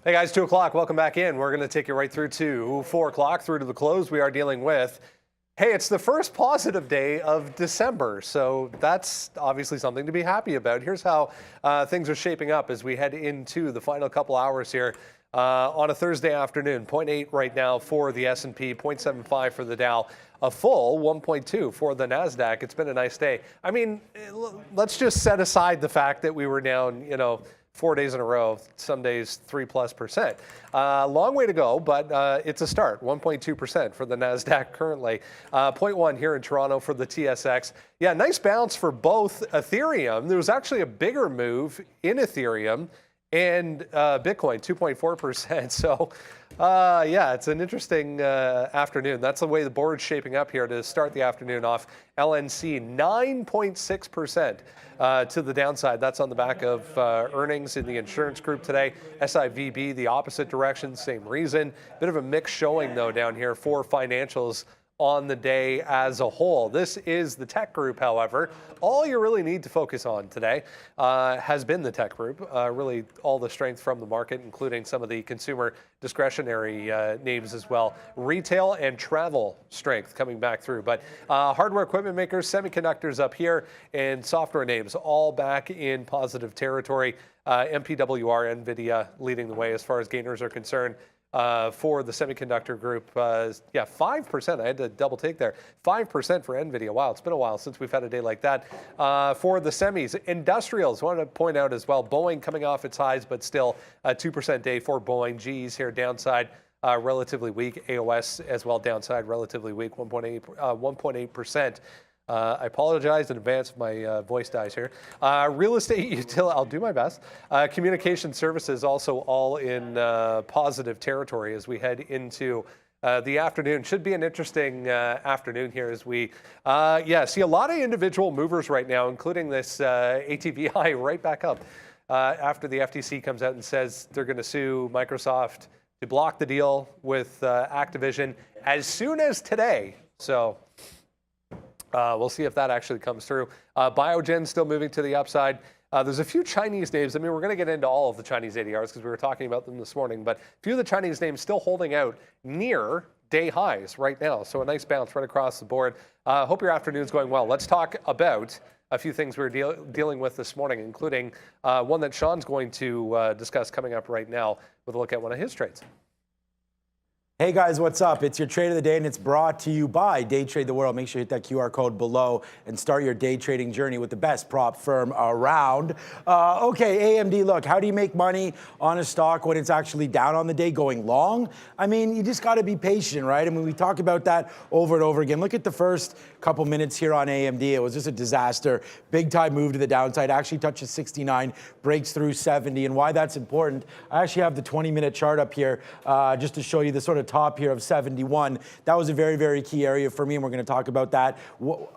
Hey guys, 2 o'clock, welcome back in. We're going to take you right through to 4 o'clock, through to the close. We are dealing with, hey, it's the first positive day of December, so that's obviously something to be happy about. Here's how things are shaping up as we head into the final couple hours here on a Thursday afternoon. 0.8 right now for the S&P, 0.75 for the Dow, a full 1.2 for the NASDAQ. It's been a nice day. I mean, let's just set aside the fact that we were down, 4 days in a row, some days 3+%. Long way to go, but it's a start. 1.2% for the NASDAQ currently. 0.1 here in Toronto for the TSX. Yeah, nice bounce for both Ethereum. There was actually a bigger move in Ethereum and Bitcoin, 2.4%. So, yeah, it's an interesting afternoon. That's the way the board's shaping up here to start the afternoon off. LNC, 9.6% to the downside. That's on the back of earnings in the insurance group today. SIVB, the opposite direction, same reason. Bit of a mix showing, though, down here for financials on the day as a whole. This is the tech group, however. All you really need to focus on today has been the tech group. Really all the strength from the market, including some of the consumer discretionary names as well. Retail and travel strength coming back through. But hardware equipment makers, semiconductors up here, and software names all back in positive territory. MPWR, NVIDIA leading the way as far as gainers are concerned. For the semiconductor group, yeah, 5%. I had to double take there. 5% for NVIDIA. Wow, it's been a while since we've had a day like that. For the semis, industrials, I wanted to point out as well, Boeing coming off its highs, but still a 2% day for Boeing. GE's here downside, relatively weak. AOS as well downside, relatively weak, 1.8%. I apologize in advance if my voice dies here. Real estate utility, I'll do my best. Communication services also all in positive territory as we head into the afternoon. Should be an interesting afternoon here as we see a lot of individual movers right now, including this ATVI right back up after the FTC comes out and says they're going to sue Microsoft to block the deal with Activision as soon as today. So we'll see if that actually comes through. Biogen still moving to the upside. There's a few Chinese names. I mean, we're going to get into all of the Chinese ADRs because we were talking about them this morning, but a few of the Chinese names still holding out near day highs right now. So a nice bounce right across the board. Hope your afternoon's going well. Let's talk about a few things we're dealing with this morning, including one that Shawn's going to discuss coming up right now with a look at one of his trades. Hey guys, what's up? It's your trade of the day and it's brought to you by Day Trade the World. Make sure you hit that QR code below and start your day trading journey with the best prop firm around. Okay, AMD, look, how do you make money on a stock when it's actually down on the day going long? I mean, you just got to be patient, right? I mean, we talk about that over and over again. Look at the first couple minutes here on AMD. It was just a disaster. Big time move to the downside, actually touches 69, breaks through 70. And why that's important, I actually have the 20-minute chart up here just to show you the sort of top here of 71. That was a very, very key area for me, and we're going to talk about that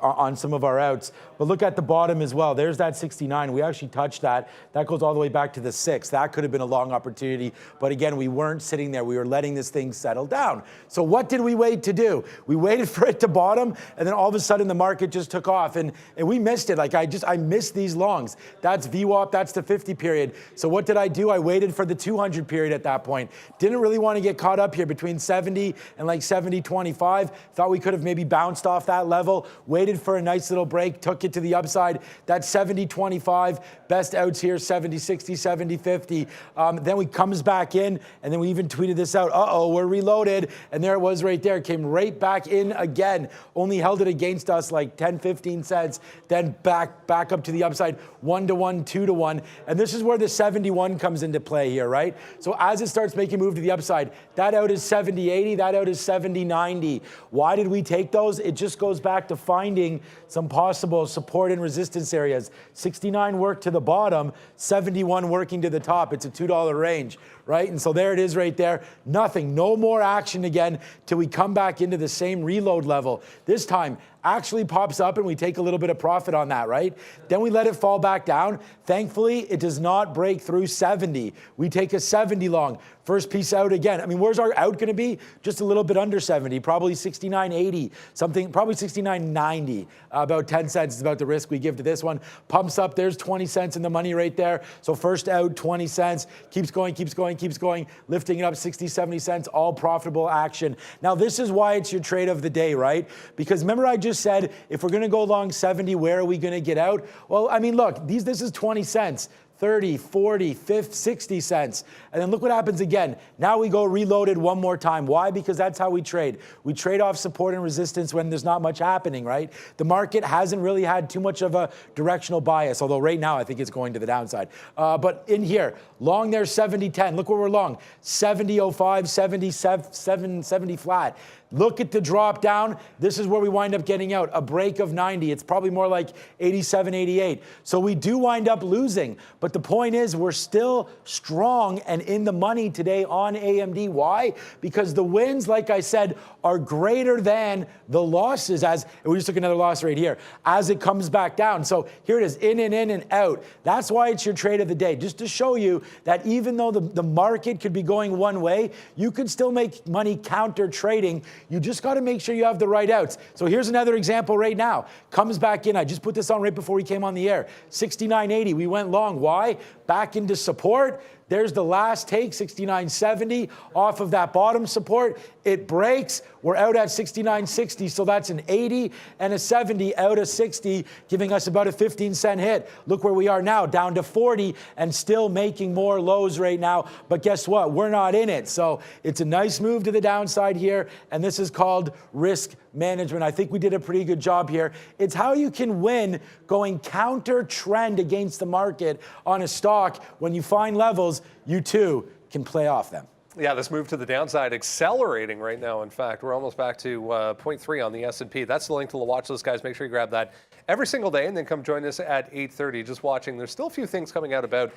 on some of our outs. But look at the bottom as well. There's that 69. We actually touched that. That goes all the way back to the 6. That could have been a long opportunity. But again, we weren't sitting there. We were letting this thing settle down. So what did we wait to do? We waited for it to bottom, and then all of a sudden the market just took off. And we missed it. Like I missed these longs. That's VWAP. That's the 50 period. So what did I do? I waited for the 200 period at that point. Didn't really want to get caught up here between 70 and like 70.25. Thought we could have maybe bounced off that level, waited for a nice little break, took it to the upside. That 70.25, best outs here, 70.60, 70.50. Then we comes back in, and then we even tweeted this out. Uh-oh, we're reloaded. And there it was right there. Came right back in again. Only held it against us like 10, 15 cents. Then back up to the upside, 1-to-1, 2-to-1. And this is where the 71 comes into play here, right? So as it starts making a move to the upside, that out is 70.80. That out is 70.90. Why did we take those? It just goes back to finding some possible support and resistance areas. 69 worked to the bottom, 71 working to the top. It's a $2 range, right? And so there it is right there. Nothing, no more action again till we come back into the same reload level. This time actually pops up and we take a little bit of profit on that, right? Then we let it fall back down. Thankfully, it does not break through 70. We take a 70 long. First piece out again. I mean, where's our out going to be? Just a little bit under 70, probably 69.80, something, probably 69.90. About 10 cents is about the risk we give to this one. Pumps up, there's 20 cents in the money right there. So first out, 20 cents, keeps going, keeps going, keeps going, lifting it up 60, 70 cents, all profitable action. Now, this is why it's your trade of the day, right? Because remember I just said, if we're going to go long 70, where are we going to get out? Well, I mean, look, this is 20 cents. 30, 40, 50, 60 cents. And then look what happens again. Now we go reloaded one more time. Why? Because that's how we trade. We trade off support and resistance when there's not much happening, right? The market hasn't really had too much of a directional bias, although right now I think it's going to the downside. But in here, long there 70.10. Look where we're long. 70.05, 77, 70 flat. Look at the drop down. This is where we wind up getting out. A break of 90. It's probably more like 87, 88. So we do wind up losing. But the point is we're still strong and in the money today on AMD. Why? Because the wins, like I said, are greater than the losses. As we just took another loss right here, as it comes back down. So here it is, in and out. That's why it's your trade of the day. Just to show you that even though the market could be going one way, you could still make money counter trading. You just got to make sure you have the right outs. So here's another example right now. Comes back in. I just put this on right before we came on the air. 69.80. We went long. Why? Back into support. There's the last take, 69.70 off of that bottom support. It breaks. We're out at 69.60, so that's an 80 and a 70 out of 60, giving us about a 15-cent hit. Look where we are now, down to 40 and still making more lows right now. But guess what? We're not in it. So it's a nice move to the downside here, and this is called risk management. I think we did a pretty good job here. It's how you can win going counter trend against the market on a stock. When you find levels, you too can play off them. Yeah, this move to the downside accelerating right now. In fact, we're almost back to 0.3 on the S&P. That's the link to the watch list, guys. Make sure you grab that every single day and then come join us at 8:30. Just watching. There's still a few things coming out about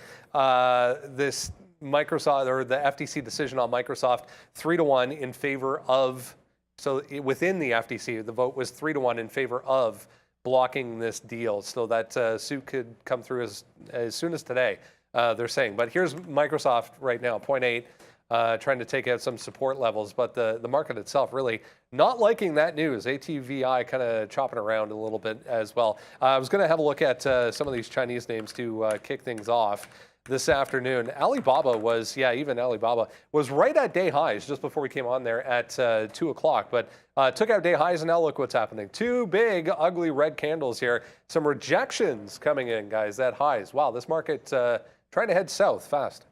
this Microsoft or the FTC decision on Microsoft, 3-1 in favor of. So within the FTC, the vote was 3-1 in favor of blocking this deal. So that suit could come through as soon as today, they're saying. But here's Microsoft right now, 0.8. Trying to take out some support levels, but the market itself really not liking that news. ATVI kind of chopping around a little bit as well. I was going to have a look at some of these Chinese names to kick things off this afternoon. Alibaba was, even Alibaba was right at day highs just before we came on there at 2 o'clock, but took out day highs, and now look what's happening. Two big, ugly red candles here. Some rejections coming in, guys, at highs. Wow, this market trying to head south fast.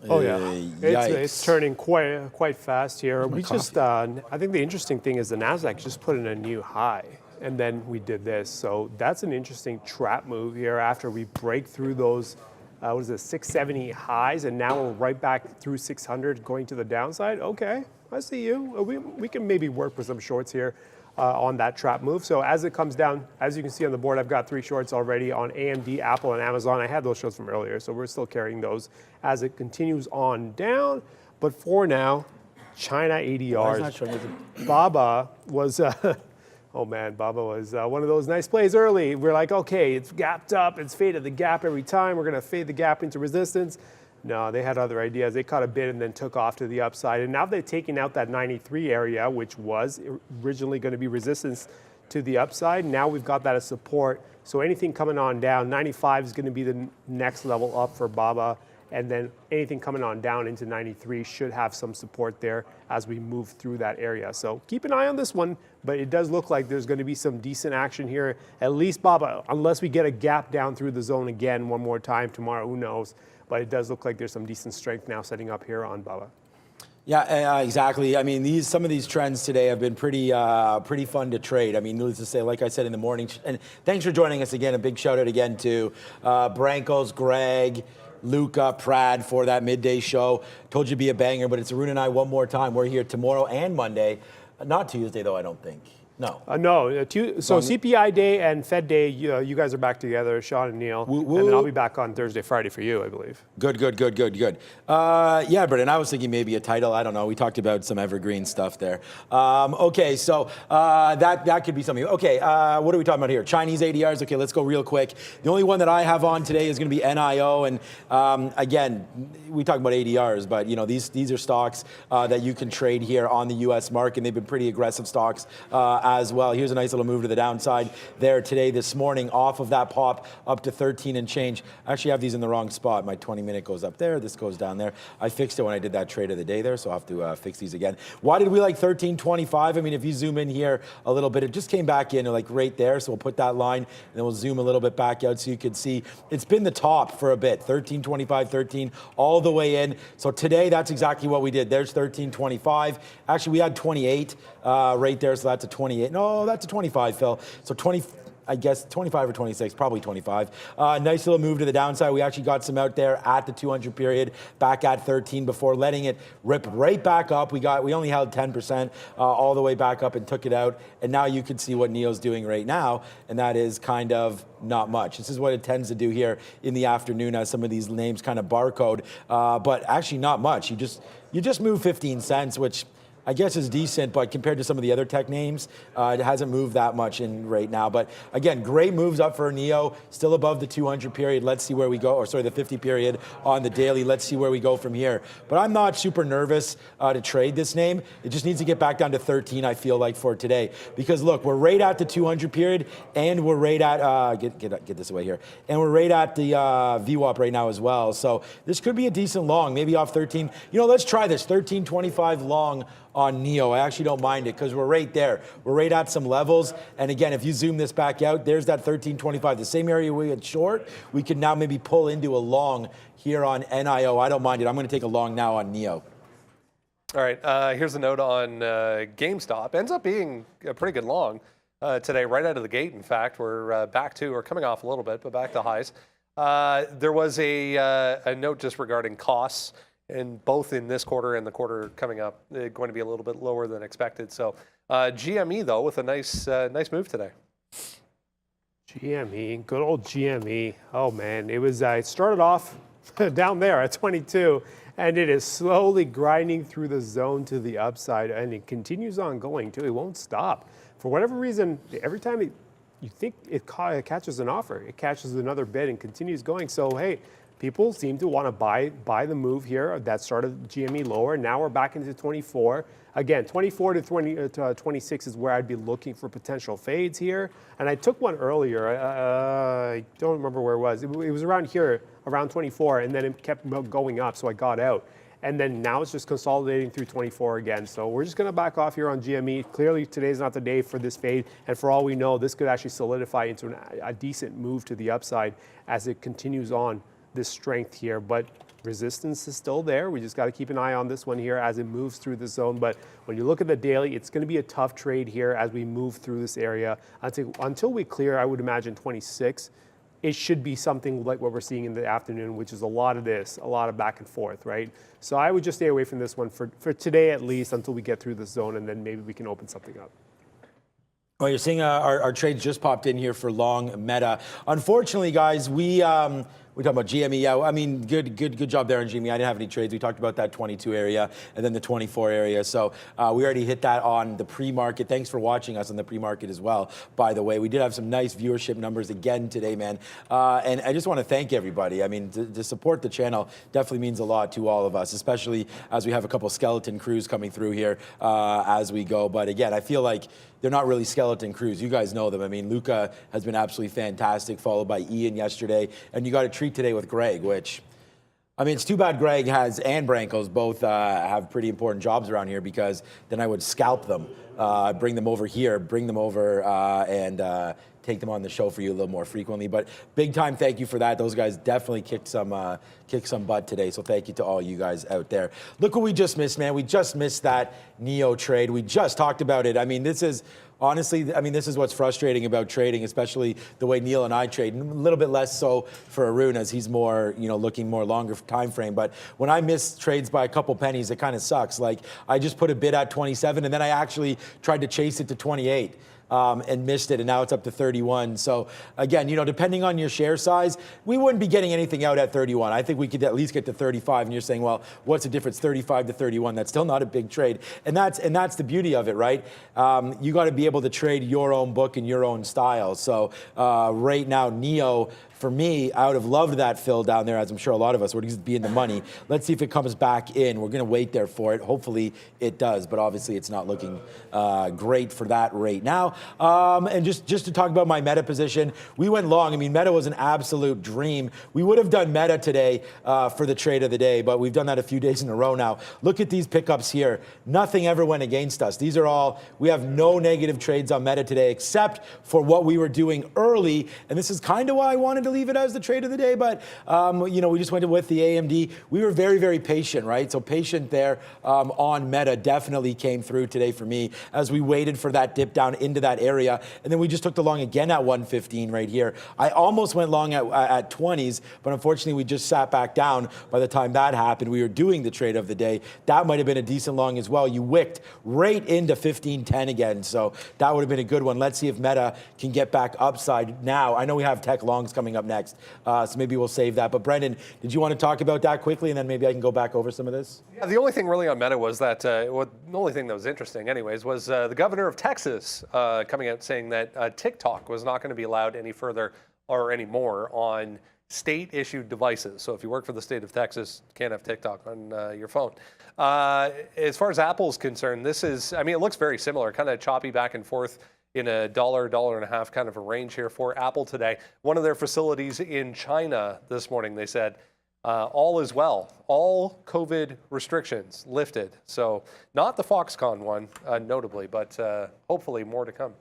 Oh yeah, it's turning quite fast here. We just, I think the interesting thing is the NASDAQ just put in a new high, and then we did this. So that's an interesting trap move here after we break through those, 670 highs, and now we're right back through 600 going to the downside. Okay, I see you. We can maybe work with some shorts here on that trap move. So as it comes down, as you can see on the board, I've got 3 shorts already on AMD, Apple, and Amazon. I had those shorts from earlier, so we're still carrying those as it continues on down. But for now, China ADRs. BABA was, oh man, BABA was one of those nice plays early. We're like, okay, it's gapped up, it's faded the gap every time. We're gonna fade the gap into resistance. No, they had other ideas. They caught a bid and then took off to the upside. And now they've taken out that 93 area, which was originally going to be resistance to the upside. Now we've got that as support. So anything coming on down, 95 is going to be the next level up for BABA. And then anything coming on down into 93 should have some support there as we move through that area. So keep an eye on this one, but it does look like there's going to be some decent action here, at least BABA, unless we get a gap down through the zone again one more time tomorrow, who knows. But it does look like there's some decent strength now setting up here on BABA. Yeah, exactly. I mean, some of these trends today have been pretty fun to trade. I mean, needless to say, like I said in the morning, and thanks for joining us again. A big shout out again to Brankos, Greg, Luca, Prad for that midday show. Told you it'd be a banger, but it's Arun and I one more time. We're here tomorrow and Monday. Not Tuesday, though, I don't think. No. So CPI day and Fed day, you guys are back together, Shawn and Neil. And then I'll be back on Thursday, Friday for you, I believe. Good. Yeah, Brendan, I was thinking maybe a title. I don't know. We talked about some evergreen stuff there. Okay, so that could be something. Okay, what are we talking about here? Chinese ADRs. Okay, let's go real quick. The only one that I have on today is going to be NIO. And again, we talk about ADRs, but these are stocks that you can trade here on the U.S. market. And they've been pretty aggressive stocks as well. Here's a nice little move to the downside there today, this morning, off of that pop up to 13 and change. I actually have these in the wrong spot. My 20-minute goes up there. This goes down there. I fixed it when I did that trade of the day there, so I'll have to fix these again. Why did we like 13.25? I mean, if you zoom in here a little bit, it just came back in like right there. So we'll put that line, and then we'll zoom a little bit back out so you can see it's been the top for a bit. 13.25, 13, all the way in. So today, that's exactly what we did. There's 13.25. Actually, we had 28 right there, so that's a 28. No, that's a 25, Phil. So 20. I guess 25 or 26, probably 25. Nice little move to the downside. We actually got some out there at the 200 period, back at 13 before letting it rip right back up. We only held 10% all the way back up and took it out. And now you can see what NIO's doing right now, and that is kind of not much. This is what it tends to do here in the afternoon as some of these names kind of barcode, but actually not much. You just move 15 cents, which I guess is decent, but compared to some of the other tech names, it hasn't moved that much in right now. But again, great moves up for NIO, still above the 200 period. Let's see where we go, or sorry, the 50 period on the daily. Let's see where we go from here. But I'm not super nervous to trade this name. It just needs to get back down to 13, I feel like, for today. Because look, we're right at the 200 period, and we're right at, get this away here, and we're right at the VWAP right now as well. So this could be a decent long, maybe off 13. Let's try this, 13.25 long on NIO. I actually don't mind it because we're right there. We're right at some levels. And again, if you zoom this back out, there's that 13.25. The same area we had short, we can now maybe pull into a long here on NIO. I don't mind it. I'm going to take a long now on NIO. All right, here's a note on GameStop. Ends up being a pretty good long today, right out of the gate. In fact, we're coming off a little bit, but back to highs. There was a note just regarding costs. And both in this quarter and the quarter coming up, they're going to be a little bit lower than expected. So GME, though, with a nice move today. GME, good old GME. Oh, man. It started off down there at 22, and it is slowly grinding through the zone to the upside, and it continues on going, too. It won't stop. For whatever reason, every time you think it catches an offer, it catches another bid and continues going. So, hey, people seem to want to buy the move here that started GME lower. Now we're back into 24. Again, 24 to 26 is where I'd be looking for potential fades here. And I took one earlier. I don't remember where it was. It was around here, around 24, and then it kept going up, so I got out. And then now it's just consolidating through 24 again. So we're just going to back off here on GME. Clearly, today's not the day for this fade. And for all we know, this could actually solidify into a decent move to the upside as it continues on this strength here, but resistance is still there. We just got to keep an eye on this one here as it moves through the zone. But when you look at the daily, it's going to be a tough trade here as we move through this area. Until we clear, I would imagine 26, it should be something like what we're seeing in the afternoon, which is a lot of back and forth, right? So I would just stay away from this one for today at least until we get through the zone, and then maybe we can open something up. Well, you're seeing our trades just popped in here for long Meta. Unfortunately, guys, we talk about GME. Yeah, I mean, good job there on GME. I didn't have any trades. We talked about that 22 area and then the 24 area. So we already hit that on the pre-market. Thanks for watching us on the pre-market as well, by the way. We did have some nice viewership numbers again today, man. And I just want to thank everybody. I mean, to support the channel definitely means a lot to all of us, especially as we have a couple skeleton crews coming through here as we go. But again, I feel like they're not really skeleton crews. You guys know them. I mean, Luca has been absolutely fantastic, followed by Ian yesterday. And you got a treat today with Greg, which, I mean, it's too bad Greg and Brankos both have pretty important jobs around here, because then I would scalp them, bring them over here, and take them on the show for you a little more frequently. But big time thank you for that. Those guys definitely kicked some butt today. So thank you to all you guys out there. Look what we just missed, man. We just missed that NIO trade. We just talked about it. I mean, this is honestly, I mean, this is what's frustrating about trading, especially the way Neil and I trade. A little bit less so for Arun, as he's more, looking more longer time frame. But when I miss trades by a couple pennies, it kind of sucks. Like, I just put a bid at 27, and then I actually tried to chase it to 28. And missed it, and now it's up to 31. So again, depending on your share size, we wouldn't be getting anything out at 31. I think we could at least get to 35. And you're saying, well, what's the difference, 35 to 31? That's still not a big trade, and that's the beauty of it, right? You got to be able to trade your own book and your own style. So right now, Neo, for me, I would have loved that fill down there, as I'm sure a lot of us would be in the money. Let's see if it comes back in. We're going to wait there for it. Hopefully it does, but obviously it's not looking great for that right now. And just to talk about my meta position, we went long. I mean, meta was an absolute dream. We would have done meta today for the trade of the day, but we've done that a few days in a row now. Look at these pickups here. Nothing ever went against us. These are all, we have no negative trades on meta today, except for what we were doing early. And this is kind of why I wanted to leave it as the trade of the day, but we just went with the AMD. We were very, very patient, right? So patient there on meta definitely came through today for me as we waited for that dip down into that area, and then we just took the long again at 115 right here. I almost went long at 20s, but unfortunately we just sat back down by the time that happened. We were doing the trade of the day. That might have been a decent long as well. You wicked right into 1510 again, so that would have been a good one. Let's see if meta can get back upside now. I know we have tech longs coming up next, so maybe we'll save that. But Brendan, did you want to talk about that quickly, and then maybe I can go back over some of this? Yeah, the only thing really on meta was that, the only thing that was interesting anyways, was the governor of Texas coming out saying that TikTok was not going to be allowed any further or any more on state-issued devices. So if you work for the state of Texas, you can't have TikTok on your phone. As far as Apple's concerned, this is, I mean, it looks very similar, kind of choppy back and forth in a $1.50 kind of a range here for Apple today. One of their facilities in China this morning, they said, all is well. All COVID restrictions lifted. So not the Foxconn one, notably, but hopefully more to come.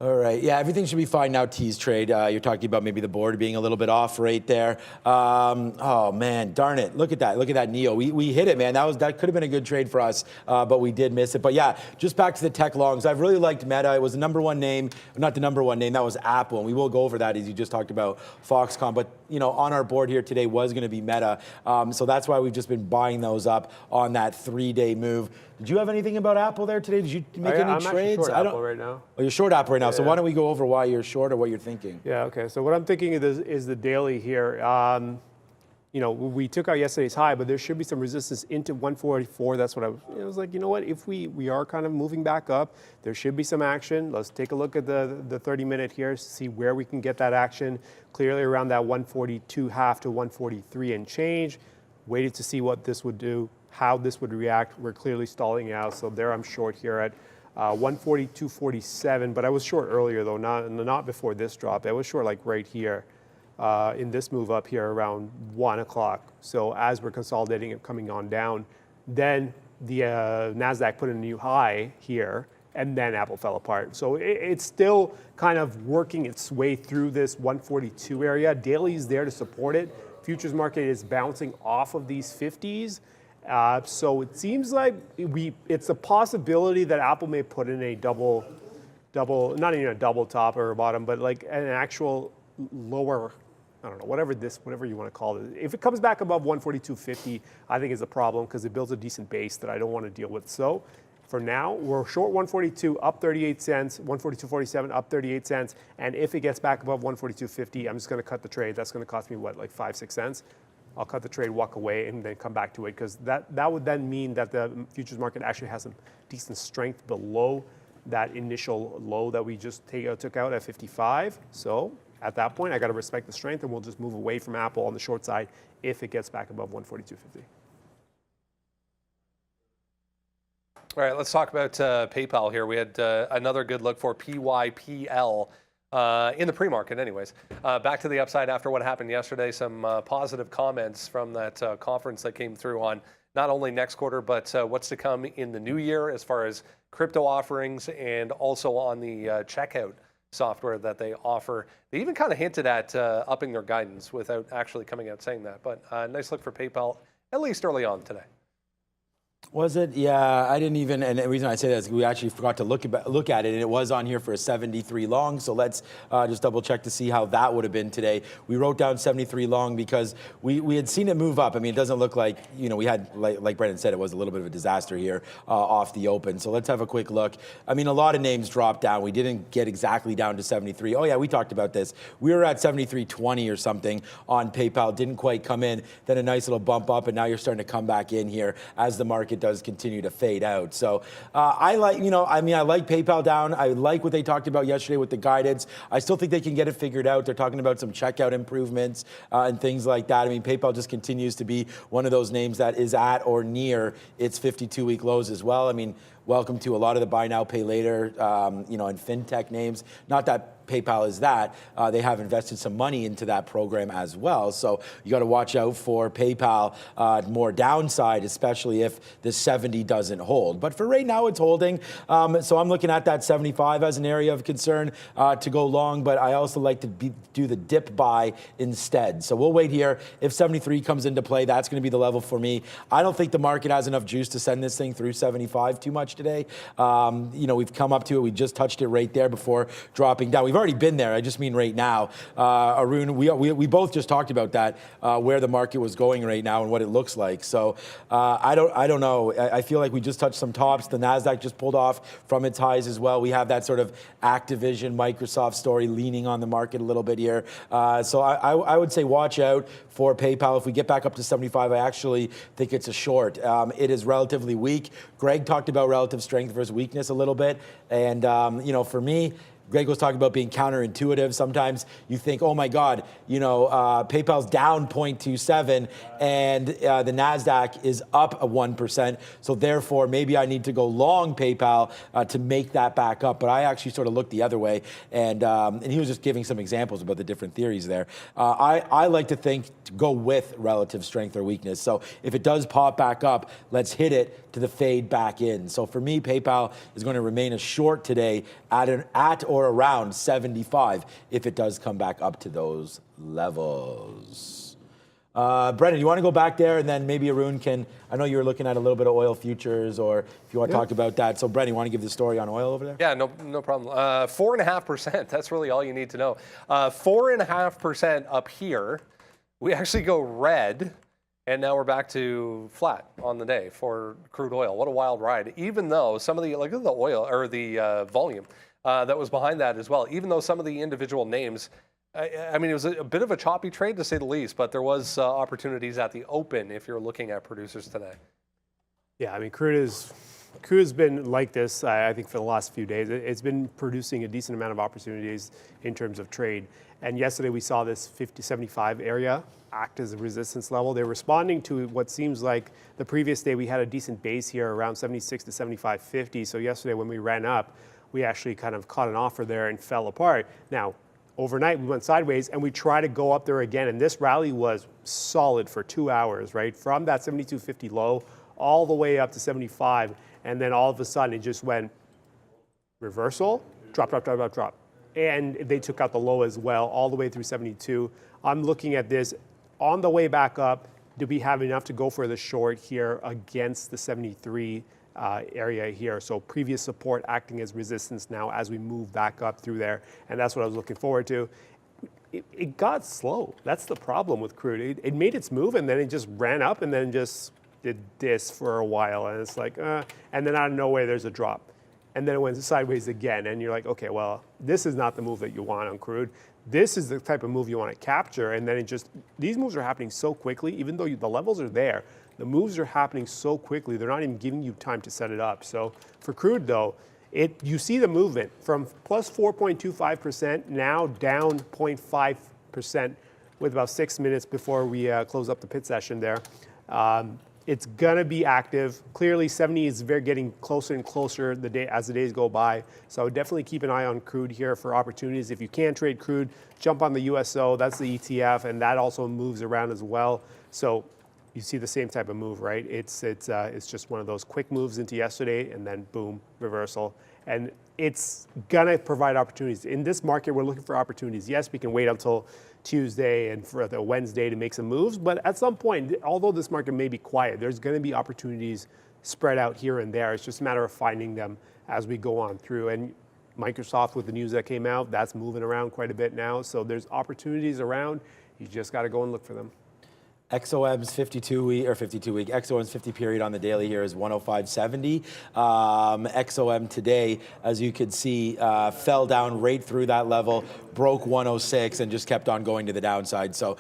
All right, yeah, everything should be fine now, tease trade. You're talking about maybe the board being a little bit off right there. Oh man, darn it, look at that Neo. We hit it, man. That could have been a good trade for us, but we did miss it. But yeah, just back to the tech longs. I've really liked Meta. It was the number one name, not the number one name, that was Apple. And we will go over that as you just talked about Foxconn. But on our board here today was gonna be Meta. So that's why we've just been buying those up on that 3-day move. Did you have anything about Apple there today? Did you make any trades? I'm short Apple right now. Oh, you're short Apple right now. So why don't we go over why you're short or what you're thinking? Yeah, okay. So what I'm thinking is the daily here. We took out yesterday's high, but there should be some resistance into 144. That's what I was like, you know what? If we are kind of moving back up, there should be some action. Let's take a look at the 30-minute here, see where we can get that action. Clearly around that 142.5 to 143 and change. Waited to see what this would do, how this would react. We're clearly stalling out, so there I'm short here at 142.47, but I was short earlier though, not before this drop. I was short like right here in this move up here around 1 o'clock. So as we're consolidating and coming on down, then the NASDAQ put in a new high here, and then Apple fell apart. So it's still kind of working its way through this 142 area. Daily is there to support it. Futures market is bouncing off of these 50s. So it seems like it's a possibility that Apple may put in a double, not even a double top or a bottom, but like an actual lower, I don't know, whatever you want to call it. If it comes back above 142.50, I think is a problem because it builds a decent base that I don't want to deal with. So for now, we're short 142, up 38 cents, 142.47, up 38 cents. And if it gets back above 142.50, I'm just going to cut the trade. That's going to cost me, what, like 5-6 cents? I'll cut the trade, walk away, and then come back to it, because that would then mean that the futures market actually has some decent strength below that initial low that we just took out at 55. So at that point, I got to respect the strength, and we'll just move away from Apple on the short side if it gets back above 142.50. All right, let's talk about PayPal here. We had another good look for PYPL. In the pre-market anyways. Back to the upside after what happened yesterday. Some positive comments from that conference that came through on not only next quarter, but what's to come in the new year as far as crypto offerings, and also on the checkout software that they offer. They even kind of hinted at upping their guidance without actually coming out saying that. But nice look for PayPal, at least early on today. Was it? Yeah, I didn't even, and the reason I say that is we actually forgot to look at it, and it was on here for a 73 long, so let's just double check to see how that would have been today. We wrote down 73 long because we had seen it move up. I mean, it doesn't look like, you know, we had, like Brendan said, it was a little bit of a disaster here off the open. So let's have a quick look. I mean, a lot of names dropped down. We didn't get exactly down to 73. Oh yeah, we talked about this. We were at 73.20 or something on PayPal, didn't quite come in, then a nice little bump up, and now you're starting to come back in here as the market does continue to fade out. So I like, you know, I mean, I like PayPal down. I like what they talked about yesterday with the guidance. I still think they can get it figured out. They're talking about some checkout improvements and things like that. I mean, PayPal just continues to be one of those names that is at or near its 52-week lows as well. I mean, welcome to a lot of the buy now, pay later, you know, and fintech names. Not that PayPal is that. They have invested some money into that program as well. So you got to watch out for PayPal more downside, especially if the 70 doesn't hold. But for right now, it's holding. So I'm looking at that 75 as an area of concern to go long, but I also like to do the dip buy instead. So we'll wait here. If 73 comes into play, that's going to be the level for me. I don't think the market has enough juice to send this thing through 75 too much today. You know, we've come up to it. We just touched it right there before dropping down. We've already been there. I just mean right now. Arun, we both just talked about that, where the market was going right now and what it looks like. So I don't know. I feel like we just touched some tops. The NASDAQ just pulled off from its highs as well. We have that sort of Activision, Microsoft story leaning on the market a little bit here. So I would say watch out for PayPal. If we get back up to 75, I actually think it's a short. It is relatively weak. Greg talked about relative strength versus weakness a little bit. And, you know, for me, Greg was talking about being counterintuitive. Sometimes you think, oh my God, you know, PayPal's down 0.27 and the NASDAQ is up 1%. So therefore, maybe I need to go long PayPal to make that back up. But I actually sort of looked the other way. And he was just giving some examples about the different theories there. I like to think to go with relative strength or weakness. So if it does pop back up, let's hit it to the fade back in. So for me, PayPal is going to remain a short today at or around 75 if it does come back up to those levels. Brendan, you want to go back there, and then maybe Arun can, I know you were looking at a little bit of oil futures, or if you want to talk about that. So Brendan, you want to give the story on oil over there? Yeah, no problem. 4.5%, that's really all you need to know. 4.5% up here. We actually go red. And now we're back to flat on the day for crude oil. What a wild ride. Even though some of the, look at the oil, or the volume that was behind that as well. Even though some of the individual names, I mean, it was a bit of a choppy trade to say the least, but there was opportunities at the open if you're looking at producers today. Yeah, I mean, crude has been like this, I think, for the last few days. It's been producing a decent amount of opportunities in terms of trade. And yesterday we saw this 50-75 area act as a resistance level. They're responding to what seems like the previous day we had a decent base here around 76 to 75.50. So yesterday when we ran up, we actually kind of caught an offer there and fell apart. Now, overnight we went sideways and we tried to go up there again. And this rally was solid for 2 hours, right? From that 72.50 low all the way up to 75. And then all of a sudden it just went reversal, drop, drop, drop, drop, drop. And they took out the low as well, all the way through 72. I'm looking at this on the way back up. Do we have enough to go for the short here against the 73 area here? So previous support acting as resistance now as we move back up through there. And that's what I was looking forward to. It got slow. That's the problem with crude. It made its move and then it just ran up and then just did this for a while. And it's like, and then out of nowhere, there's a drop. And then it went sideways again. And you're like, okay, well, this is not the move that you want on crude. This is the type of move you want to capture. And then it just, these moves are happening so quickly, even though the levels are there, the moves are happening so quickly, they're not even giving you time to set it up. So for crude though, you see the movement from plus 4.25%, now down 0.5% with about 6 minutes before we close up the pit session there. It's gonna be active. Clearly 70 is getting closer and closer as the days go by. So I would definitely keep an eye on crude here for opportunities. If you can trade crude, jump on the USO, that's the ETF, and that also moves around as well. So you see the same type of move, right? It's just one of those quick moves into yesterday, and then boom, reversal. And it's gonna provide opportunities. In this market, we're looking for opportunities. Yes, we can wait until Tuesday and for the Wednesday to make some moves, but at some point, although this market may be quiet, there's gonna be opportunities spread out here and there. It's just a matter of finding them as we go on through. And Microsoft, with the news that came out, that's moving around quite a bit now. So there's opportunities around. You just got to go and look for them. XOM's 52-week, XOM's 50 period on the daily here is 105.70. XOM today, as you could see, fell down right through that level, broke 106, and just kept on going to the downside. So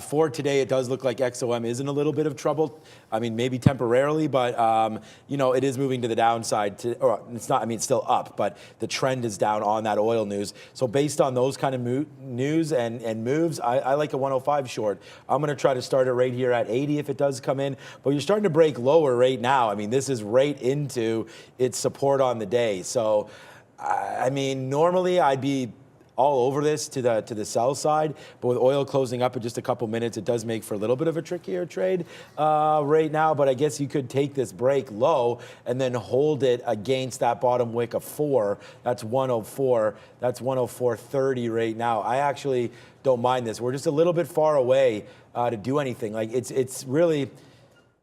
for today, it does look like XOM is in a little bit of trouble. I mean, maybe temporarily, but you know, it is moving to the downside. Or it's not. I mean, it's still up, but the trend is down on that oil news. So based on those kind of news and moves, I like a 105 short. I'm going to try to start it right here at 80 if it does come in, but you're starting to break lower right now. I mean, this is right into its support on the day. So, I mean, normally I'd be all over this to the sell side, but with oil closing up in just a couple minutes, it does make for a little bit of a trickier trade right now. But I guess you could take this break low and then hold it against that bottom wick of 4. That's 104. That's 104.30 right now. I actually don't mind this. We're just a little bit far away to do anything. Like it's really.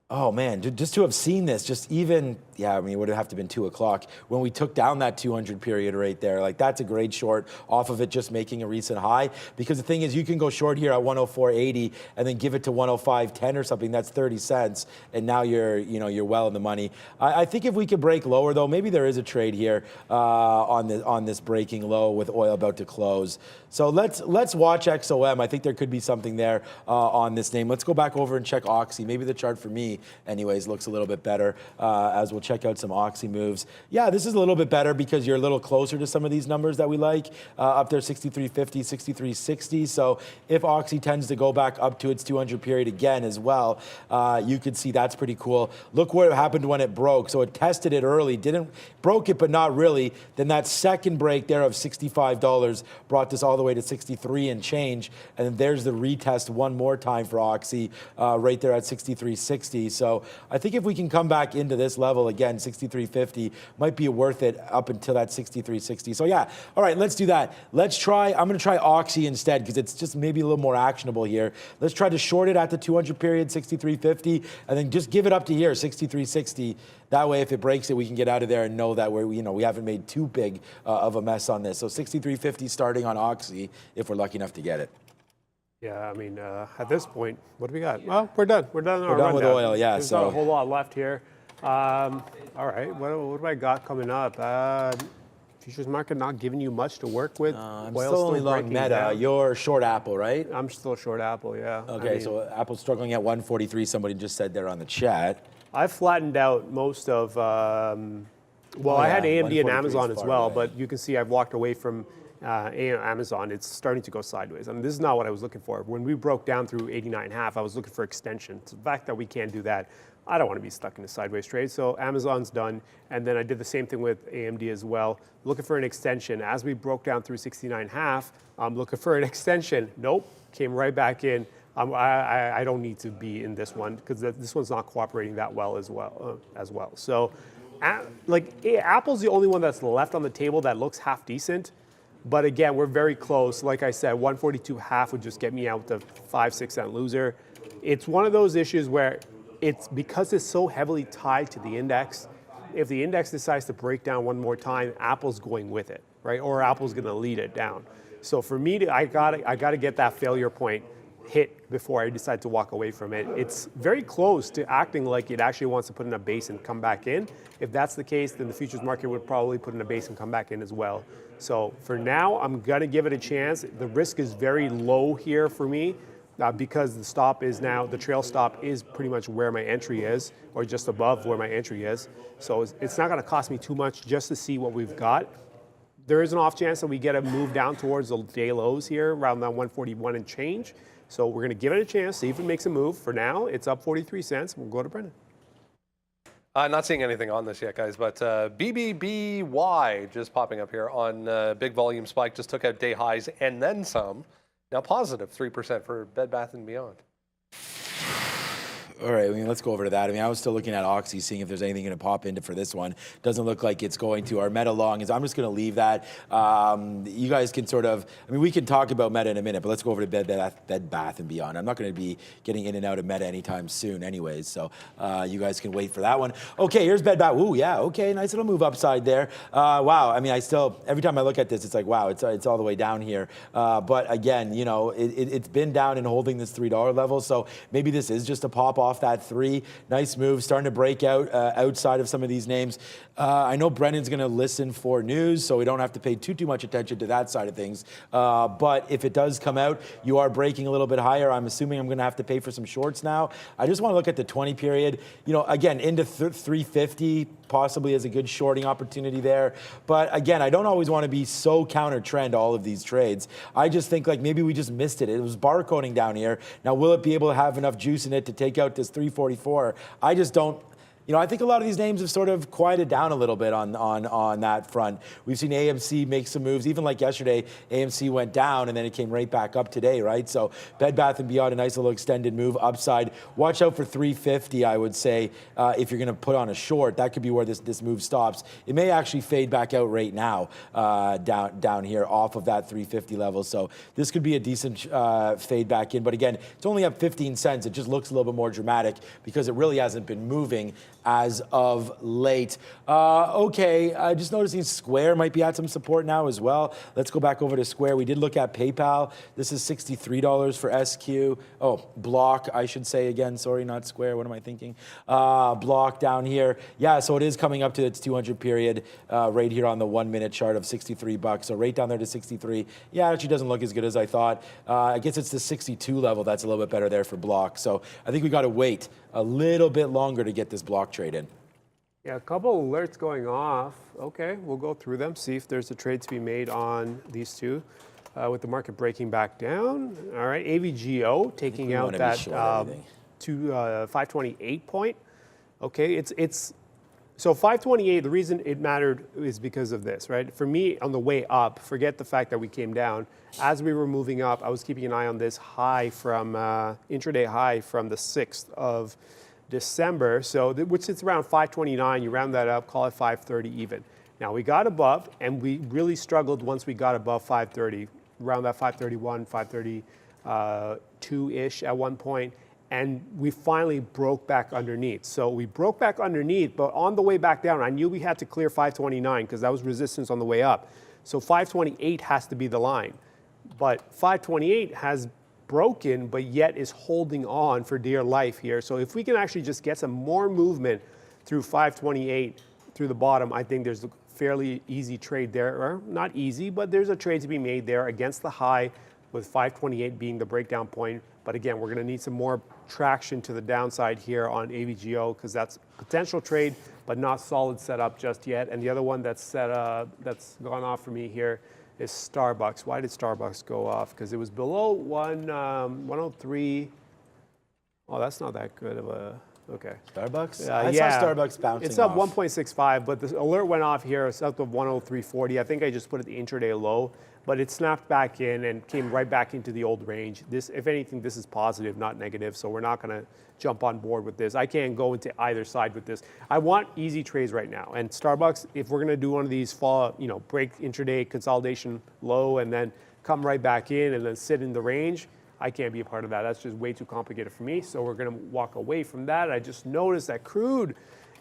Oh man, just to have seen this, just even, yeah, I mean, it would have to been 2 o'clock when we took down that 200 period right there. Like, that's a great short off of it just making a recent high. Because the thing is, you can go short here at 104.80 and then give it to 105.10 or something. That's 30 cents, and now you're well in the money. I think if we could break lower though, maybe there is a trade here on this breaking low with oil about to close. So let's watch XOM. I think there could be something there on this name. Let's go back over and check Oxy. Maybe the chart for me, anyways, looks a little bit better as we'll check out some Oxy moves. Yeah, this is a little bit better because you're a little closer to some of these numbers that we like. Up there, 63.50, 63.60. So if Oxy tends to go back up to its 200 period again as well, you could see that's pretty cool. Look what happened when it broke. So it tested it early, broke it, but not really. Then that second break there of $65 brought this all the way to 63 and change. And then there's the retest one more time for Oxy right there at 63.60. So I think if we can come back into this level again, 63.50 might be worth it up until that 63.60. So yeah, all right, let's do that. I'm going to try Oxy instead because it's just maybe a little more actionable here. Let's try to short it at the 200 period, 63.50, and then just give it up to here, 63.60. That way, if it breaks it, we can get out of there and know that we haven't made too big of a mess on this. So 63.50 starting on Oxy if we're lucky enough to get it. Yeah, I mean, at this point, what do we got? Well, we're done. We're done with oil, yeah. There's not a whole lot left here. All right, what do I got coming up? Futures market not giving you much to work with. I'm still only long Meta. Down. You're short Apple, right? I'm still short Apple, yeah. Okay, so Apple's struggling at 143. Somebody just said there on the chat. I flattened out most of, I had AMD and Amazon as well, but you can see I've walked away from Amazon. It's starting to go sideways. I mean, this is not what I was looking for. When we broke down through 89.5, I was looking for extension. So the fact that we can't do that, I don't want to be stuck in a sideways trade. So Amazon's done. And then I did the same thing with AMD as well. Looking for an extension. As we broke down through 69.5, I'm looking for an extension. Nope, came right back in. I don't need to be in this one because this one's not cooperating that well as well. So Apple's the only one that's left on the table that looks half decent. But again, we're very close. Like I said, 142.5 would just get me out the 5-6 cent loser. It's one of those issues where because it's so heavily tied to the index. If the index decides to break down one more time, Apple's going with it, right? Or Apple's going to lead it down. So for me, I got to get that failure point hit before I decide to walk away from it. It's very close to acting like it actually wants to put in a base and come back in. If that's the case, then the futures market would probably put in a base and come back in as well. So for now, I'm going to give it a chance. The risk is very low here for me because the trail stop is pretty much where my entry is, or just above where my entry is. So it's not going to cost me too much just to see what we've got. There is an off chance that we get a move down towards the day lows here, around that 141 and change. So we're going to give it a chance, see if it makes a move. For now, it's up 43 cents. We'll go to Brendan. Not seeing anything on this yet, guys, but BBBY just popping up here on big volume spike, just took out day highs and then some. Now positive 3% for Bed Bath & Beyond. All right, I mean, let's go over to that. I mean, I was still looking at Oxy, seeing if there's anything going to pop into for this one. Doesn't look like it's going to. Our Meta long is, I'm just going to leave that. You guys can sort of, I mean, we can talk about Meta in a minute, but let's go over to Bed Bath & Beyond. I'm not going to be getting in and out of Meta anytime soon anyways, so you guys can wait for that one. Okay, here's Bed Bath. Ooh, yeah, okay, nice little move upside there. Wow, I mean, I still, every time I look at this, it's like, wow, it's all the way down here. But again, you know, it's been down and holding this $3 level, so maybe this is just a pop off that 3. Nice move, starting to break out outside of some of these names. I know Brendan's going to listen for news, so we don't have to pay too much attention to that side of things. But if it does come out, you are breaking a little bit higher. I'm assuming I'm going to have to pay for some shorts now. I just want to look at the 20 period. You know, again, into 350 possibly as a good shorting opportunity there. But again, I don't always want to be so counter trend all of these trades. I just think like maybe we just missed it. It was barcoding down here. Now, will it be able to have enough juice in it to take out this 344? I just don't. You know, I think a lot of these names have sort of quieted down a little bit on that front. We've seen AMC make some moves. Even like yesterday, AMC went down and then it came right back up today, right? So Bed Bath & Beyond, a nice little extended move upside. Watch out for 350, I would say, if you're going to put on a short. That could be where this move stops. It may actually fade back out right now down here off of that 350 level. So this could be a decent fade back in. But again, it's only up 15 cents. It just looks a little bit more dramatic because it really hasn't been moving as of late. Okay, just noticing Square might be at some support now as well. Let's go back over to Square. We did look at PayPal. This is $63 for SQ. Oh, Block, I should say again. Sorry, not Square. What am I thinking? Block down here. Yeah, so it is coming up to its 200 period right here on the 1 minute chart of $63. So right down there to 63. Yeah, it actually doesn't look as good as I thought. I guess it's the 62 level that's a little bit better there for Block. So I think we got to wait a little bit longer to get this Block trade in. Yeah, a couple alerts going off. Okay, we'll go through them, see if there's a trade to be made on these two. With the market breaking back down. All right, AVGO taking out that 528 point. Okay, it's so 528. The reason it mattered is because of this, right? For me, on the way up, forget the fact that we came down. As we were moving up, I was keeping an eye on this high from intraday high from the 6th of December. So which sits around 529. You round that up, call it 530 even. Now we got above, and we really struggled once we got above 530, around that 531, 532-ish at one point. And we finally broke back underneath. So we broke back underneath, but on the way back down, I knew we had to clear 529 because that was resistance on the way up. So 528 has to be the line. But 528 has broken, but yet is holding on for dear life here. So if we can actually just get some more movement through 528 through the bottom, I think there's a fairly easy trade there, or not easy, but there's a trade to be made there against the high, with 528 being the breakdown point. But again, we're going to need some more traction to the downside here on AVGO because that's potential trade, but not solid setup just yet. And the other one that's that's gone off for me here is Starbucks. Why did Starbucks go off? Because it was below 103. Oh, that's not that good of a. Okay. Starbucks? I saw Starbucks bouncing It's up off. 1.65, but the alert went off here. It's up to 103.40. I think I just put it the intraday low, but it snapped back in and came right back into the old range. This, if anything, this is positive, not negative, so we're not going to jump on board with this. I can't go into either side with this. I want easy trades right now. And Starbucks, if we're going to do one of these fall, break intraday consolidation low and then come right back in and then sit in the range, I can't be a part of that. That's just way too complicated for me. So we're going to walk away from that. I just noticed that crude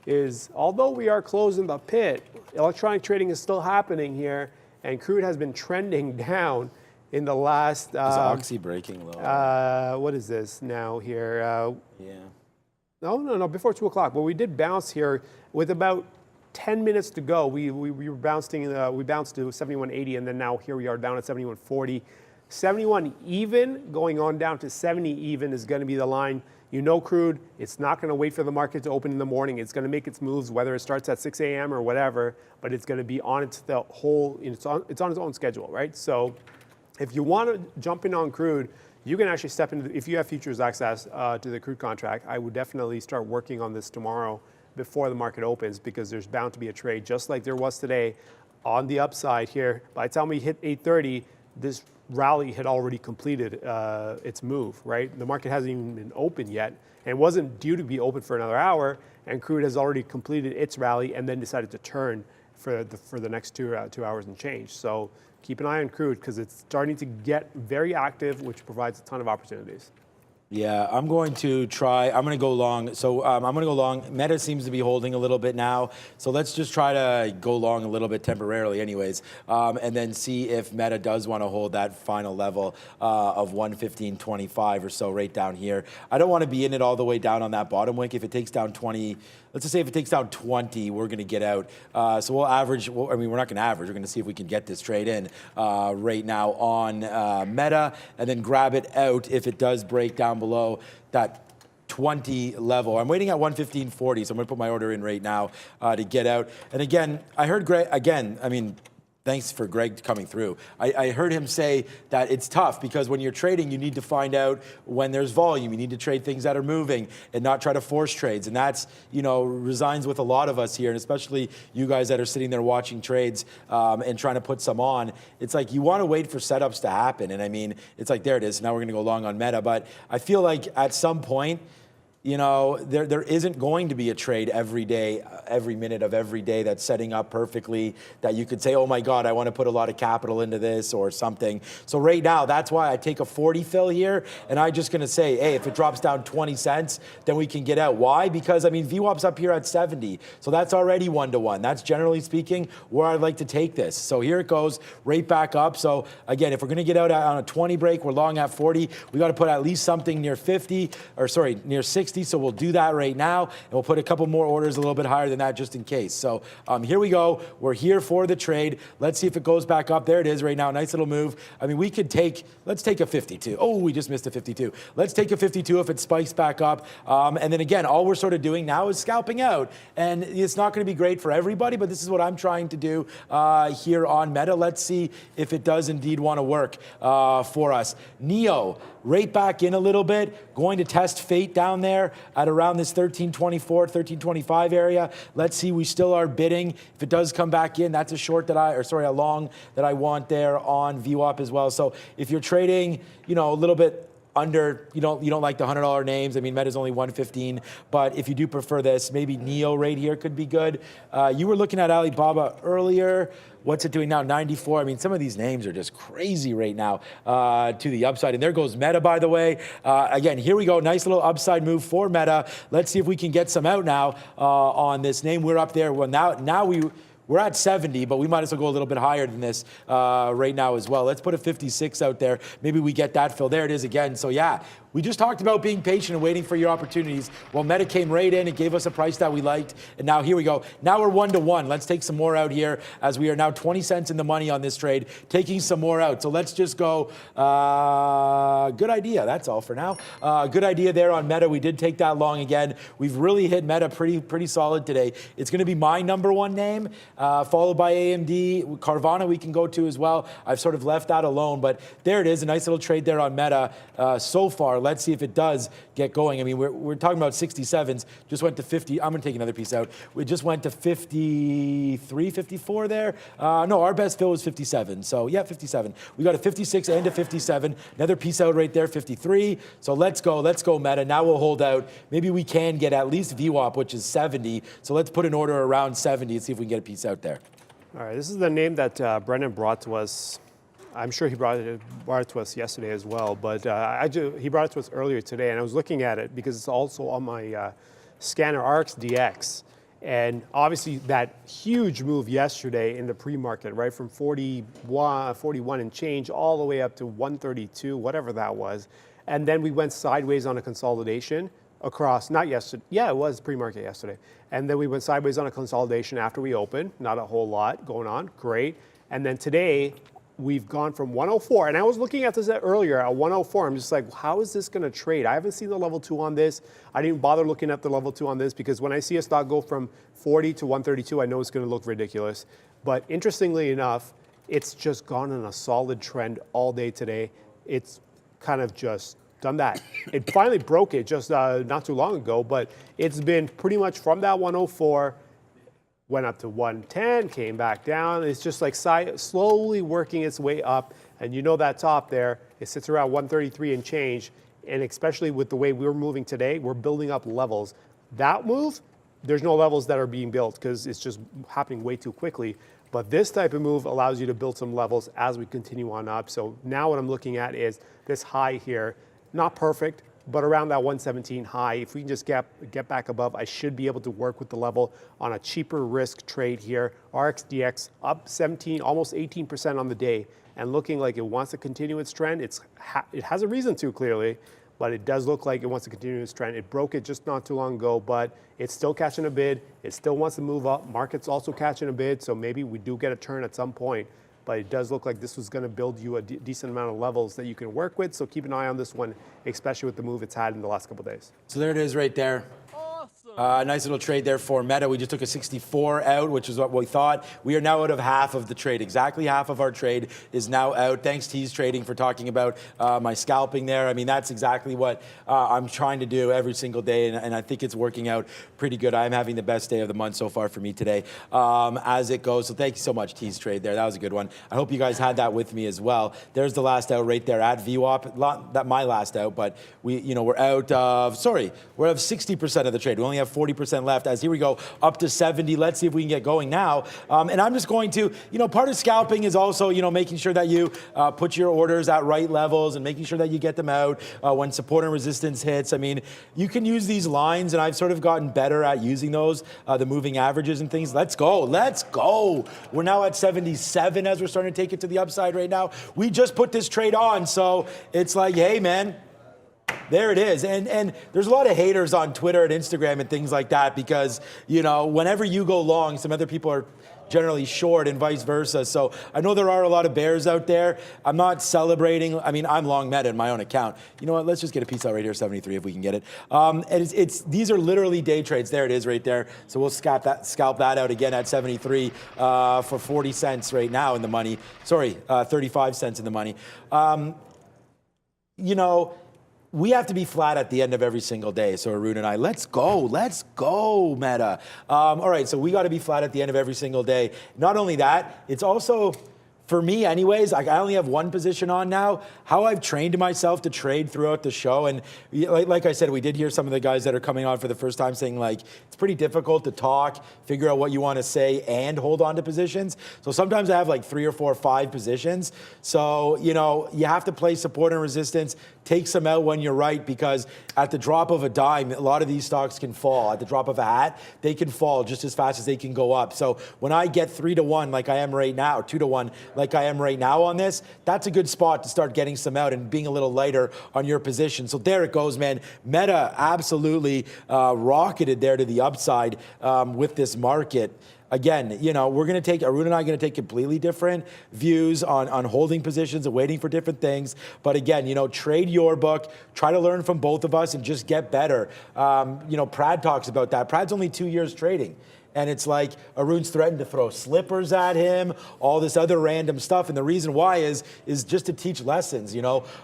is, although we are closing the pit, electronic trading is still happening here, and crude has been trending down in the last. Is Oxy breaking low? What is this now here? Yeah. No, before 2 o'clock. Well, we did bounce here with about 10 minutes to go. We were bouncing. We bounced to 71.80, and then now here we are down at 71.40. 71 even, going on down to 70 even is going to be the line. Crude, it's not going to wait for the market to open in the morning. It's going to make its moves, whether it starts at 6 a.m. or whatever, but it's going to be on it's on its own schedule, right? So if you want to jump in on crude, you can actually step into, if you have futures access to the crude contract, I would definitely start working on this tomorrow before the market opens, because there's bound to be a trade, just like there was today on the upside here. By the time we hit 8:30, this rally had already completed its move, right? The market hasn't even been open yet, and it wasn't due to be open for another hour, and crude has already completed its rally and then decided to turn for the next 2 hours and change. So keep an eye on crude because it's starting to get very active, which provides a ton of opportunities. Yeah, I'm going to go long. So I'm going to go long. Meta seems to be holding a little bit now. So let's just try to go long a little bit temporarily anyways. And then see if Meta does want to hold that final level of 115.25 or so right down here. I don't want to be in it all the way down on that bottom wick. If it takes down 20, let's just say if it takes down 20, we're going to get out. So we'll average, I mean, we're not going to average. We're going to see if we can get this trade in right now on Meta and then grab it out if it does break down below that 20 level. I'm waiting at 115.40, so I'm going to put my order in right now to get out. And again, I heard Greg, thanks for Greg coming through. I heard him say that it's tough because when you're trading, you need to find out when there's volume. You need to trade things that are moving and not try to force trades. And that's, resigns with a lot of us here, and especially you guys that are sitting there watching trades and trying to put some on. It's like you want to wait for setups to happen. And I mean, it's like, there it is. Now we're going to go long on Meta. But I feel like at some point, there isn't going to be a trade every day, every minute of every day that's setting up perfectly that you could say, oh my God, I want to put a lot of capital into this or something. So right now, that's why I take a 40 fill here. And I'm just going to say, hey, if it drops down 20 cents, then we can get out. Why? Because, I mean, VWAP's up here at 70. So that's already 1-to-1. That's generally speaking where I'd like to take this. So here it goes, right back up. So again, if we're going to get out on a 20 break, we're long at 40. We got to put at least something near 50, or sorry, near 60. So we'll do that right now, and we'll put a couple more orders a little bit higher than that just in case. So here we go. We're here for the trade. Let's see if it goes back up. There it is right now. Nice little move. I mean, let's take a 52. Oh, we just missed a 52. Let's take a 52 if it spikes back up. And then again, all we're sort of doing now is scalping out. And it's not going to be great for everybody, but this is what I'm trying to do here on Meta. Let's see if it does indeed want to work for us. Neo, right back in a little bit, going to test fate down there at around this 1324, 1325 area. Let's see, we still are bidding. If it does come back in, that's a short a long that I want there on VWAP as well. So if you're trading, a little bit under, you don't like the $100 names. I mean, Meta's only 115, but if you do prefer this, maybe Neo right here could be good. You were looking at Alibaba earlier. What's it doing now? 94. I mean, some of these names are just crazy right now to the upside. And there goes Meta, by the way. Again, here we go. Nice little upside move for Meta. Let's see if we can get some out now on this name. We're up there. Well, now we're at 70, but we might as well go a little bit higher than this right now as well. Let's put a 56 out there. Maybe we get that fill. There it is again. So yeah, we just talked about being patient and waiting for your opportunities. Well, Meta came right in. It gave us a price that we liked. And now here we go. Now we're 1-to-1. Let's take some more out here as we are now 20 cents in the money on this trade, taking some more out. So let's just go. Good idea. That's all for now. Good idea there on Meta. We did take that long again. We've really hit Meta pretty solid today. It's going to be my #1 name, followed by AMD. Carvana we can go to as well. I've sort of left that alone, but there it is. A nice little trade there on Meta so far. Let's see if it does get going. I mean, we're talking about 67s. Just went to 50. I'm going to take another piece out. We just went to 53, 54 there. No, our best fill was 57. So yeah, 57. We got a 56 and a 57. Another piece out right there, 53. So let's go Meta. Now we'll hold out. Maybe we can get at least VWAP, which is 70. So let's put an order around 70 and see if we can get a piece out there. All right, this is the name that Brendan brought to us. I'm sure he brought it to us yesterday as well, but he brought it to us earlier today, and I was looking at it because it's also on my scanner RXDX. And obviously that huge move yesterday in the pre-market, right, from 41 and change all the way up to 132, whatever that was. And then we went sideways on a consolidation across, not yesterday, yeah, it was pre-market yesterday. And then we went sideways on a consolidation after we opened, not a whole lot going on, great. And then today, we've gone from 104, and I was looking at this earlier at 104. I'm just like, how is this going to trade? I haven't seen the level 2 on this. I didn't bother looking at the level 2 on this because when I see a stock go from 40 to 132, I know it's going to look ridiculous. But interestingly enough, it's just gone on a solid trend all day today. It's kind of just done that. It finally broke it just not too long ago, but it's been pretty much from that 104, went up to 110, came back down. It's just like slowly working its way up. And you know that top there, it sits around 133 and change. And especially with the way we're moving today, we're building up levels. That move, there's no levels that are being built because it's just happening way too quickly. But this type of move allows you to build some levels as we continue on up. So now what I'm looking at is this high here, not perfect, but around that 117 high. If we can just get back above, I should be able to work with the level on a cheaper risk trade here. RXDX up 17, almost 18% on the day, and looking like it wants to continue its trend. It has a reason to, clearly, but it does look like it wants to continue its trend. It broke it just not too long ago, but it's still catching a bid. It still wants to move up. Market's also catching a bid, so maybe we do get a turn at some point. But it does look like this was going to build you a decent amount of levels that you can work with. So keep an eye on this one, especially with the move it's had in the last couple of days. So there it is right there. Nice little trade there for Meta. We just took a 64 out, which is what we thought. We are now out of half of the trade. Exactly half of our trade is now out. Thanks, Tease Trading, for talking about my scalping there. I mean, that's exactly what I'm trying to do every single day, and I think it's working out pretty good. I'm having the best day of the month so far for me today as it goes. So thank you so much, Tease Trade there. That was a good one. I hope you guys had that with me as well. There's the last out right there at VWAP. Not my last out, but we're out of, we're out of 60% of the trade. We only have 40% left, as here we go up to 70. Let's see if we can get going now. And I'm just going to, part of scalping is also, making sure that you put your orders at right levels and making sure that you get them out when support and resistance hits. I mean, you can use these lines, and I've sort of gotten better at using those, the moving averages and things. Let's go. Let's go. We're now at 77 as we're starting to take it to the upside right now. We just put this trade on, so it's like, hey, man. There it is. And there's a lot of haters on Twitter and Instagram and things like that because, whenever you go long, some other people are generally short and vice versa. So I know there are a lot of bears out there. I'm not celebrating. I mean, I'm long Meta in my own account. You know what? Let's just get a piece out right here, 73, if we can get it. And these are literally day trades. There it is right there. So we'll scalp that out again at 73 for 40 cents right now in the money. 35 cents in the money. We have to be flat at the end of every single day. So Arun and I, let's go, Meta. All right, so we got to be flat at the end of every single day. Not only that, it's also, for me anyways, I only have one position on now. How I've trained myself to trade throughout the show. And like I said, we did hear some of the guys that are coming on for the first time saying it's pretty difficult to talk, figure out what you want to say and hold on to positions. So sometimes I have 3 or 4 or 5 positions. So, you have to play support and resistance, take some out when you're right, because at the drop of a dime, a lot of these stocks can fall. At the drop of a hat, they can fall just as fast as they can go up. So when I get 3-to-1 like I am right now, or 2-to-1 like I am right now on this, that's a good spot to start getting some out and being a little lighter on your position. So there it goes, man. Meta absolutely rocketed there to the upside with this market. Again, we're going to take, Arun and I are going to take completely different views on holding positions and waiting for different things. But again, trade your book, try to learn from both of us and just get better. Prad talks about that. Prad's only 2 years trading. And it's like Arun's threatened to throw slippers at him, all this other random stuff. And the reason why is just to teach lessons.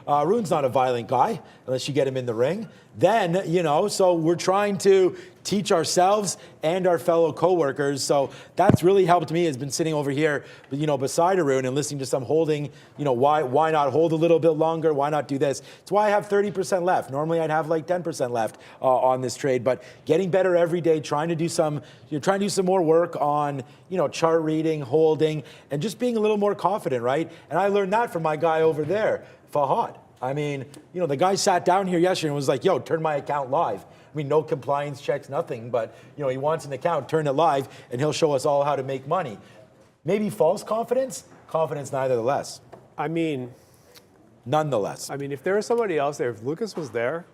Arun's not a violent guy unless you get him in the ring. Then, so we're trying to teach ourselves and our fellow coworkers. So that's really helped me, has been sitting over here, beside Arun and listening to some holding, why not hold a little bit longer? Why not do this? It's why I have 30% left. Normally I'd have 10% left on this trade, but getting better every day, trying to do some more work on, chart reading, holding, and just being a little more confident, right? And I learned that from my guy over there, Fahad. I mean, the guy sat down here yesterday and was like, yo, turn my account live. I mean, no compliance checks, nothing, but, he wants an account, turn it live, and he'll show us all how to make money. Maybe false confidence, confidence nevertheless. Nonetheless. If there was somebody else there, if Lucas was there,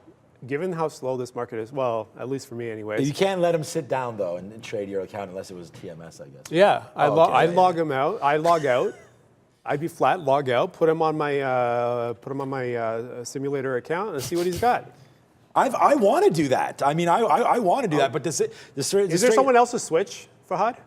given how slow this market is, well, at least for me anyways. You can't let him sit down, though, and trade your account unless it was TMS, I guess. Yeah, I log him out. I log out. I'd be flat, log out, put him on my simulator account and see what he's got. I want to do that. I want to do that, but is there someone else to switch, Fahad?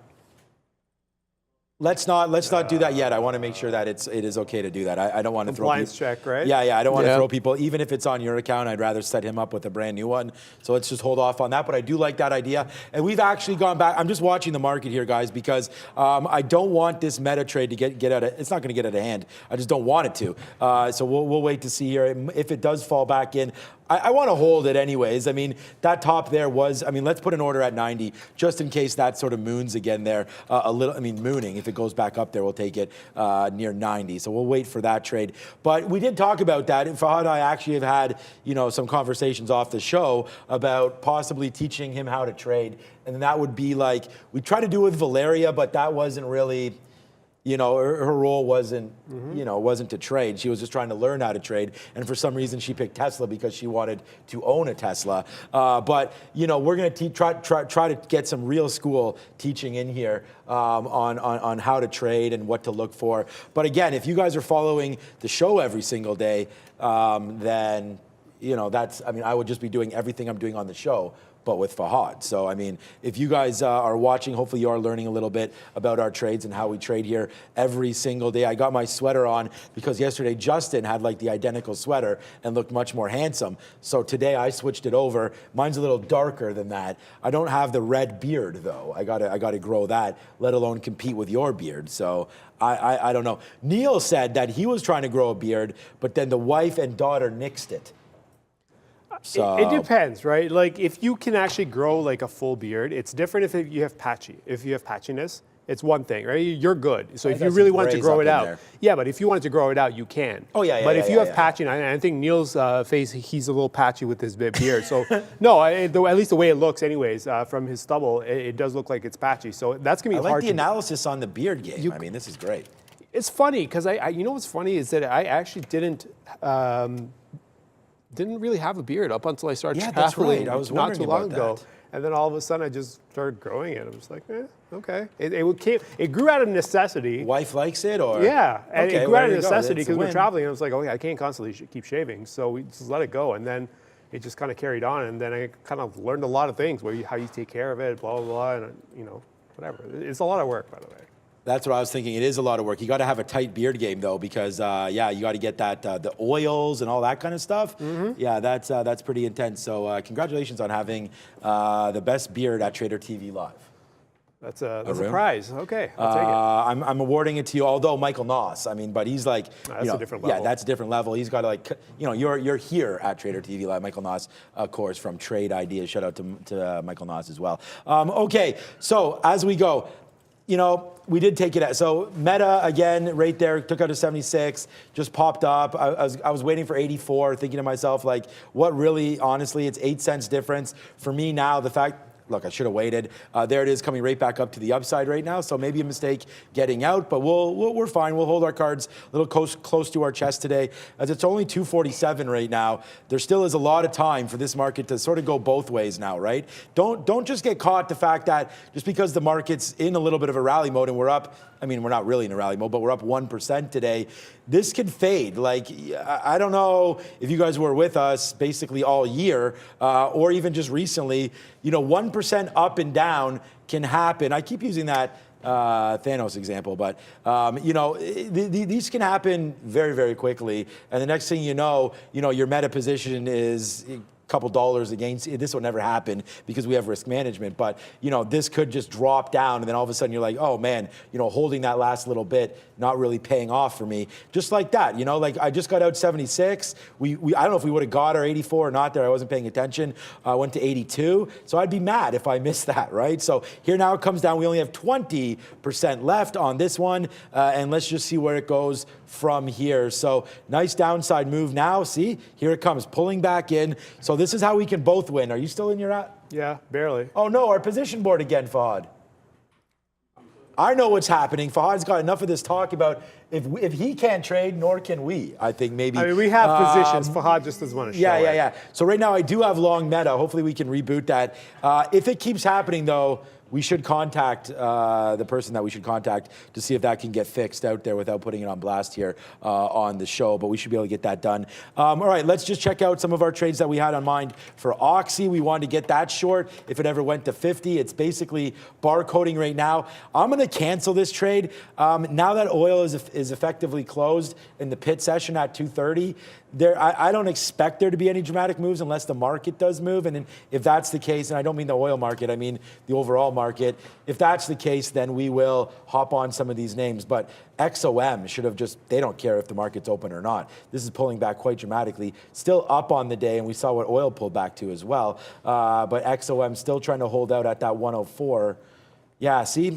Let's not do that yet. I want to make sure that it is okay to do that. I don't want to throw compliance check, right? Yeah. I don't want to throw people, even if it's on your account. I'd rather set him up with a brand new one. So let's just hold off on that. But I do like that idea. And we've actually gone back. I'm just watching the market here, guys, because I don't want this meta trade to get out of. It's not going to get out of hand. I just don't want it to. So we'll wait to see here if it does fall back in. I want to hold it anyways. I mean, that top there was, I mean, let's put an order at 90 just in case that sort of moons again there a little. I mean, mooning. If it goes back up there, we'll take it near 90. So we'll wait for that trade. But we did talk about that. And Fahad and I actually have had, some conversations off the show about possibly teaching him how to trade. And that would be like, we tried to do it with Valeria, but that wasn't really, her role wasn't, wasn't to trade. She was just trying to learn how to trade. And for some reason, she picked Tesla because she wanted to own a Tesla. But, we're going to try to get some real school teaching in here on how to trade and what to look for. But again, if you guys are following the show every single day, then, I would just be doing everything I'm doing on the show, but with Fahad. So, I mean, if you guys are watching, hopefully you are learning a little bit about our trades and how we trade here every single day. I got my sweater on because yesterday Justin had like the identical sweater and looked much more handsome. So today I switched it over. Mine's a little darker than that. I don't have the red beard though. I gotta grow that, let alone compete with your beard. So I don't know. Neil said that he was trying to grow a beard, but then the wife and daughter nixed it. So it depends, right? Like if you can actually grow like a full beard, it's different if you have patchiness, it's one thing, right? You're good. So if you really wanted to grow it out, but if you wanted to grow it out, you can. Oh yeah. But if you have patchy, and I think Neil's face, he's a little patchy with his beard. So no, at least the way it looks, anyways, from his stubble, it does look like it's patchy. So that's gonna be hard. I like the analysis on the beard game. I mean, this is great. It's funny because you know what's funny is that I actually didn't really have a beard up until I started traveling. Right. I was not too long ago. That. And then all of a sudden I just started growing it. I'm just like, okay. It grew out of necessity. Wife likes it, or? Yeah, and okay, it grew out of necessity because we were traveling. And I was like, okay, I can't constantly keep shaving. So we just let it go. And then it just kind of carried on. And then I kind of learned a lot of things, how you take care of it, blah, blah, blah, and whatever. It's a lot of work, by the way. That's what I was thinking. It is a lot of work. You got to have a tight beard game though, because you got to get that the oils and all that kind of stuff. Mm-hmm. Yeah, that's pretty intense. So congratulations on having the best beard at TraderTV Live. That's a prize. Okay, I'll take it. I'm awarding it to you. Although Michael Noss, but he's like, that's a different level. Yeah, that's a different level. He's got to you're here at TraderTV Live. Michael Noss, of course, from Trade Ideas. Shout out to Michael Noss as well. Okay, so as we go. We did take it out. So Meta, again, right there, took out a 76, just popped up. I was waiting for 84, thinking to myself, like, what really, honestly, it's 8 cents difference. For me now, the fact, look, I should have waited. There it is, coming right back up to the upside right now. So maybe a mistake getting out, but we're fine. We'll hold our cards a little close to our chest today, as it's only 247 right now. There still is a lot of time for this market to sort of go both ways now, right? Don't just get caught the fact that just because the market's in a little bit of a rally mode and we're up, we're not really in a rally mode, but we're up 1% today. This could fade. Like, I don't know if you guys were with us basically all year or even just recently, 1% up and down can happen. I keep using that Thanos example, but these can happen very, very quickly. And the next thing your meta position is couple dollars against it. This will never happen because we have risk management, but this could just drop down and then all of a sudden you're like, oh man, holding that last little bit not really paying off for me. Just like that, like I just got out 76. I don't know if we would have got our 84 or not there. I wasn't paying attention. I went to 82. So I'd be mad if I missed that, right? So here now it comes down. We only have 20% left on this one. And let's just see where it goes from here. So nice downside move now. See, here it comes, pulling back in. So this is how we can both win. Are you still in your app? Yeah, barely. Oh no, our position board again, Fahad. I know what's happening. Fahad's got enough of this talk about if he can't trade, nor can we. I think maybe. We have positions. Fahad just doesn't want to show it. Yeah. So right now I do have long meta. Hopefully we can reboot that. If it keeps happening though, we should contact the person that we should contact to see if that can get fixed out there without putting it on blast here on the show, but we should be able to get that done. All right, let's just check out some of our trades that we had on mind for Oxy. We wanted to get that short if it ever went to 50. It's basically barcoding right now. I'm going to cancel this trade. Now that oil is effectively closed in the pit session at 230, I don't expect there to be any dramatic moves unless the market does move. And then if that's the case, and I don't mean the oil market, I mean the overall market. If that's the case, then we will hop on some of these names. But XOM should have just, they don't care if the market's open or not. This is pulling back quite dramatically. Still up on the day, and we saw what oil pulled back to as well. But XOM still trying to hold out at that 104. Yeah, see?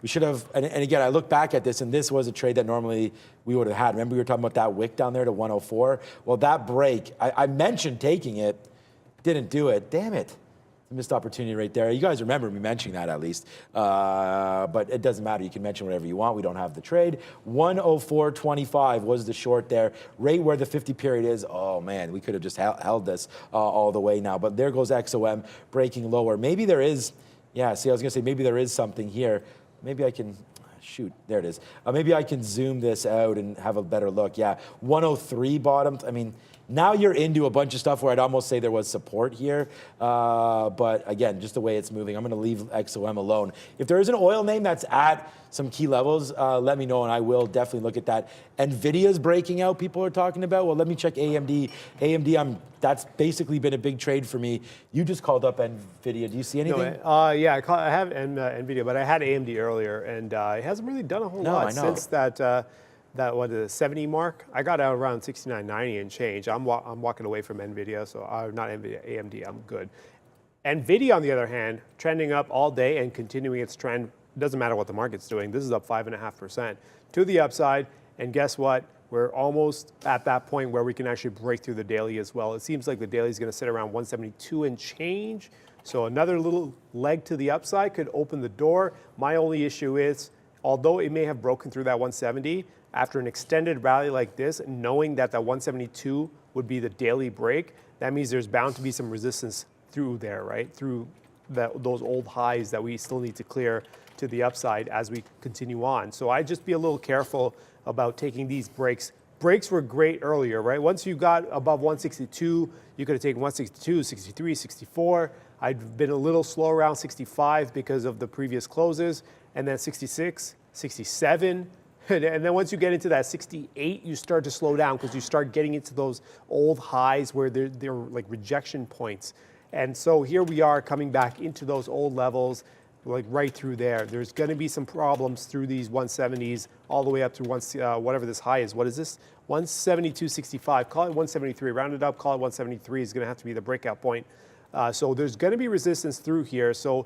We should have, and again, I look back at this, and this was a trade that normally we would have had. Remember we were talking about that wick down there to 104? Well, that break, I mentioned taking it, didn't do it. Damn it. Missed opportunity right there. You guys remember me mentioning that at least. But it doesn't matter. You can mention whatever you want. We don't have the trade. 104.25 was the short there. Right where the 50 period is. Oh, man, we could have just held this all the way now. But there goes XOM breaking lower. Maybe there is, yeah, see, I was going to say maybe there is something here. Maybe I can, shoot, there it is. Maybe I can zoom this out and have a better look. Yeah, 103 bottomed. I mean, now you're into a bunch of stuff where I'd almost say there was support here. But again, just the way it's moving, I'm going to leave XOM alone. If there is an oil name that's at some key levels, let me know, and I will definitely look at that. NVIDIA's breaking out, people are talking about. Well, let me check AMD. AMD, that's basically been a big trade for me. You just called up NVIDIA. Do you see anything? No, yeah, I have NVIDIA, but I had AMD earlier, and it hasn't really done a whole lot since that the 70 mark. I got out around 69.90 and change. I'm walking away from NVIDIA, so not NVIDIA, AMD, I'm good. NVIDIA, on the other hand, trending up all day and continuing its trend. Doesn't matter what the market's doing. This is up 5.5% to the upside. And guess what? We're almost at that point where we can actually break through the daily as well. It seems like the daily is going to sit around 172 and change. So another little leg to the upside could open the door. My only issue is, although it may have broken through that 170, after an extended rally like this, knowing that that 172 would be the daily break, that means there's bound to be some resistance through there, right? Through those old highs that we still need to clear to the upside as we continue on. So I'd just be a little careful about taking these breaks. Breaks were great earlier, right? Once you got above 162, you could have taken 162, 63, 64. I'd been a little slow around 65 because of the previous closes, and then 66, 67. And then once you get into that 68, you start to slow down because you start getting into those old highs where they're like rejection points. And so here we are coming back into those old levels, like right through there. There's going to be some problems through these 170s all the way up to whatever this high is. What is this? 172.65. Call it 173. Round it up. Call it 173 is going to have to be the breakout point. So there's going to be resistance through here. So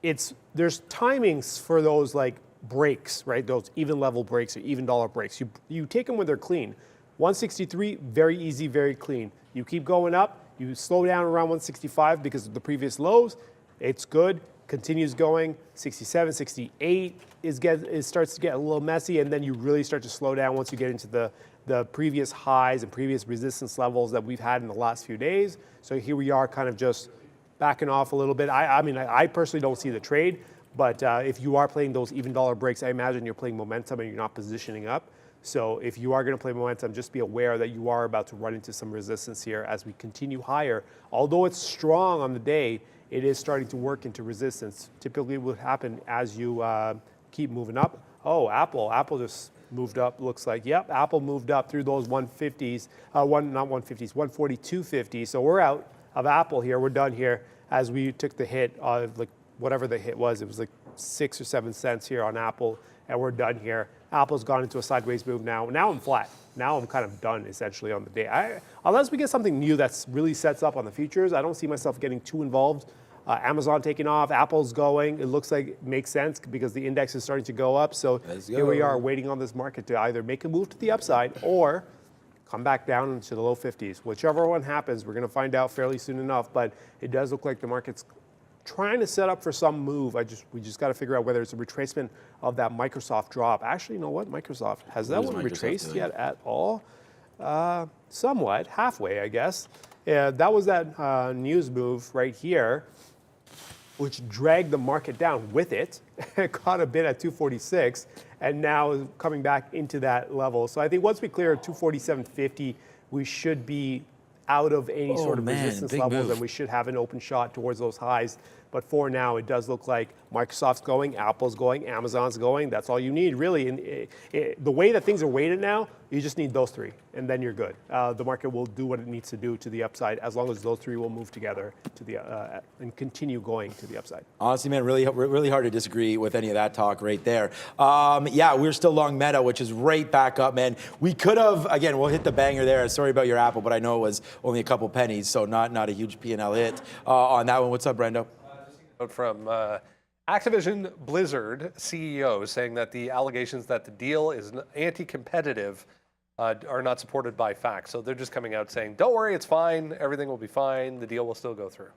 there's timings for those like breaks, right? Those even level breaks or even dollar breaks. You take them when they're clean. 163, very easy, very clean. You keep going up. You slow down around 165 because of the previous lows. It's good. Continues going. 67, 68 starts to get a little messy, and then you really start to slow down once you get into the previous highs and previous resistance levels that we've had in the last few days. So here we are kind of just backing off a little bit. I mean, I personally don't see the trade, but if you are playing those even dollar breaks, I imagine you're playing momentum and you're not positioning up. So if you are going to play momentum, just be aware that you are about to run into some resistance here as we continue higher. Although it's strong on the day, it is starting to work into resistance. Typically what would happen as you keep moving up. Oh, Apple just moved up, looks like. Yep, Apple moved up through those 150s, not 150s, 142.50. So we're out of Apple here. We're done here as we took the hit of like whatever the hit was. It was like 6 or 7 cents here on Apple, and we're done here. Apple's gone into a sideways move now. Now I'm flat. Now I'm kind of done essentially on the day. Unless we get something new that really sets up on the futures, I don't see myself getting too involved. Amazon taking off, Apple's going. It looks like it makes sense because the index is starting to go up. So here we are waiting on this market to either make a move to the upside or come back down into the low 50s. Whichever one happens, we're going to find out fairly soon enough. But it does look like the market's trying to set up for some move. We just got to figure out whether it's a retracement of that Microsoft drop. Actually, you know what? Microsoft, has that one retraced yet at all? Somewhat, halfway, I guess. That was that news move right here. which dragged the market down with it. It caught a bit at 246, and now is coming back into that level. So I think once we clear 247.50, we should be out of any sort of resistance levels, and we should have an open shot towards those highs. But for now, it does look like Microsoft's going, Apple's going, Amazon's going. That's all you need, really. And the way that things are weighted now, you just need those three, and then you're good. The market will do what it needs to do to the upside, as long as those three will move together to the and continue going to the upside. Honestly, man, really hard to disagree with any of that talk right there. Yeah, we're still long Meta, which is right back up, man. We could have, again, we'll hit the banger there. Sorry about your Apple, but I know it was only a couple pennies, so not a huge P&L hit on that one. What's up, Brendo? From Activision Blizzard CEO saying that the allegations that the deal is anti-competitive are not supported by facts. So they're just coming out saying, don't worry, it's fine. Everything will be fine. The deal will still go through.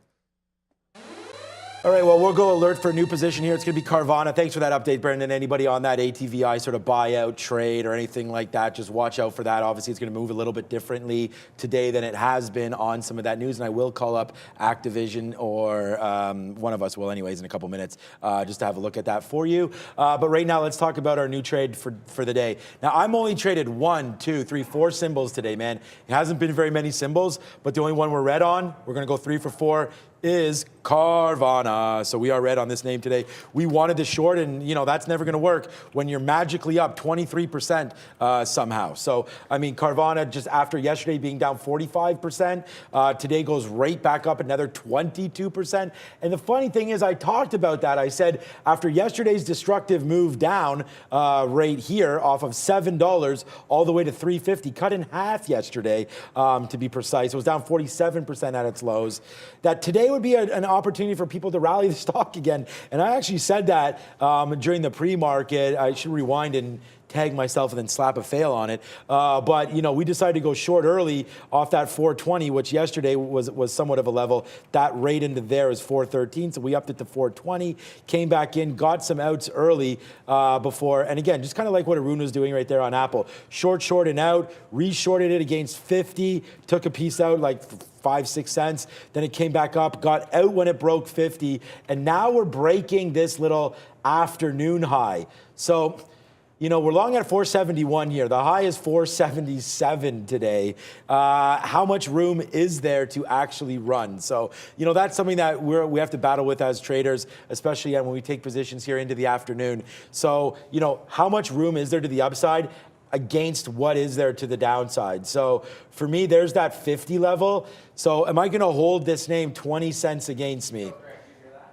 All right, well, we'll go alert for a new position here. It's going to be Carvana. Thanks for that update, Brendan. Anybody on that ATVI sort of buyout trade or anything like that, just watch out for that. Obviously, it's going to move a little bit differently today than it has been on some of that news. And I will call up Activision, or one of us will anyways in a couple minutes, just to have a look at that for you. But right now, let's talk about our new trade for the day. Now, I'm only traded 1, 2, 3, 4 symbols today, man. It hasn't been very many symbols, but the only one we're red on, we're going to go 3 for 4, is Carvana. So we are red on this name today. We wanted to short, and you know that's never going to work when you're magically up 23% somehow. So I mean, Carvana just after yesterday being down 45%, today goes right back up another 22%. And the funny thing is, I talked about that. I said after yesterday's destructive move down right here off of $7 all the way to $3.50, cut in half yesterday to be precise. It was down 47% at its lows. That today would be an opportunity for people to rally the stock again. And I actually said that during the pre-market. I should rewind and tag myself and then slap a fail on it. But, you know, we decided to go short early off that 420, which yesterday was somewhat of a level. That rate into there is 413, so we upped it to 420, came back in, got some outs early before. And again, just kind of like what Arun was doing right there on Apple. Short and out, re-shorted it against 50, took a piece out like 5-6 cents. Then it came back up, got out when it broke 50. And now we're breaking this little afternoon high. So, you know, we're long at 471 here. The high is 477 today. How much room is there to actually run? So, you know, that's something that we have to battle with as traders, especially when we take positions here into the afternoon. So, you know, how much room is there to the upside against what is there to the downside? So for me, there's that 50 level. So am I going to hold this name 20 cents against me?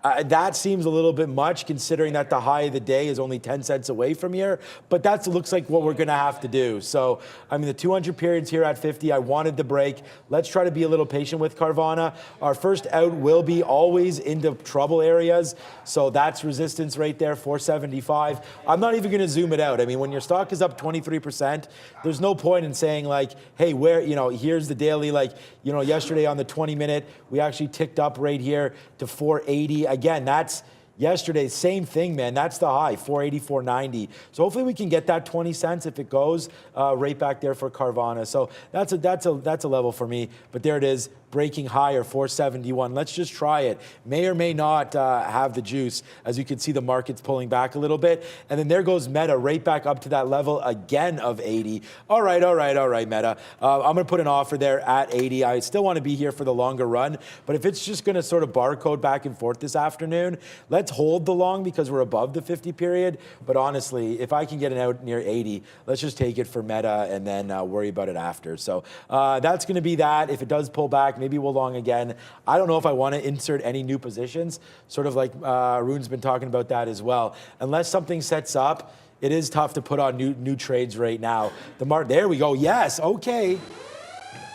That seems a little bit much considering that the high of the day is only 10 cents away from here, but that looks like what we're going to have to do. So, I mean, the 200 periods here at 50, I wanted the break. Let's try to be a little patient with Carvana. Our first out will be always into trouble areas. So that's resistance right there, 475. I'm not even going to zoom it out. I mean, when your stock is up 23%, there's no point in saying like, hey, where, you know, here's the daily, like, you know, yesterday on the 20-minute, we actually ticked up right here to 480. Again, that's yesterday, same thing, man. That's the high, 480, 490. So hopefully we can get that 20 cents if it goes right back there for Carvana. So that's a level for me. But there it is, breaking higher, 471. Let's just try it. May or may not have the juice. As you can see, the market's pulling back a little bit. And then there goes Meta right back up to that level again of 80. All right, Meta. I'm going to put an offer there at 80. I still want to be here for the longer run. But if it's just going to sort of barcode back and forth this afternoon, let's hold the long because we're above the 50 period. But honestly, if I can get it out near 80, let's just take it for Meta and then worry about it after. So that's going to be that. If it does pull back, maybe we'll long again. I don't know if I want to insert any new positions, sort of like Arun's been talking about that as well. Unless something sets up, it is tough to put on new trades right now. There we go. Yes, okay.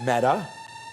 Meta.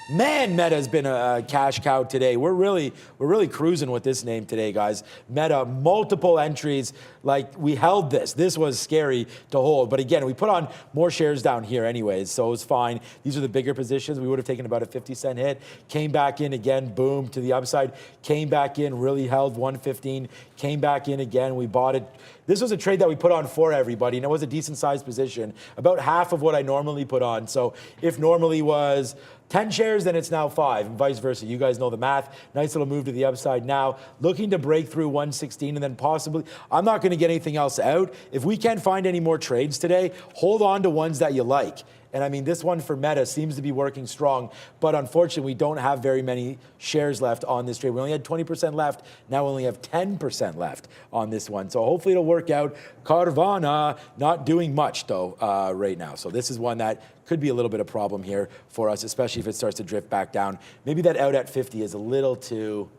Man, Meta's been a cash cow today. We're really cruising with this name today, guys. Meta, multiple entries. Like, we held this. This was scary to hold. But again, we put on more shares down here anyways, so it was fine. These are the bigger positions. We would have taken about a 50-cent hit. Came back in again, boom, to the upside. Came back in, really held 115. Came back in again. We bought it. This was a trade that we put on for everybody, and it was a decent sized position, about half of what I normally put on. So if normally was 10 shares, then it's now 5, and vice versa. You guys know the math. Nice little move to the upside now. Looking to break through 116 and then possibly, I'm not going to get anything else out. If we can't find any more trades today, hold on to ones that you like. And I mean, this one for Meta seems to be working strong, but unfortunately, we don't have very many shares left on this trade. We only had 20% left. Now we only have 10% left on this one. So hopefully it'll work out. Carvana not doing much though right now. So this is one that could be a little bit of problem here for us, especially if it starts to drift back down. Maybe that out at 50 is a little too,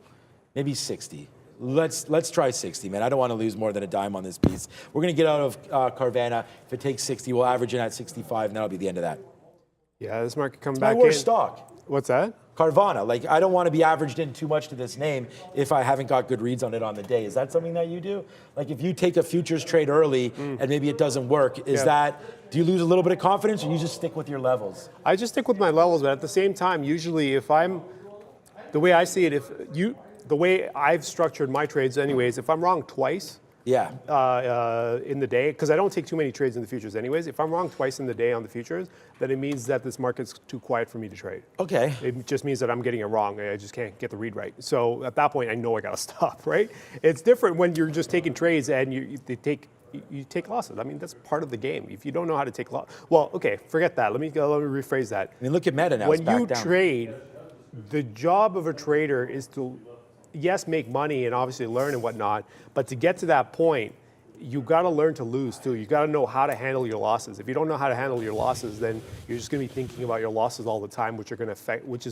maybe 60. Let's try 60, man. I don't want to lose more than a dime on this piece. We're going to get out of Carvana. If it takes 60, we'll average in at 65, and that'll be the end of that. Yeah, this market come It's back my worst in. stock. What's that? Carvana. Like, I don't want to be averaged in too much to this name if I haven't got good reads on it on the day. Is that something that you do? Like, if you take a futures trade early and maybe it doesn't work, do you lose a little bit of confidence, or you just stick with your levels? I just stick with my levels, but at the same time, usually the way I see it, the way I've structured my trades anyways, if I'm wrong twice in the day, because I don't take too many trades in the futures anyways, if I'm wrong twice in the day on the futures, then it means that this market's too quiet for me to trade. Okay. It just means that I'm getting it wrong. I just can't get the read right. So at that point, I know I got to stop, right? It's different when you're just taking trades and you take losses. I mean, that's part of the game. If you don't know how to take losses, well, okay, forget that. Let me rephrase that. I mean, look at Meta now. When you trade, the job of a trader is to, yes, make money and obviously learn and whatnot, but to get to that point, you got to learn to lose too. You got to know how to handle your losses. If you don't know how to handle your losses, then you're just going to be thinking about your losses all the time, which is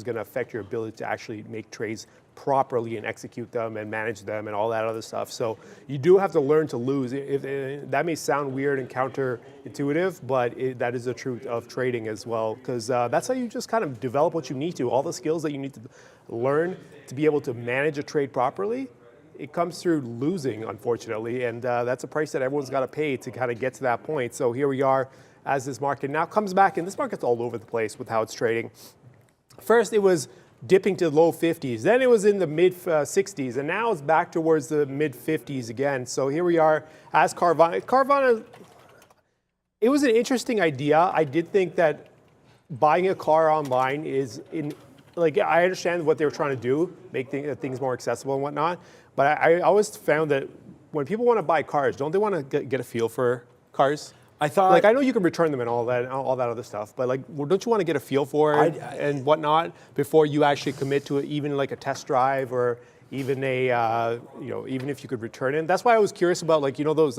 going to affect your ability to actually make trades properly and execute them and manage them and all that other stuff. So you do have to learn to lose. That may sound weird and counterintuitive, but that is the truth of trading as well, because that's how you just kind of develop what you need to. All the skills that you need to learn to be able to manage a trade properly, it comes through losing, unfortunately, and that's a price that everyone's got to pay to kind of get to that point. So here we are as this market now comes back, and this market's all over the place with how it's trading. First, it was dipping to low 50s, then it was in the mid 60s, and now it's back towards the mid 50s again. So here we are as Carvana. Carvana, it was an interesting idea. I did think that buying a car online is I understand what they were trying to do, make things more accessible and whatnot, but I always found that when people want to buy cars, don't they want to get a feel for cars? I thought, I know you can return them and all that other stuff, but don't you want to get a feel for it and whatnot before you actually commit to it, even like a test drive or even even if you could return it? That's why I was curious about those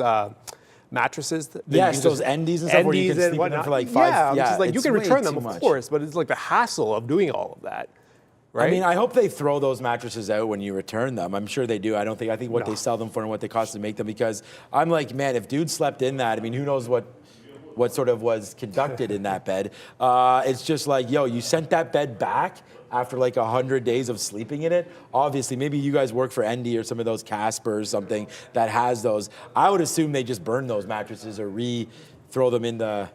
mattresses. Yes, those NDs and stuff where you can sleep in them for like 5. Yeah, just you can return them, of course, but it's like the hassle of doing all of that. Right? I mean, I hope they throw those mattresses out when you return them. I'm sure they do. I think what they sell them for and what they cost to make them, because I'm like, man, if dude slept in that, I mean, who knows what sort of was conducted in that bed. It's just like, yo, you sent that bed back after like 100 days of sleeping in it. Obviously, maybe you guys work for ND or some of those Casper or something that has those. I would assume they just burn those mattresses or throw them in the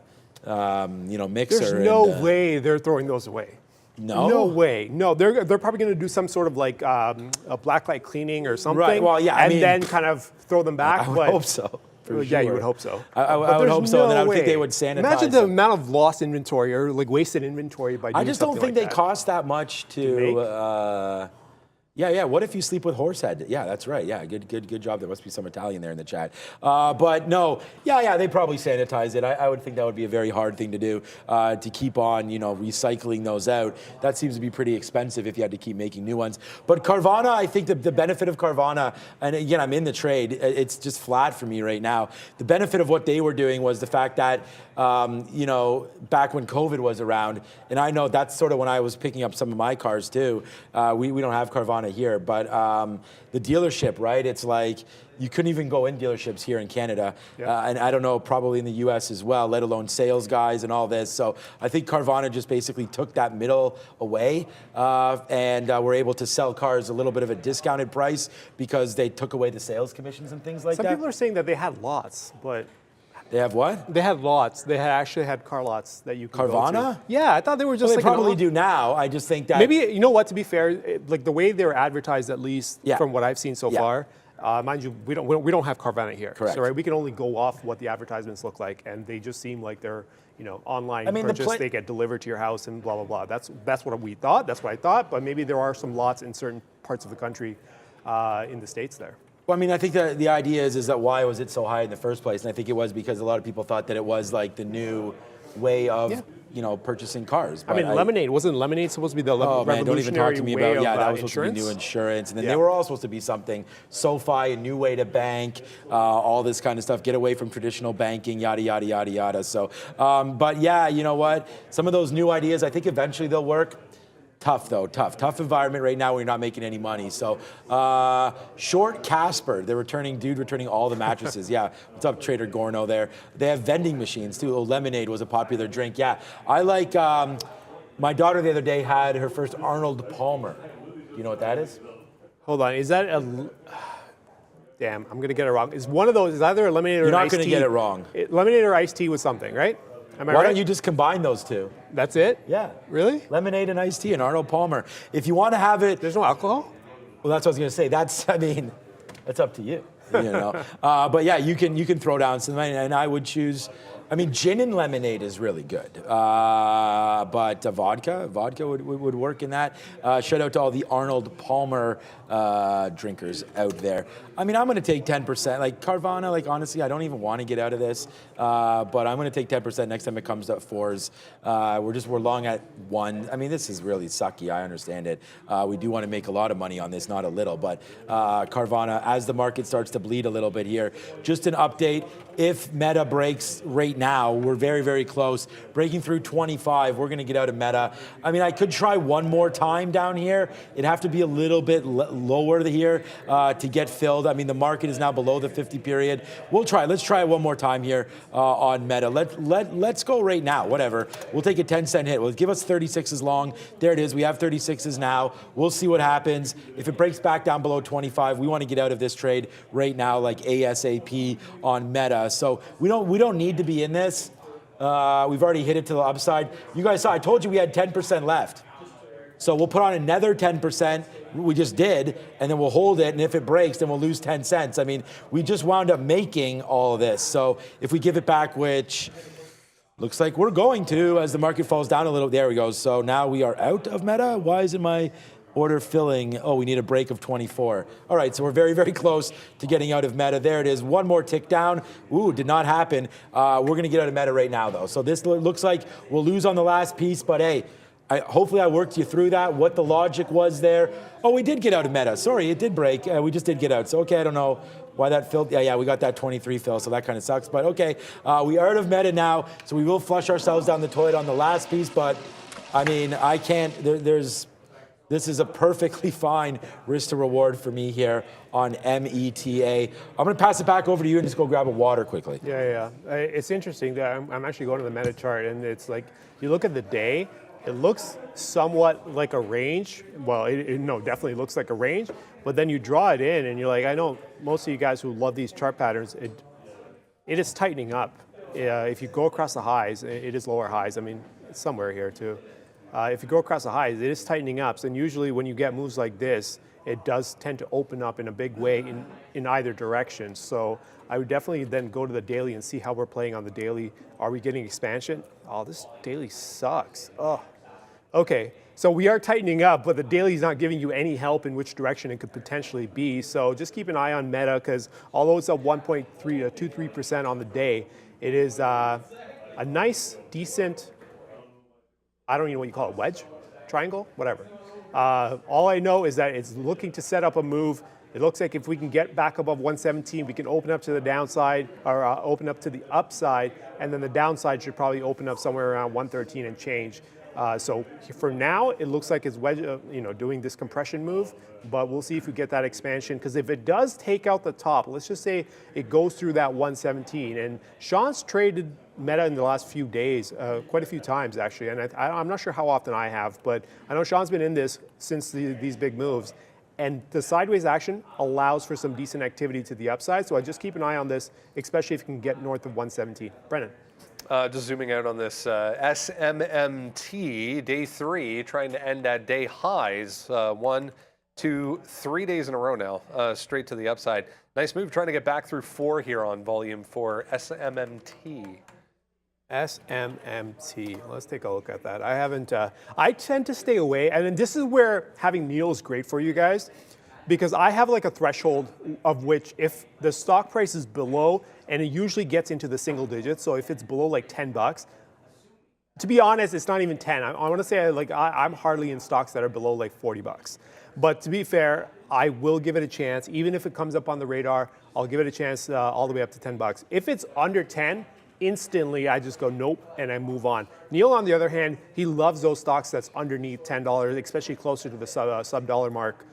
mixer. There's no way they're throwing those away. No? No way. No, they're probably going to do some sort of a blacklight cleaning or something. Right. Well, yeah. Then kind of throw them back. I would hope so. Yeah, you would hope so. I would hope so, and then I would think they would sanitize. Imagine the amount of lost inventory or wasted inventory by doing I just don't think they cost that much to Yeah. What if you sleep with horsehead? Yeah, that's right. Yeah, good job. There must be some Italian there in the chat. But no, they probably sanitize it. I would think that would be a very hard thing to do, to keep on, recycling those out. That seems to be pretty expensive if you had to keep making new ones. But Carvana, I think the benefit of Carvana, and again, I'm in the trade, it's just flat for me right now. The benefit of what they were doing was the fact that, back when COVID was around, and I know that's sort of when I was picking up some of my cars too. We don't have Carvana here, but the dealership, right? It's like you couldn't even go in dealerships here in Canada, and I don't know, probably in the US as well, let alone sales guys and all this. So I think Carvana just basically took that middle away, and were able to sell cars a little bit of a discounted price because they took away the sales commissions and things like that. Some people are saying that they had lots, but... They have what? They had lots. They actually had car lots that you could Carvana? go to. Yeah, I thought they were just they probably do now. I just think that... Maybe, you know what, to be fair, the way they were advertised, at least from what I've seen so far, Mind you, we don't have Carvana here. Correct. So, right, we can only go off what the advertisements look like, and they just seem like they're, online purchase. They get delivered to your house and blah blah blah. That's what we thought. That's what I thought. But maybe there are some lots in certain parts of the country, in the States there. Well, I mean, I think that the idea is that why was it so high in the first place? And I think it was because a lot of people thought that it was like the new way of, purchasing cars. But Lemonade, wasn't Lemonade supposed to be the man, don't even talk to me about, that was supposed to be new insurance. And then they were all supposed to be something, SoFi, a new way to bank, all this kind of stuff, get away from traditional banking, yada, yada, yada, yada. So, but yeah, you know what? Some of those new ideas, I think eventually they'll work. Tough though, tough environment right now where you're not making any money. So, Short Casper, returning all the mattresses. Yeah, what's up, Trader Gorno there? They have vending machines too. Lemonade was a popular drink. Yeah, I like, my daughter the other day had her first Arnold Palmer. You know what that is? Hold on, is that a, damn, I'm gonna get it wrong. Is one of those, is either a lemonade or an iced tea? You're not gonna get it wrong. Lemonade or iced tea with something, right? Am I Why right? don't you just combine those two? That's it? Yeah. Really? Lemonade and iced tea and Arnold Palmer. If you want to have it... There's no alcohol? Well, that's what I was going to say. That's up to you. But yeah, you can throw down some, and I would choose... gin and lemonade is really good. But vodka would work in that. Shout out to all the Arnold Palmer drinkers out there. I'm going to take 10%. Like Carvana, honestly, I don't even want to get out of this. But I'm going to take 10% next time it comes to fours. We're long at 1. This is really sucky. I understand it. We do want to make a lot of money on this, not a little. But Carvana, as the market starts to bleed a little bit here, just an update. If Meta breaks right now, we're very, very close. Breaking through 25, we're going to get out of Meta. I could try one more time down here. It'd have to be a little bit lower here to get filled. The market is now below the 50 period. We'll try. Let's try it one more time here on Meta. Let's go right now. Whatever. We'll take a 10-cent hit. We'll give us 36s long. There it is. We have 36s now. We'll see what happens. If it breaks back down below 25, we want to get out of this trade right now, like ASAP on Meta. So we don't need to be in this. We've already hit it to the upside. You guys saw, I told you we had 10% left. So we'll put on another 10%. We just did, and then we'll hold it. And if it breaks, then we'll lose 10 cents. We just wound up making all of this. So if we give it back, which looks like we're going to, as the market falls down a little, there we go. So now we are out of Meta. Why isn't my order filling? Oh, we need a break of 24. All right, so we're very, very close to getting out of Meta. There it is. One more tick down. Ooh, did not happen. We're going to get out of Meta right now, though. So this looks like we'll lose on the last piece, but hey, hopefully I worked you through that, what the logic was there. Oh, we did get out of Meta. Sorry, it did break. We just did get out. So, okay, I don't know why that filled. Yeah, we got that 23 fill, so that kind of sucks. But okay, we are out of Meta now, so we will flush ourselves down the toilet on the last piece. But, I can't, this is a perfectly fine risk to reward for me here on META. I'm going to pass it back over to you and just go grab a water quickly. Yeah. It's interesting that I'm actually going to the Meta chart, and it's like, you look at the day, it looks somewhat like a range. Well, no, definitely looks like a range, but then you draw it in and you're like, I know most of you guys who love these chart patterns, it is tightening up. If you go across the highs, it is lower highs. It's somewhere here too. If you go across the highs, it is tightening up. And usually when you get moves like this, it does tend to open up in a big way in either direction. So I would definitely then go to the daily and see how we're playing on the daily. Are we getting expansion? Oh, this daily sucks. Oh, okay. So we are tightening up, but the daily is not giving you any help in which direction it could potentially be. So just keep an eye on Meta, because although it's up 1.23% on the day, it is a nice, decent, I don't even know what you call it, wedge, triangle, whatever. All I know is that it's looking to set up a move. It looks like if we can get back above 117, we can open up to the downside, or open up to the upside, and then the downside should probably open up somewhere around 113 and change. So for now, it looks like it's wedge, doing this compression move, but we'll see if we get that expansion, because if it does take out the top, let's just say it goes through that 117, and Shawn's traded Meta in the last few days, quite a few times actually, and I'm not sure how often I have, but I know Shawn's been in this since these big moves, and the sideways action allows for some decent activity to the upside, so I just keep an eye on this, especially if you can get north of 117. Brennan. Just zooming out on this SMMT, day 3, trying to end at day highs, 1, to 3 days in a row now, straight to the upside. Nice move trying to get back through 4 here on volume for SMMT. SMMT. Let's take a look at that. I haven't, I tend to stay away. And then this is where having Neil is great for you guys, because I have like a threshold of which if the stock price is below, and it usually gets into the single digits. So if it's below like 10 bucks, to be honest, it's not even 10. I want to say like I'm hardly in stocks that are below like 40 bucks. But to be fair, I will give it a chance. Even if it comes up on the radar, I'll give it a chance all the way up to 10 bucks. If it's under 10, instantly I just go nope and I move on. Neil, on the other hand, he loves those stocks that's underneath $10, especially closer to the sub-dollar mark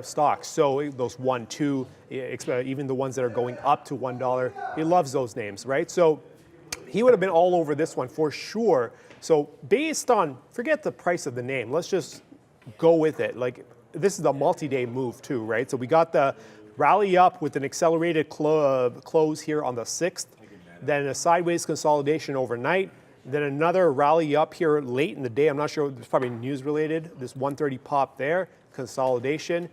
stocks. So those 1, 2, even the ones that are going up to $1, he loves those names, right? So he would have been all over this one for sure. So based on, forget the price of the name, let's just go with it. Like this is a multi-day move too, right? So we got the rally up with an accelerated close here on the 6th, then a sideways consolidation overnight, then another rally up here late in the day. I'm not sure, it's probably news related. This 130 pop there, consolidation.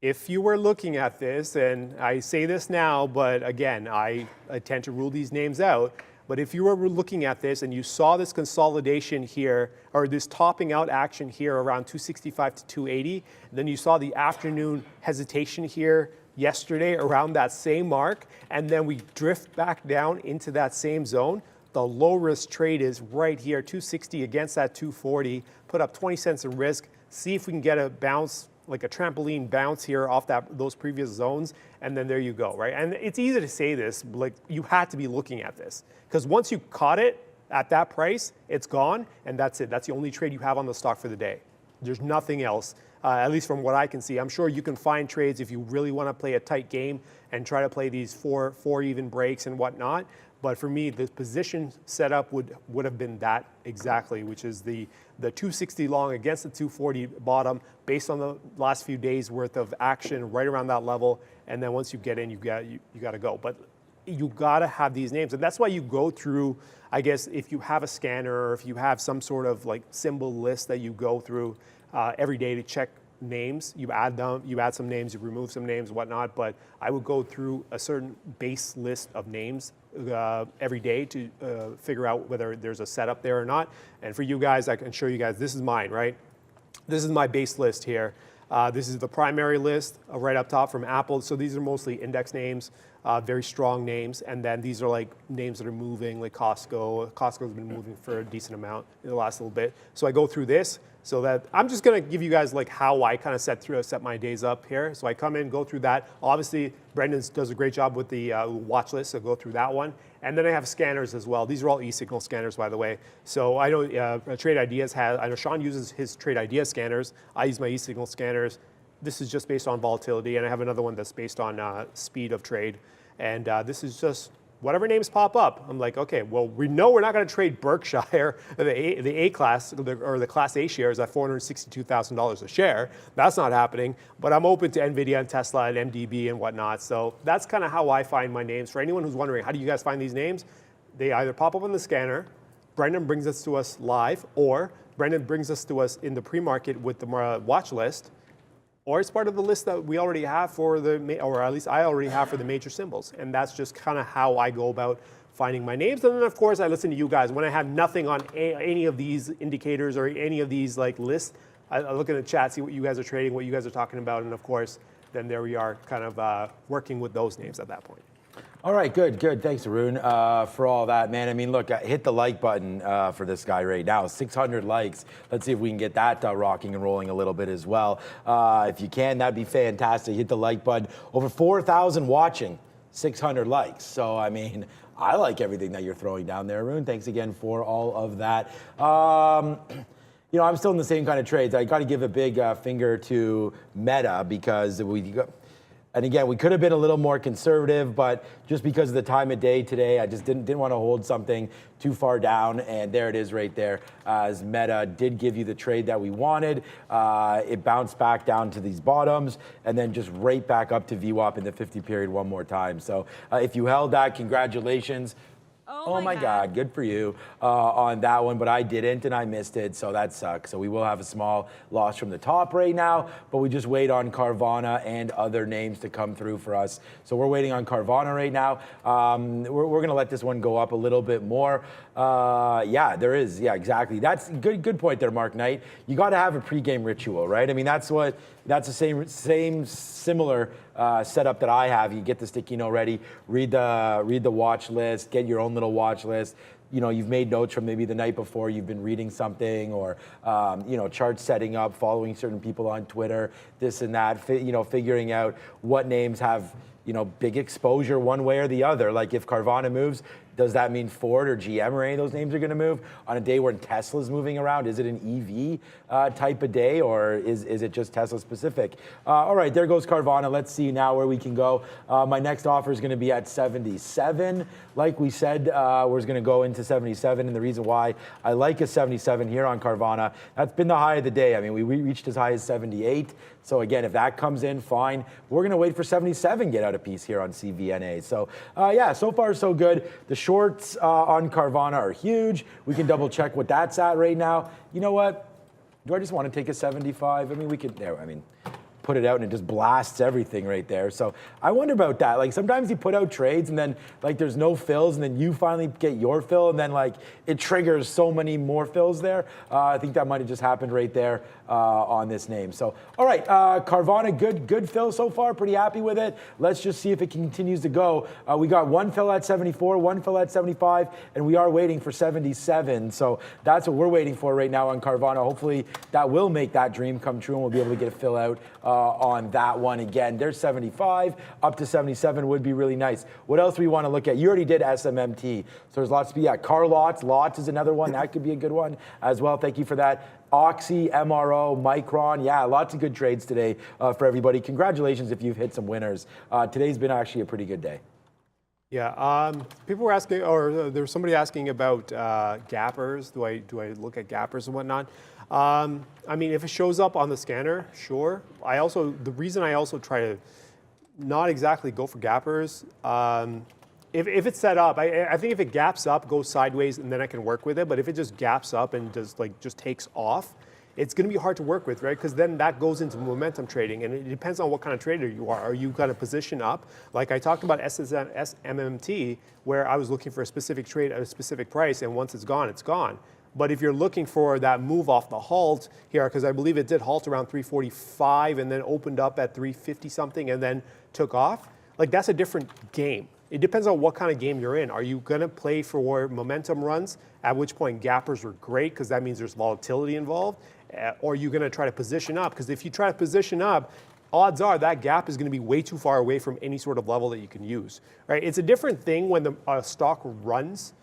If you were looking at this, and I say this now, but again, I tend to rule these names out, but if you were looking at this and you saw this consolidation here, or this topping out action here around 265 to 280, then you saw the afternoon hesitation here yesterday around that same mark, and then we drift back down into that same zone, the low risk trade is right here, 260 against that 240, put up 20 cents in risk, see if we can get a bounce, like a trampoline bounce here off those previous zones, and then there you go, right? And it's easy to say this, like you had to be looking at this, because once you caught it at that price, it's gone, and that's it. That's the only trade you have on the stock for the day. There's nothing else, at least from what I can see. I'm sure you can find trades if you really want to play a tight game and try to play these four even breaks and whatnot. But for me, the position setup would have been that exactly, which is the 260 long against the 240 bottom based on the last few days worth of action right around that level. And then once you get in, you got to go. But you got to have these names. And that's why you go through, I guess, if you have a scanner or if you have some sort of like symbol list that you go through every day to check names, you add them, you add some names, you remove some names, whatnot. But I would go through a certain base list of names every day to figure out whether there's a setup there or not. And for you guys, I can show you guys, this is mine, right? This is my base list here. This is the primary list right up top from Apple. So these are mostly index names, very strong names. And then these are like names that are moving, like Costco. Costco's been moving for a decent amount in the last little bit. So I go through this. So that I'm just gonna give you guys like how I kind of set my days up here. So I come in, go through that. Obviously, Brendan does a great job with the watch list, so go through that one. And then I have scanners as well. These are all e-signal scanners, by the way. So I know Trade Ideas I know Shawn uses his Trade Idea scanners. I use my e-signal scanners. This is just based on volatility, and I have another one that's based on speed of trade. And this is just whatever names pop up. I'm like, okay, well, we know we're not going to trade Berkshire, the A class, or the Class A shares at $462,000 a share. That's not happening. But I'm open to NVIDIA and Tesla and MDB and whatnot. So that's kind of how I find my names. For anyone who's wondering, how do you guys find these names? They either pop up on the scanner, Brendan brings us to us live, or Brendan brings us to us in the pre-market with the watch list, or it's part of the list that we already have for or at least I already have for the major symbols. And that's just kind of how I go about finding my names. And then of course I listen to you guys. When I have nothing on any of these indicators or any of these like lists, I look at the chat, see what you guys are trading, what you guys are talking about. And of course, then there we are kind of working with those names at that point. All right, good. Thanks, Arun, for all that, man. I mean, look, hit the like button for this guy right now. 600 likes. Let's see if we can get that rocking and rolling a little bit as well. If you can, that'd be fantastic. Hit the like button. Over 4,000 watching, 600 likes. So, I mean, I like everything that you're throwing down there, Arun. Thanks again for all of that. You know, I'm still in the same kind of trades. I got to give a big finger to Meta because and again, we could have been a little more conservative, but just because of the time of day today, I just didn't want to hold something too far down. And there it is right there. As Meta did give you the trade that we wanted. It bounced back down to these bottoms and then just right back up to VWAP in the 50 period one more time. So if you held that, congratulations. Oh my God, good for you on that one, but I didn't and I missed it, so that sucks. So we will have a small loss from the top right now, but we just wait on Carvana and other names to come through for us. So we're waiting on Carvana right now. We're gonna let this one go up a little bit more. Yeah, there is, yeah, exactly. That's good point there, Mark Knight. You gotta have a pregame ritual, right? I mean, that's the same similar setup that I have. You get the sticky note ready, read the watch list, get your own little watch list. You know, you've made notes from maybe the night before, you've been reading something, or you know, chart setting up, following certain people on Twitter, this and that, you know, figuring out what names have, you know, big exposure one way or the other. Like if Carvana moves, does that mean Ford or GM or any of those names are going to move on a day when Tesla's moving around? Is it an EV type of day, or is it just Tesla specific? All right, there goes Carvana. Let's see now where we can go. My next offer is going to be at 77. Like we said, we're going to go into 77, and the reason why I like a 77 here on Carvana, that's been the high of the day. I mean, we reached as high as 78. So again, if that comes in, fine. We're going to wait for 77, get out a piece here on CVNA. So yeah, so far so good. The shorts on Carvana are huge. We can double check what that's at right now. You know what? Do I just want to take a 75? I mean, we could, there, I mean, put it out and it just blasts everything right there. So I wonder about that. Like sometimes you put out trades and then like there's no fills and then you finally get your fill and then like it triggers so many more fills there. I think that might have just happened right there on this name. So, all right, Carvana, good fill so far, pretty happy with it. Let's just see if it continues to go. We got one fill at 74, one fill at 75, and we are waiting for 77. So that's what we're waiting for right now on Carvana. Hopefully that will make that dream come true and we'll be able to get a fill out on that one again. There's 75, up to 77 would be really nice. What else do we want to look at? You already did SMMT, so there's lots to be at. Car lots is another one. That could be a good one as well. Thank you for that. Oxy, MRO, Micron, yeah, lots of good trades today for everybody. Congratulations if you've hit some winners. Today's been actually a pretty good day. Yeah, people were asking, or there was somebody asking about gappers. Do I look at gappers and whatnot? I mean, if it shows up on the scanner, sure. The reason I also try to not exactly go for gappers, if it's set up, I think if it gaps up, goes sideways, and then I can work with it. But if it just gaps up and just takes off, it's going to be hard to work with, right? Because then that goes into momentum trading, and it depends on what kind of trader you are. Are you kind of position up? Like I talked about SMMT, where I was looking for a specific trade at a specific price, and once it's gone, it's gone. But if you're looking for that move off the halt here, because I believe it did halt around 345 and then opened up at 350 something and then took off, like that's a different game. It depends on what kind of game you're in. Are you going to play for where momentum runs, at which point gappers are great because that means there's volatility involved, or are you going to try to position up? Because if you try to position up, odds are that gap is going to be way too far away from any sort of level that you can use. Right? It's a different thing when the stock runs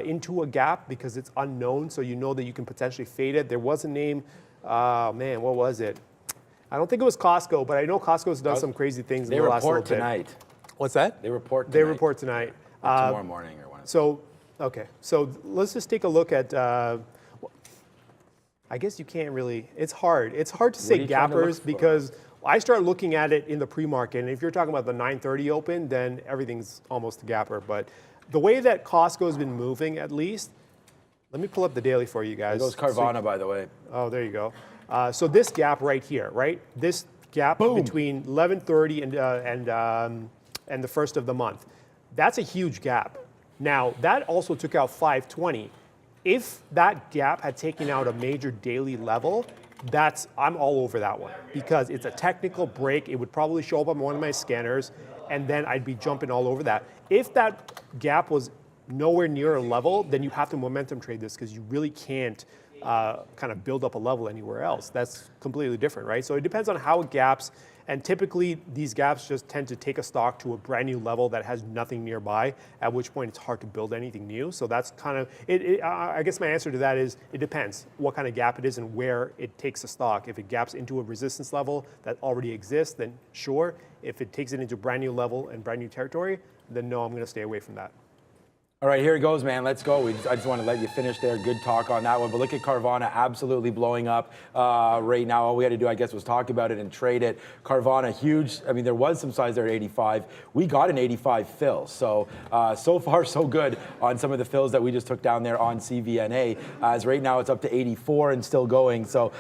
into a gap because it's unknown, so you know that you can potentially fade it. There was a name, man, what was it? I don't think it was Costco, but I know Costco's done some crazy things in the last little bit. They report tonight. What's that? They report tonight. They report tonight. Tomorrow morning or one. So, okay. So let's just take a look at, I guess you can't really, it's hard. It's hard to say gappers because I start looking at it in the pre-market. And if you're talking about the 9:30 open, then everything's almost a gapper. But the way that Costco's been moving, at least, let me pull up the daily for you guys. There goes Carvana, by the way. Oh, there you go. So this gap right here, right? This gap between 11:30 and the first of the month, that's a huge gap. Now, that also took out 520. If that gap had taken out a major daily level, I'm all over that one because it's a technical break. It would probably show up on one of my scanners, and then I'd be jumping all over that. If that gap was nowhere near a level, then you have to momentum trade this because you really can't kind of build up a level anywhere else. That's completely different, right? So it depends on how it gaps. And typically, these gaps just tend to take a stock to a brand new level that has nothing nearby, at which point it's hard to build anything new. So that's kind of, I guess my answer to that is it depends what kind of gap it is and where it takes a stock. If it gaps into a resistance level that already exists, then sure. If it takes it into a brand new level and brand new territory, then no, I'm going to stay away from that. All right, here it goes, man. Let's go. I just want to let you finish there. Good talk on that one. But look at Carvana absolutely blowing up right now. All we had to do, I guess, was talk about it and trade it. Carvana, huge. I mean, there was some size there at 85. We got an 85 fill. So, so far, so good on some of the fills that we just took down there on CVNA. As right now, it's up to 84 and still going. So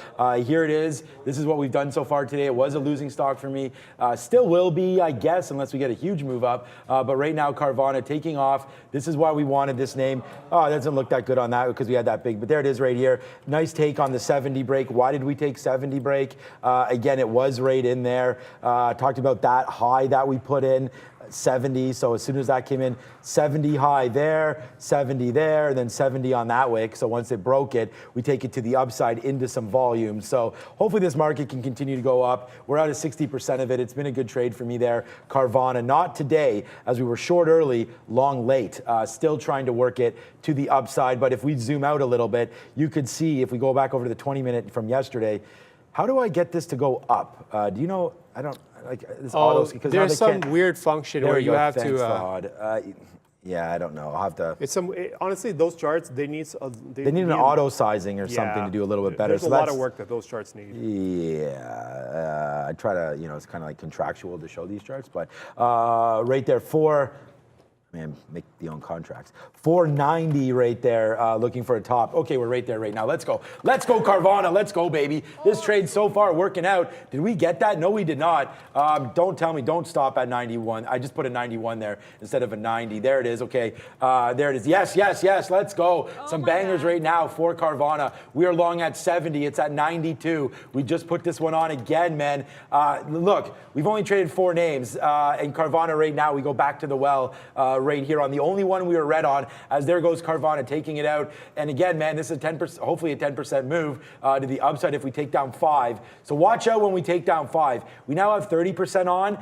here it is. This is what we've done so far today. It was a losing stock for me. Still will be, I guess, unless we get a huge move up. But right now, Carvana taking off. This is why we wanted this name. Oh, it doesn't look that good on that because we had that big, but there it is right here. Nice take on the 70 break. Why did we take 70 break? Again, it was right in there. Talked about that high that we put in. 70, so as soon as that came in, 70 high there, 70 there, and then 70 on that wick. So once it broke it, we take it to the upside into some volume. So hopefully this market can continue to go up. We're out of 60% of it. It's been a good trade for me there. Carvana, not today, as we were short early, long late. Still trying to work it to the upside. But if we zoom out a little bit, you could see, if we go back over to the 20-minute from yesterday, how do I get this to go up? Do you know? I don't like this autos because there's some weird function where you have to. Yeah, I don't know. I'll have to. It's honestly, those charts they need an auto sizing or something to do a little bit better. There's a lot of work that those charts need. Yeah, I try to, it's kind of like contractual to show these charts, but right there man, make the own contracts. 490 right there, looking for a top. Okay, we're right there right now. Let's go. Let's go, Carvana. Let's go, baby. This trade so far working out. Did we get that? No, we did not. Don't tell me. Don't stop at 91. I just put a 91 there instead of a 90. There it is. Okay, there it is. Yes, yes, yes. Let's go. Some bangers right now for Carvana. We are long at 70. It's at 92. We just put this one on again, man. Look, we've only traded 4 names. And Carvana right now, we go back to the well right here on the only one we were red on, as there goes Carvana taking it out. And again, man, this is 10%, hopefully a 10% move to the upside if we take down 5. So watch out when we take down 5. We now have 30% on.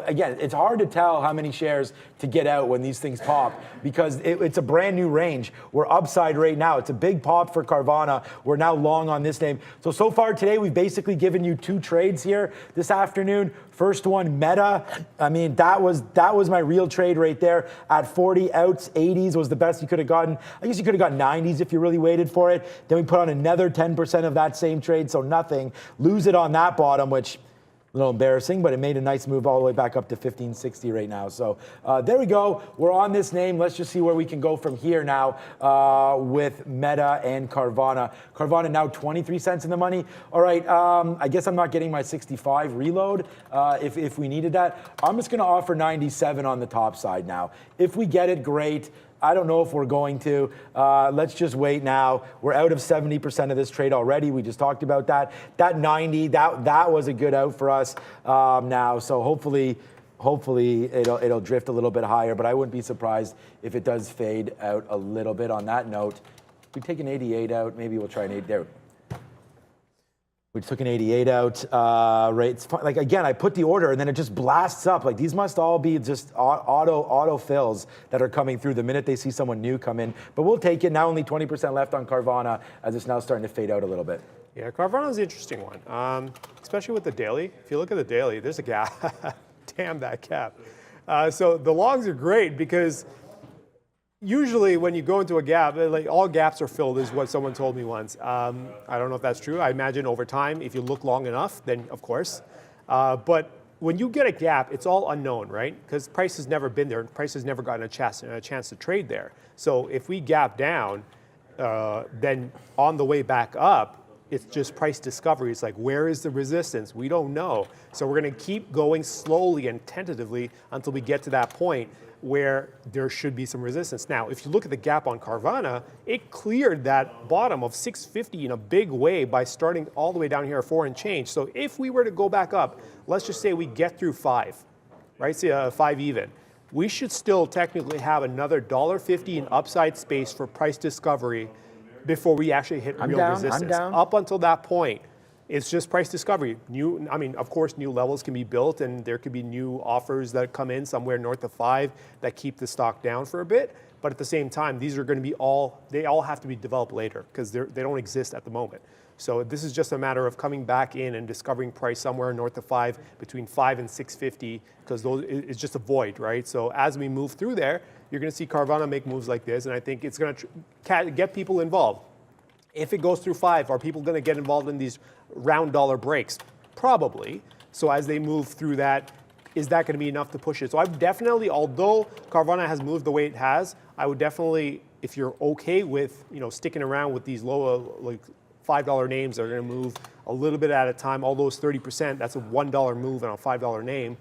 Again, it's hard to tell how many shares to get out when these things pop because it's a brand new range. We're upside right now. It's a big pop for Carvana. We're now long on this name. So far today, we've basically given you 2 trades here this afternoon. First one, Meta. I mean, that was my real trade right there at 40 outs. 80s was the best you could have gotten. I guess you could have got 90s if you really waited for it. Then we put on another 10% of that same trade, so nothing. Lose it on that bottom, which a little embarrassing, but it made a nice move all the way back up to 1560 right now. So there we go. We're on this name. Let's just see where we can go from here now with Meta and Carvana. Carvana now 23 cents in the money. All right, I guess I'm not getting my 65 reload if we needed that. I'm just going to offer 97 on the top side now. If we get it, great. I don't know if we're going to. Let's just wait now. We're out of 70% of this trade already. We just talked about that. That 90, that was a good out for us now. So hopefully it'll drift a little bit higher, but I wouldn't be surprised if it does fade out a little bit. On that note, we take an 88 out. Maybe we'll try an 8 there. We took an 88 out, right? It's fun. Like, again, I put the order and then it just blasts up. Like, these must all be just auto fills that are coming through the minute they see someone new come in. But we'll take it. Now only 20% left on Carvana as it's now starting to fade out a little bit. Yeah, Carvana is an interesting one, especially with the daily. If you look at the daily, there's a gap. Damn that gap. So the longs are great because usually when you go into a gap, like all gaps are filled is what someone told me once. I don't know if that's true. I imagine over time, if you look long enough, then of course. But when you get a gap, it's all unknown, right? Because price has never been there. Price has never gotten a chance to trade there. So if we gap down, then on the way back up, it's just price discovery. It's like, where is the resistance? We don't know. So we're going to keep going slowly and tentatively until we get to that point where there should be some resistance. Now, if you look at the gap on Carvana, it cleared that bottom of 650 in a big way by starting all the way down here at 4 and change. So if we were to go back up, let's just say we get through 5, right? Say 5 even. We should still technically have another $1.50 in upside space for price discovery before we actually hit real resistance. Up until that point, it's just price discovery. Of course, new levels can be built and there could be new offers that come in somewhere north of 5 that keep the stock down for a bit. But at the same time, these are going to be they all have to be developed later because they don't exist at the moment. So this is just a matter of coming back in and discovering price somewhere north of 5, between 5 and 650, because it's just a void, right? So as we move through there, you're going to see Carvana make moves like this, and I think it's going to get people involved. If it goes through 5, are people going to get involved in these round dollar breaks? Probably. So as they move through that, is that going to be enough to push it? So I've definitely, although Carvana has moved the way it has, I would definitely, if you're okay with sticking around with these low like $5 names that are going to move a little bit at a time, all those 30%, that's a $1 move on a $5 name.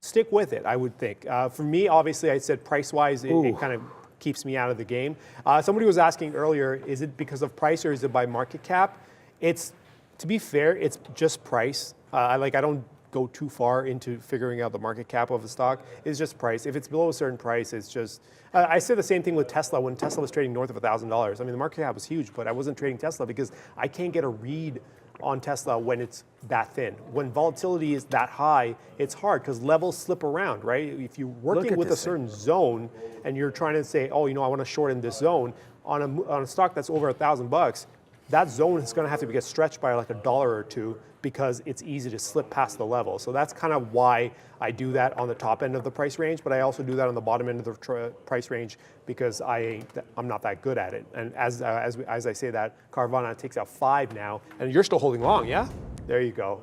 Stick with it, I would think. For me, obviously, I said price-wise, it kind of keeps me out of the game. Somebody was asking earlier, is it because of price or is it by market cap? To be fair, it's just price. I don't go too far into figuring out the market cap of a stock. It's just price. If it's below a certain price, it's just, I say the same thing with Tesla when Tesla was trading north of $1,000. I mean, the market cap was huge, but I wasn't trading Tesla because I can't get a read on Tesla when it's that thin. When volatility is that high, it's hard because levels slip around, right? If you're working with a certain zone and you're trying to say, oh, I want to short in this zone, on a stock that's over $1,000, that zone is going to have to get stretched by like $1 or $2 because it's easy to slip past the level. So that's kind of why I do that on the top end of the price range, but I also do that on the bottom end of the price range because I'm not that good at it. And as I say that, Carvana takes out 5 now, and you're still holding long, yeah? There you go.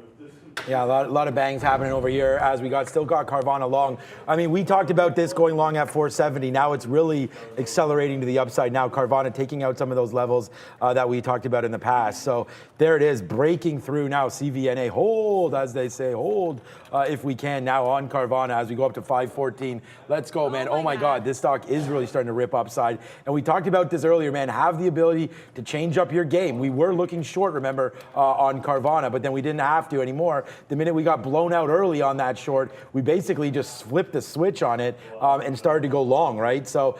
Yeah, a lot of bangs happening over here as we still got Carvana long. I mean, we talked about this going long at 470. Now it's really accelerating to the upside. Now Carvana taking out some of those levels that we talked about in the past. So there it is, breaking through now. CVNA, hold, as they say, hold if we can now on Carvana as we go up to 514. Let's go, man. Oh my God, this stock is really starting to rip upside. And we talked about this earlier, man. Have the ability to change up your game. We were looking short, remember, on Carvana, but then we didn't have to anymore. The minute we got blown out early on that short, we basically just flipped the switch on it and started to go long, right? So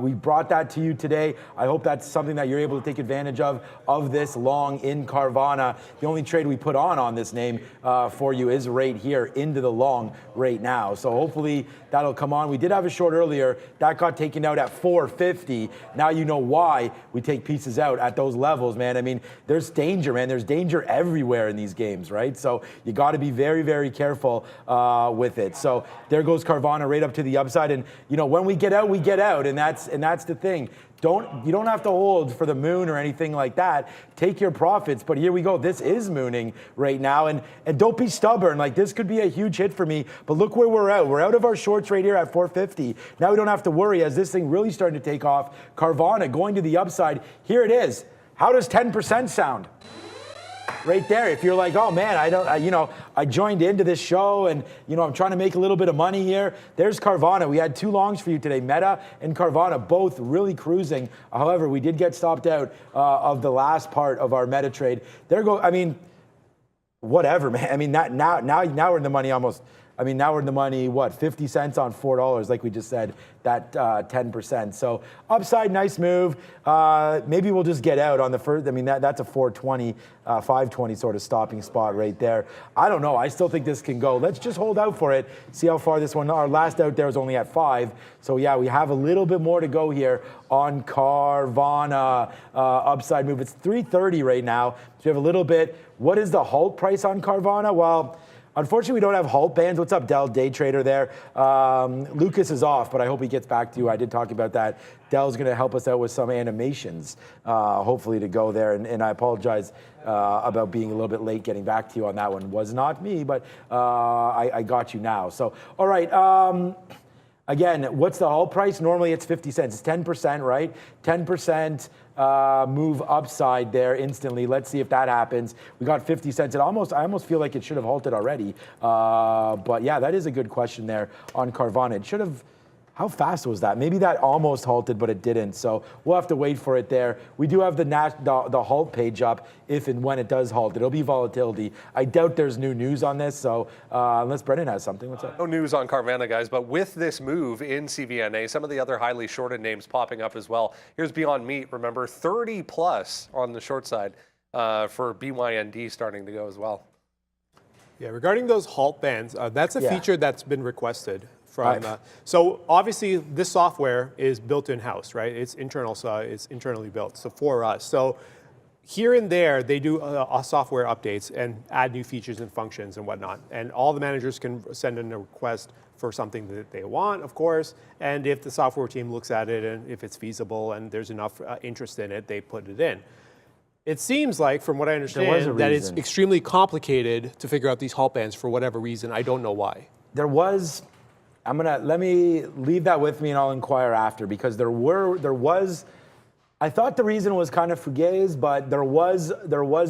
we brought that to you today. I hope that's something that you're able to take advantage of this long in Carvana. The only trade we put on this name for you is right here into the long right now. So hopefully that'll come on. We did have a short earlier. That got taken out at 450. Now you know why we take pieces out at those levels, man. I mean, there's danger, man. There's danger everywhere in these games, right? So you got to be very, very careful with it. So there goes Carvana right up to the upside. And, when we get out, we get out. And that's the thing. You don't have to hold for the moon or anything like that. Take your profits. But here we go. This is mooning right now. And don't be stubborn. Like, this could be a huge hit for me. But look where we're out. We're out of our shorts right here at 450. Now we don't have to worry as this thing really starting to take off. Carvana going to the upside. Here it is. How does 10% sound? Right there. If you're like, oh man, I joined into this show and I'm trying to make a little bit of money here. There's Carvana. We had 2 longs for you today, Meta and Carvana, both really cruising. However, we did get stopped out of the last part of our Meta trade. Whatever, man. I mean, now we're in the money almost. I mean, now we're in the money, what, 50 cents on $4, like we just said, that 10%. So upside, nice move. Maybe we'll just get out on the first. I mean, that's a 420, 520 sort of stopping spot right there. I don't know. I still think this can go. Let's just hold out for it, see how far this one, our last out there was only at 5. So yeah, we have a little bit more to go here on Carvana. Upside move. It's 330 right now. So we have a little bit. What is the halt price on Carvana? Well, unfortunately, we don't have halt bands. What's up, Dell? Day trader there. Lucas is off, but I hope he gets back to you. I did talk about that. Dell's going to help us out with some animations, hopefully, to go there. And I apologize about being a little bit late getting back to you on that one. Was not me, but I got you now. So, all right. Again, what's the halt price? Normally, it's 50 cents. It's 10%, right? 10%. Move upside there instantly. Let's see if that happens. We got 50 cents. I almost feel like it should have halted already. But yeah, that is a good question there on Carvana. It should have. How fast was that? Maybe that almost halted, but it didn't. So we'll have to wait for it there. We do have the halt page up if and when it does halt. It'll be volatility. I doubt there's new news on this. So unless Brendan has something. What's up? No news on Carvana, guys, but with this move in CVNA, some of the other highly shorted names popping up as well. Here's Beyond Meat. Remember, 30 plus on the short side for BYND starting to go as well. Yeah, regarding those halt bands, that's a feature that's been requested. So obviously this software is built in-house, right? It's internal, so it's internally built. So for us, so here and there, they do software updates and add new features and functions and whatnot. And all the managers can send in a request for something that they want, of course. And if the software team looks at it and if it's feasible and there's enough interest in it, they put it in. It seems like, from what I understand, that it's extremely complicated to figure out these halt bands for whatever reason. I don't know why. Let me leave that with me and I'll inquire after, because there was, I thought the reason was kind of fugazi, but there was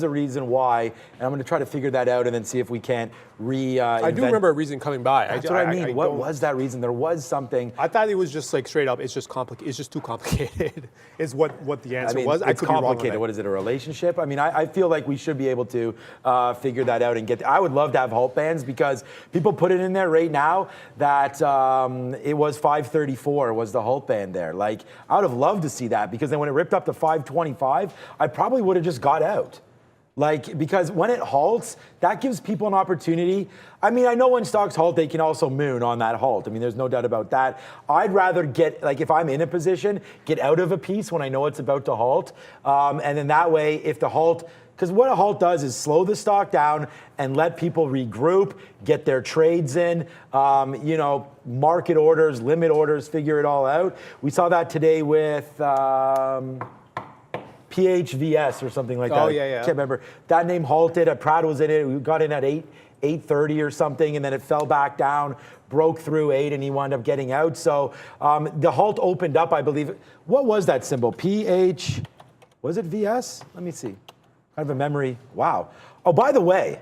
a reason why, and I'm going to try to figure that out and then see if we can't I do remember a reason coming by. That's what I mean. What was that reason? There was something. I thought it was just like straight up. It's just complicated. It's just too complicated. Is what the answer was. It's complicated. What is it? A relationship? I mean, I feel like we should be able to figure that out and get. I would love to have halt bands, because people put it in there right now that it was 534 was the halt band there. Like, I would have loved to see that, because then when it ripped up to 525, I probably would have just got out. Like, because when it halts, that gives people an opportunity. I mean, I know when stocks halt, they can also moon on that halt. I mean, there's no doubt about that. I'd rather get, like, if I'm in a position, get out of a piece when I know it's about to halt. And then that way, if the halt, because what a halt does is slow the stock down and let people regroup, get their trades in, market orders, limit orders, figure it all out. We saw that today with PHVS or something like that. Oh, yeah. I can't remember. That name halted. Pratt was in it. We got in at 8:30 or something, and then it fell back down, broke through 8, and he wound up getting out. So the halt opened up, I believe. What was that symbol? PH, was it VS? Let me see. Kind of a memory. Wow. Oh, by the way,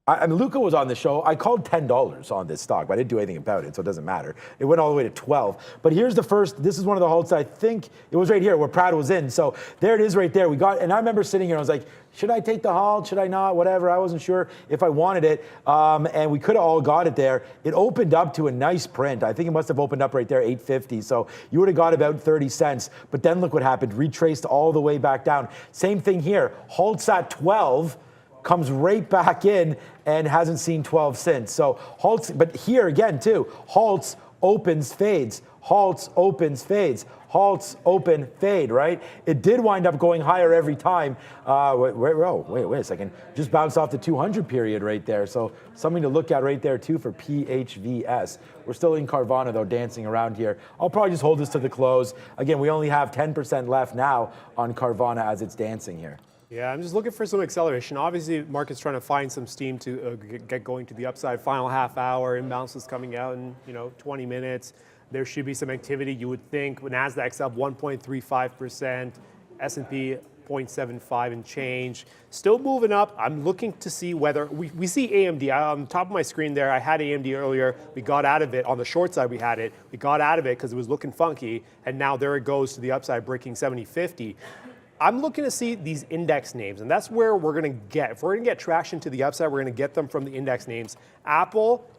I mean, Luca was on the show. I called $10 on this stock, but I didn't do anything about it, so it doesn't matter. It went all the way to 12. But here's the first. This is one of the halts. I think it was right here where Pratt was in. So there it is right there. And I remember sitting here. I was like, should I take the halt? Should I not? Whatever. I wasn't sure if I wanted it. And we could have all got it there. It opened up to a nice print. I think it must have opened up right there, 850. So you would have got about 30 cents. But then look what happened. Retraced all the way back down. Same thing here. Halts at 12. Comes right back in and hasn't seen 12 since. So halts, but here again too, halts, opens, fades, halts, opens, fades, halts, open, fade, right? It did wind up going higher every time. Wait a second. Just bounced off the 200 period right there. So something to look at right there too for PHVS. We're still in Carvana though, dancing around here. I'll probably just hold this to the close. Again, we only have 10% left now on Carvana as it's dancing here. Yeah, I'm just looking for some acceleration. Obviously, the market's trying to find some steam to get going to the upside. Final half hour, imbalances coming out in 20 minutes. There should be some activity. You would think NASDAQ's up 1.35%, S&P 0.75 and change. Still moving up. I'm looking to see whether we see AMD. On the top of my screen there, I had AMD earlier. We got out of it. On the short side, we had it. We got out of it because it was looking funky, and now there it goes to the upside, breaking 70.50. I'm looking to see these index names, and that's where we're going to get. If we're going to get traction to the upside, we're going to get them from the index names.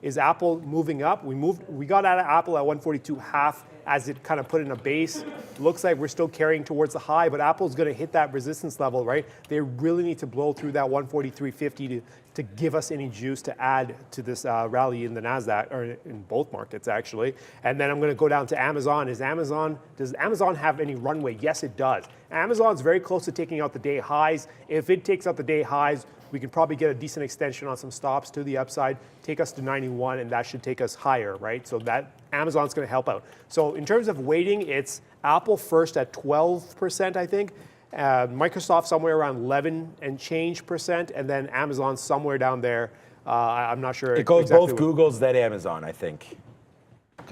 Is Apple moving up? We got out of Apple at 142.5 as it kind of put in a base. Looks like we're still carrying towards the high, but Apple's going to hit that resistance level, right? They really need to blow through that 143.50 to give us any juice to add to this rally in the NASDAQ, or in both markets actually. And then I'm going to go down to Amazon. Does Amazon have any runway? Yes, it does. Amazon's very close to taking out the day highs. If it takes out the day highs, we can probably get a decent extension on some stops to the upside, take us to 91, and that should take us higher, right? So that Amazon's going to help out. So in terms of weighting, it's Apple first at 12%, I think. Microsoft somewhere around 11 and change percent, and then Amazon somewhere down there. I'm not sure. It goes exactly both Google's, then Amazon, I think.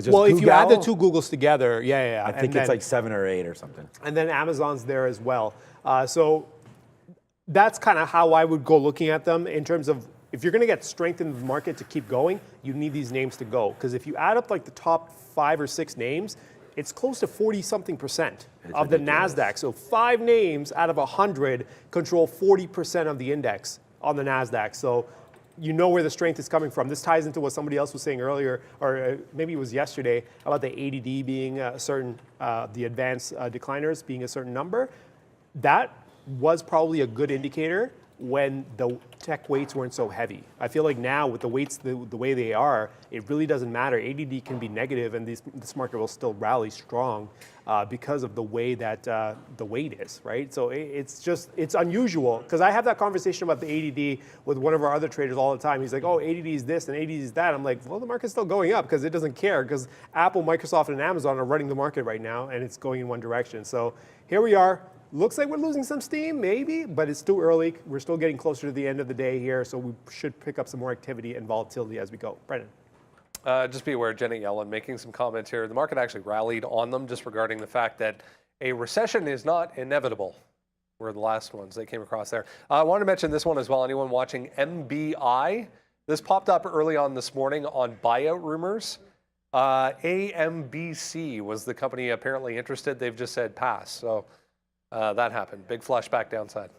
Well, if you add the two Googles together, yeah. I think it's like 7 or 8 or something. And then Amazon's there as well. So that's kind of how I would go looking at them in terms of, if you're going to get strength in the market to keep going, you need these names to go. Because if you add up like the top 5 or 6 names, it's close to 40-something% of the NASDAQ. So 5 names out of 100 control 40% of the index on the NASDAQ. So you know where the strength is coming from. This ties into what somebody else was saying earlier, or maybe it was yesterday, about the ADD being a certain, the advanced decliners being a certain number. That was probably a good indicator when the tech weights weren't so heavy. I feel like now with the weights the way they are, it really doesn't matter. ADD can be negative and this market will still rally strong because of the way that the weight is, right? So it's unusual, because I have that conversation about the ADD with one of our other traders all the time. He's like, oh, ADD is this and ADD is that. I'm like, well, the market's still going up because it doesn't care, because Apple, Microsoft, and Amazon are running the market right now and it's going in one direction. So here we are. Looks like we're losing some steam, maybe, but it's too early. We're still getting closer to the end of the day here, so we should pick up some more activity and volatility as we go. Brendan. Just be aware, Janet Yellen making some comments here. The market actually rallied on them just regarding the fact that a recession is not inevitable. Were the last ones they came across there. I wanted to mention this one as well. Anyone watching MBI? This popped up early on this morning on buyout rumors. AMBC was the company apparently interested. They've just said pass. So that happened. Big flush back downside.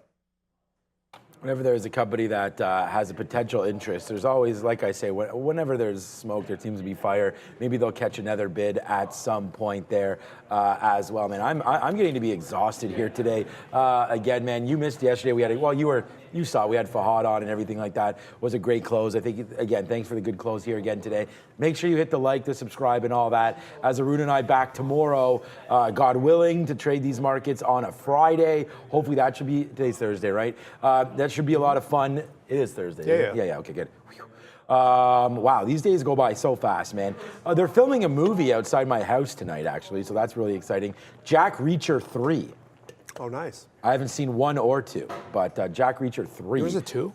Whenever there's a company that has a potential interest, there's always, like I say, whenever there's smoke, there seems to be fire. Maybe they'll catch another bid at some point there as well. Man, I'm getting to be exhausted here today. Again, man, you missed yesterday. We had you saw we had Fahad on and everything like that. It was a great close. I think, again, thanks for the good close here again today. Make sure you hit the like, the subscribe, and all that. As Arun and I back tomorrow, God willing, to trade these markets on a Friday. Hopefully that should be, today's Thursday, right? That should be a lot of fun. It is Thursday. Yeah. Okay, good. Wow, these days go by so fast, man. They're filming a movie outside my house tonight, actually, so that's really exciting. Jack Reacher 3. Oh, nice. I haven't seen 1 or 2, but Jack Reacher 3. There was a 2?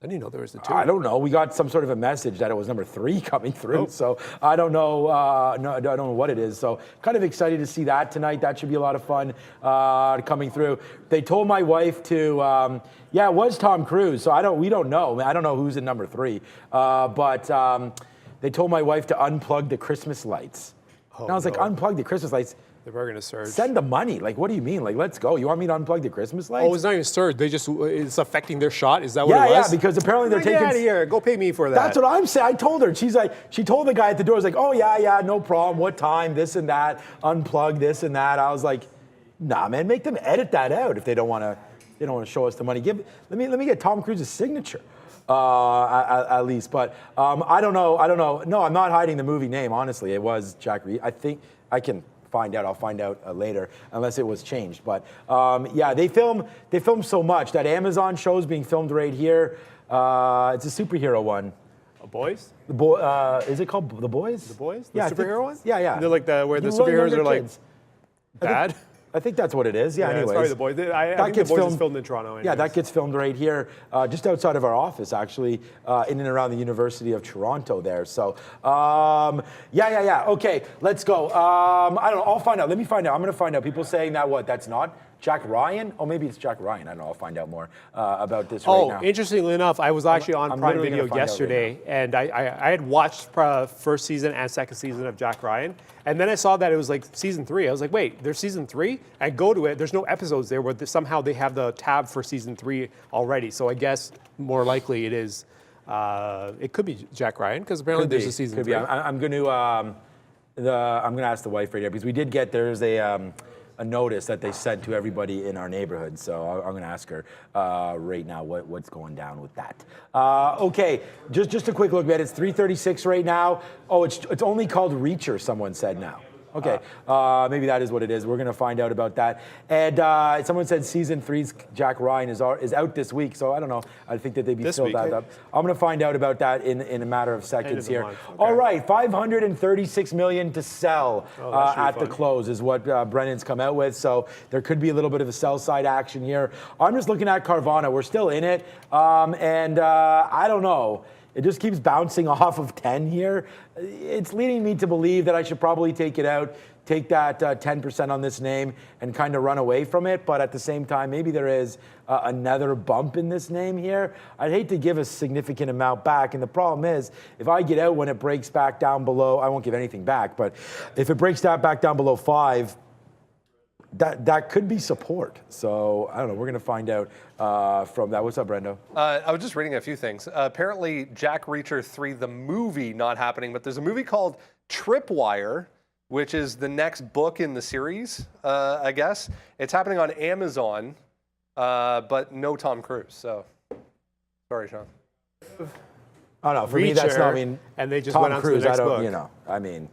I didn't know there was a 2. I don't know. We got some sort of a message that it was number 3 coming through, so I don't know. No, I don't know what it is. So kind of excited to see that tonight. That should be a lot of fun coming through. They told my wife to, yeah, it was Tom Cruise. So we don't know. I don't know who's in number 3, but they told my wife to unplug the Christmas lights. And I was like, unplug the Christmas lights? They were going to surge. Send the money. Like, what do you mean? Like, let's go. You want me to unplug the Christmas lights? Oh, it's not even surge. It's affecting their shot. Is that what it was? Yeah, because apparently they're taking. Get out of here. Go pay me for that. That's what I'm saying. I told her. She told the guy at the door, like, oh yeah, no problem. What time? This and that. Unplug this and that. I was like, nah, man, make them edit that out if they don't want to show us the money. Let me get Tom Cruise's signature. At least, but I don't know. No, I'm not hiding the movie name. Honestly, it was Jack Reed. I think I can find out. I'll find out later, unless it was changed. But yeah, they film so much. That Amazon show is being filmed right here. It's a superhero one. Boys? Is it called The Boys? The Boys? Yeah, superhero one? Yeah. They're like where the superheroes are like bad. I think that's what it is. Yeah, anyways. It's probably The Boys. I think The Boys is filmed in Toronto. Anyways. Yeah, that gets filmed right here, just outside of our office, actually, in and around the University of Toronto there. So, yeah. Okay, let's go. I don't know. I'll find out. Let me find out. I'm going to find out. People saying that that's not Jack Ryan? Oh, maybe it's Jack Ryan. I don't know. I'll find out more about this right now. Oh, interestingly enough, I was actually on Prime Video yesterday, and I had watched first season and second season of Jack Ryan, and then I saw that it was like season 3. I was like, wait, there's season 3? I go to it. There's no episodes there, but somehow they have the tab for season 3 already. So I guess more likely it is. It could be Jack Ryan because apparently there's a season 3. I'm going to ask the wife right here because we did get there's a notice that they sent to everybody in our neighborhood. So I'm going to ask her right now what's going down with that. Okay, just a quick look, man. It's 3:36 right now. Oh, it's only called Reacher, someone said now. Okay, maybe that is what it is. We're going to find out about that. And someone said season 3's Jack Ryan is out this week, so I don't know. I think that they'd be filled that up. I'm going to find out about that in a matter of seconds here. Okay. All right, $536 million to sell at the close is what Brennan's come out with. So there could be a little bit of a sell side action here. I'm just looking at Carvana. We're still in it, and I don't know. It just keeps bouncing off of 10 here. It's leading me to believe that I should probably take it out, take that 10% on this name and kind of run away from it. But at the same time, maybe there is another bump in this name here. I'd hate to give a significant amount back. And the problem is, if I get out when it breaks back down below, I won't give anything back. But if it breaks back down below 5, that could be support. So I don't know. We're going to find out from that. What's up, Brendo? I was just reading a few things. Apparently, Jack Reacher 3, the movie, not happening, but there's a movie called Tripwire, which is the next book in the series, I guess. It's happening on Amazon. but no Tom Cruise. So, sorry, Shawn. Oh no, for me that's not. I mean, and they just Tom went on Cruise. to the next I don't. book. You know. I mean,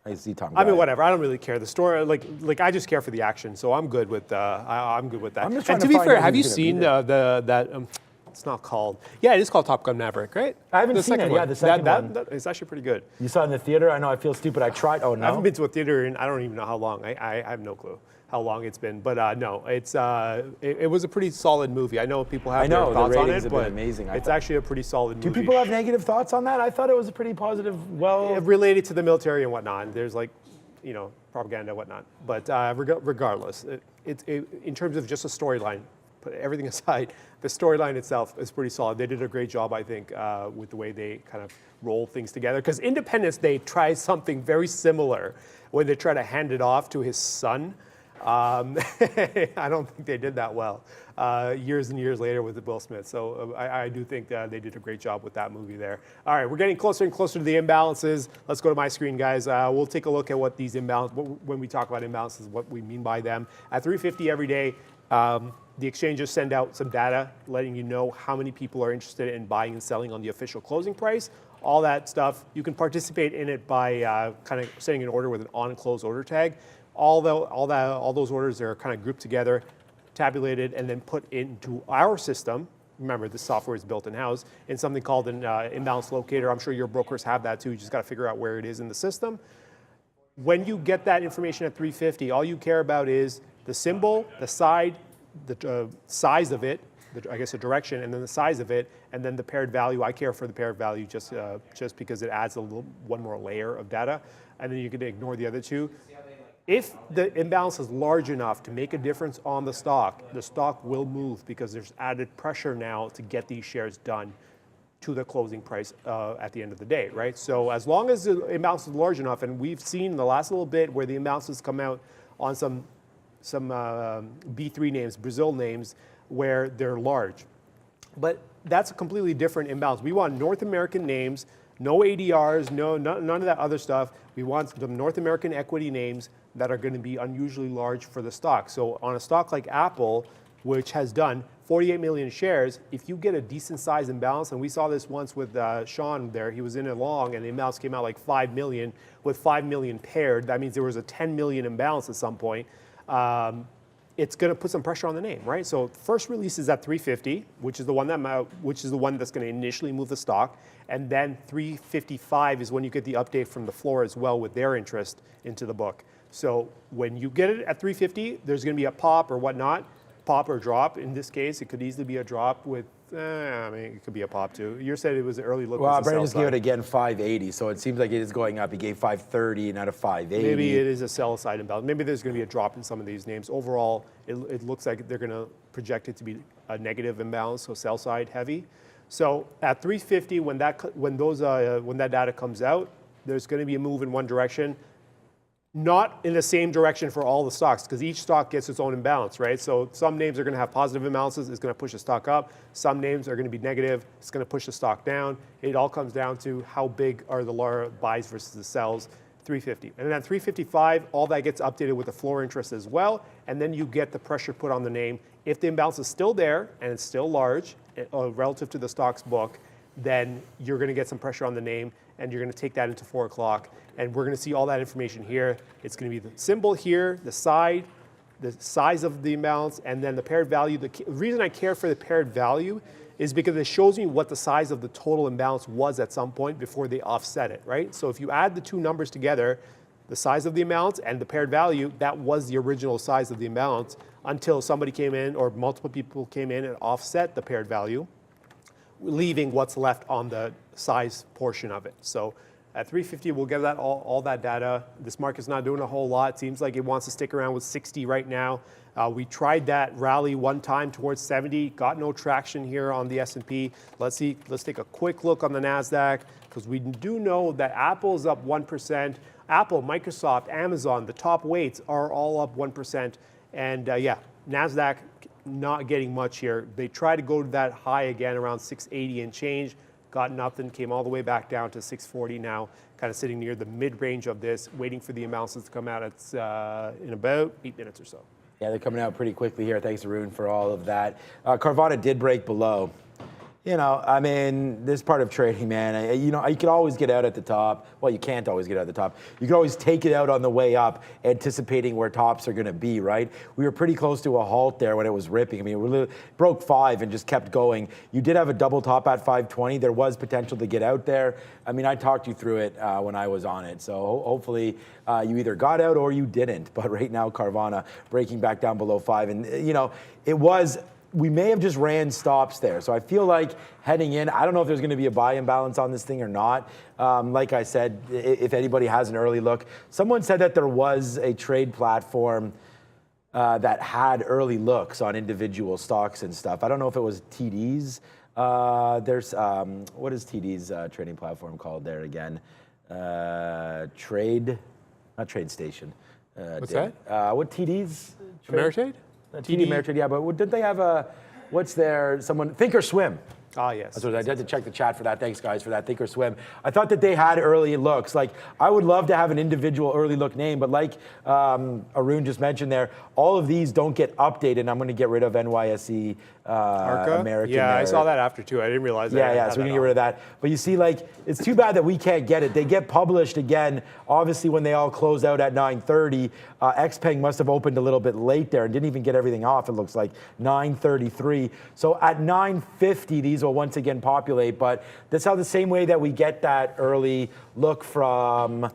I see Tom. I mean, whatever. I don't really care. The story, like I just care for the action. So I'm good with. I'm good with that. I'm just trying and to to be find fair, out have you who's gonna seen be there. that? It's not called. Yeah, it is called Top Gun Maverick, right? I haven't The seen second it. Yeah, one. the second one. It's actually pretty good. You saw it in the theater. I know. I feel stupid. I tried. Oh no. I haven't been to a theater in I don't even know how long. I have no clue how long it's been. But no, it's it was a pretty solid movie. I know people have their thoughts on it, but amazing. it's actually a pretty solid movie. Do people have negative thoughts on that? I thought it was a pretty positive. Well, related to the military and whatnot. There's like, propaganda and whatnot. But regardless, in terms of just a storyline, put everything aside, the storyline itself is pretty solid. They did a great job, I think, with the way they kind of roll things together. Because Independence Day tried something very similar when they try to hand it off to his son. I don't think they did that well years and years later with Will Smith. So I do think that they did a great job with that movie there. All right, we're getting closer and closer to the imbalances. Let's go to my screen, guys. We'll take a look at what these imbalances, when we talk about imbalances, what we mean by them. At 3:50 every day, the exchanges send out some data letting you know how many people are interested in buying and selling on the official closing price. All that stuff, you can participate in it by kind of setting an order with an on-close order tag. All those orders are kind of grouped together, tabulated, and then put into our system. Remember, this software is built in-house in something called an imbalance locator. I'm sure your brokers have that too. You just got to figure out where it is in the system. When you get that information at 350, all you care about is the symbol, the side, the size of it, I guess the direction, and then the size of it, and then the paired value. I care for the paired value just because it adds one more layer of data, and then you can ignore the other two. If the imbalance is large enough to make a difference on the stock will move because there's added pressure now to get these shares done to the closing price at the end of the day, right? So as long as the imbalance is large enough, and we've seen the last little bit where the imbalances come out on some B3 names, Brazil names, where they're large. But that's a completely different imbalance. We want North American names, no ADRs, none of that other stuff. We want the North American equity names that are going to be unusually large for the stock. So on a stock like Apple, which has done 48 million shares, if you get a decent size imbalance, and we saw this once with Shawn there, he was in it long, and the imbalance came out like 5 million, with 5 million paired. That means there was a 10 million imbalance at some point. It's going to put some pressure on the name, right? So first release is at 350, which is the one that's going to initially move the stock, and then 355 is when you get the update from the floor as well with their interest into the book. So when you get it at 350, there's going to be a pop or whatnot, pop or drop. In this case, it could easily be a drop with. I mean, it could be a pop too. You said it was an early look. Well, Brandon just gave it again 580, so it seems like it is going up. He gave 530 and out of 580. Maybe it is a sell side imbalance. Maybe there's going to be a drop in some of these names. Overall, it looks like they're going to project it to be a negative imbalance, so sell side heavy. So at 350, when that data comes out, there's going to be a move in one direction. Not in the same direction for all the stocks, because each stock gets its own imbalance, right? So some names are going to have positive imbalances, it's going to push the stock up. Some names are going to be negative, it's going to push the stock down. It all comes down to how big are the buys versus the sells. 350. And then at 355, all that gets updated with the floor interest as well, and then you get the pressure put on the name. If the imbalance is still there and it's still large relative to the stock's book, then you're going to get some pressure on the name, and you're going to take that into 4 o'clock. And we're going to see all that information here. It's going to be the symbol here, the size of the imbalance, and then the paired value. The reason I care for the paired value is because it shows me what the size of the total imbalance was at some point before they offset it, right? So if you add the two numbers together, the size of the imbalance and the paired value, that was the original size of the imbalance until somebody came in or multiple people came in and offset the paired value, leaving what's left on the size portion of it. So at 350, we'll get that all that data. This market's not doing a whole lot. Seems like it wants to stick around with 60 right now. We tried that rally one time towards 70, got no traction here on the S&P. Let's take a quick look on the NASDAQ, because we do know that Apple's up 1%. Apple, Microsoft, Amazon, the top weights are all up 1%. And yeah, NASDAQ not getting much here. They tried to go to that high again around 680 and change, got nothing, came all the way back down to 640 now, kind of sitting near the mid-range of this, waiting for the imbalances to come out in about 8 minutes or so. Yeah, they're coming out pretty quickly here. Thanks, Arun, for all of that. Carvana did break below. You know, I mean, this part of trading, man, you know, you can always get out at the top. Well, you can't always get out at the top. You can always take it out on the way up, anticipating where tops are going to be, right? We were pretty close to a halt there when it was ripping. I mean, we broke 5 and just kept going. You did have a double top at 520. There was potential to get out there. I mean, I talked you through it when I was on it. So hopefully you either got out or you didn't. But right now, Carvana breaking back down below 5. And, you know, we may have just ran stops there. So I feel like heading in, I don't know if there's going to be a buy imbalance on this thing or not. Like I said, if anybody has an early look, someone said that there was a trade platform that had early looks on individual stocks and stuff. I don't know if it was TD's. There's, what is TD's trading platform called there again? Not TradeStation. What's that? What TD's? Ameritrade? TD Ameritrade, yeah, but didn't they have what's their, someone, Thinkorswim. Ah, yes. That's what I had to check the chat for that. Thanks, guys, for that. Thinkorswim. I thought that they had early looks. Like, I would love to have an individual early look name, but like Arun just mentioned there, all of these don't get updated. And I'm going to get rid of NYSE American. Yeah, there. I saw that after too. I didn't realize that. Yeah, so we can get rid of that. But you see, like, it's too bad that we can't get it. They get published again, obviously, when they all close out at 9:30. Xpeng must have opened a little bit late there and didn't even get everything off, it looks like, 9:33. So at 9:50, these will once again populate. But that's how the same way that we get that early look from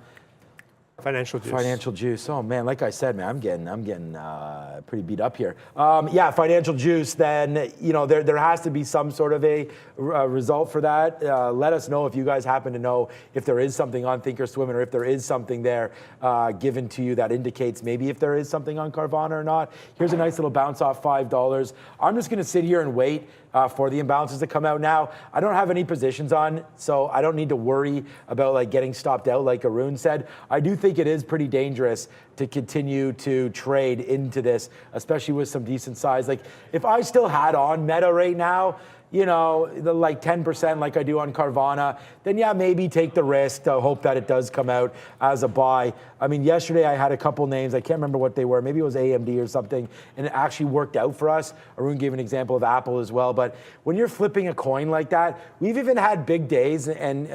Financial Juice. Financial Juice. Oh man, like I said, man, I'm getting pretty beat up here. Yeah, Financial Juice. Then you know there has to be some sort of a result for that. Let us know if you guys happen to know if there is something on Thinkorswim or if there is something there given to you that indicates maybe if there is something on Carvana or not. Here's a nice little bounce off $5. I'm just going to sit here and wait for the imbalances to come out now. I don't have any positions on, so I don't need to worry about like getting stopped out like Arun said. I do think it is pretty dangerous to continue to trade into this, especially with some decent size. Like if I still had on Meta right now, you know, the like 10% like I do on Carvana, then yeah, maybe take the risk to hope that it does come out as a buy. I mean, yesterday I had a couple names, I can't remember what they were, maybe it was AMD or something, and it actually worked out for us. Arun gave an example of Apple as well, but when you're flipping a coin like that, we've even had big days, and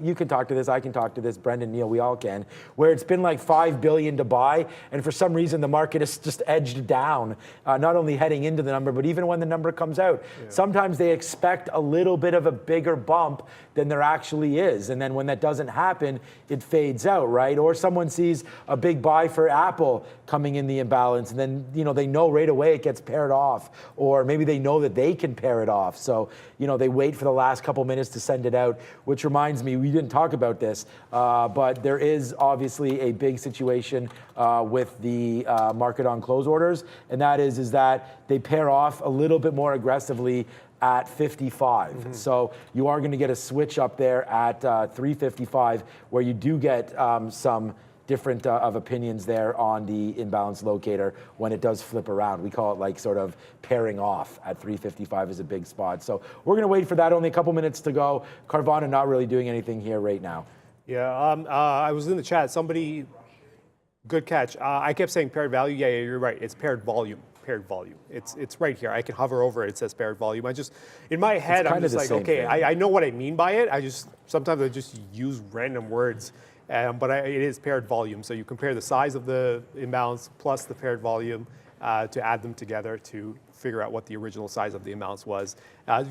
you can talk to this, I can talk to this, Brendan, Neil, we all can, where it's been like $5 billion to buy, and for some reason the market has just edged down, not only heading into the number, but even when the number comes out. Yeah. Sometimes they expect a little bit of a bigger bump than there actually is. And then when that doesn't happen, it fades out, right? Or someone sees a big buy for Apple coming in the imbalance, and then, you know, they know right away it gets paired off. Or maybe they know that they can pair it off. So, you know, they wait for the last couple minutes to send it out, which reminds me, we didn't talk about this, but there is obviously a big situation with the market on close orders. And that is that they pair off a little bit more aggressively at 55. Mm-hmm. So you are going to get a switch up there at 355 where you do get some different of opinions there on the imbalance locator when it does flip around. We call it like sort of pairing off at 355 is a big spot. So we're going to wait for that. Only a couple minutes to go. Carvana not really doing anything here right now. Yeah, I was in the chat. Somebody, good catch. I kept saying paired value. Yeah, you're right. It's paired volume. Paired volume. It's right here. I can hover over it. It says paired volume. I just, in my head, I'm just like, okay, I know what I mean by it. Sometimes I just use random words, but it is paired volume. So you compare the size of the imbalance plus the paired volume to add them together to figure out what the original size of the imbalance was.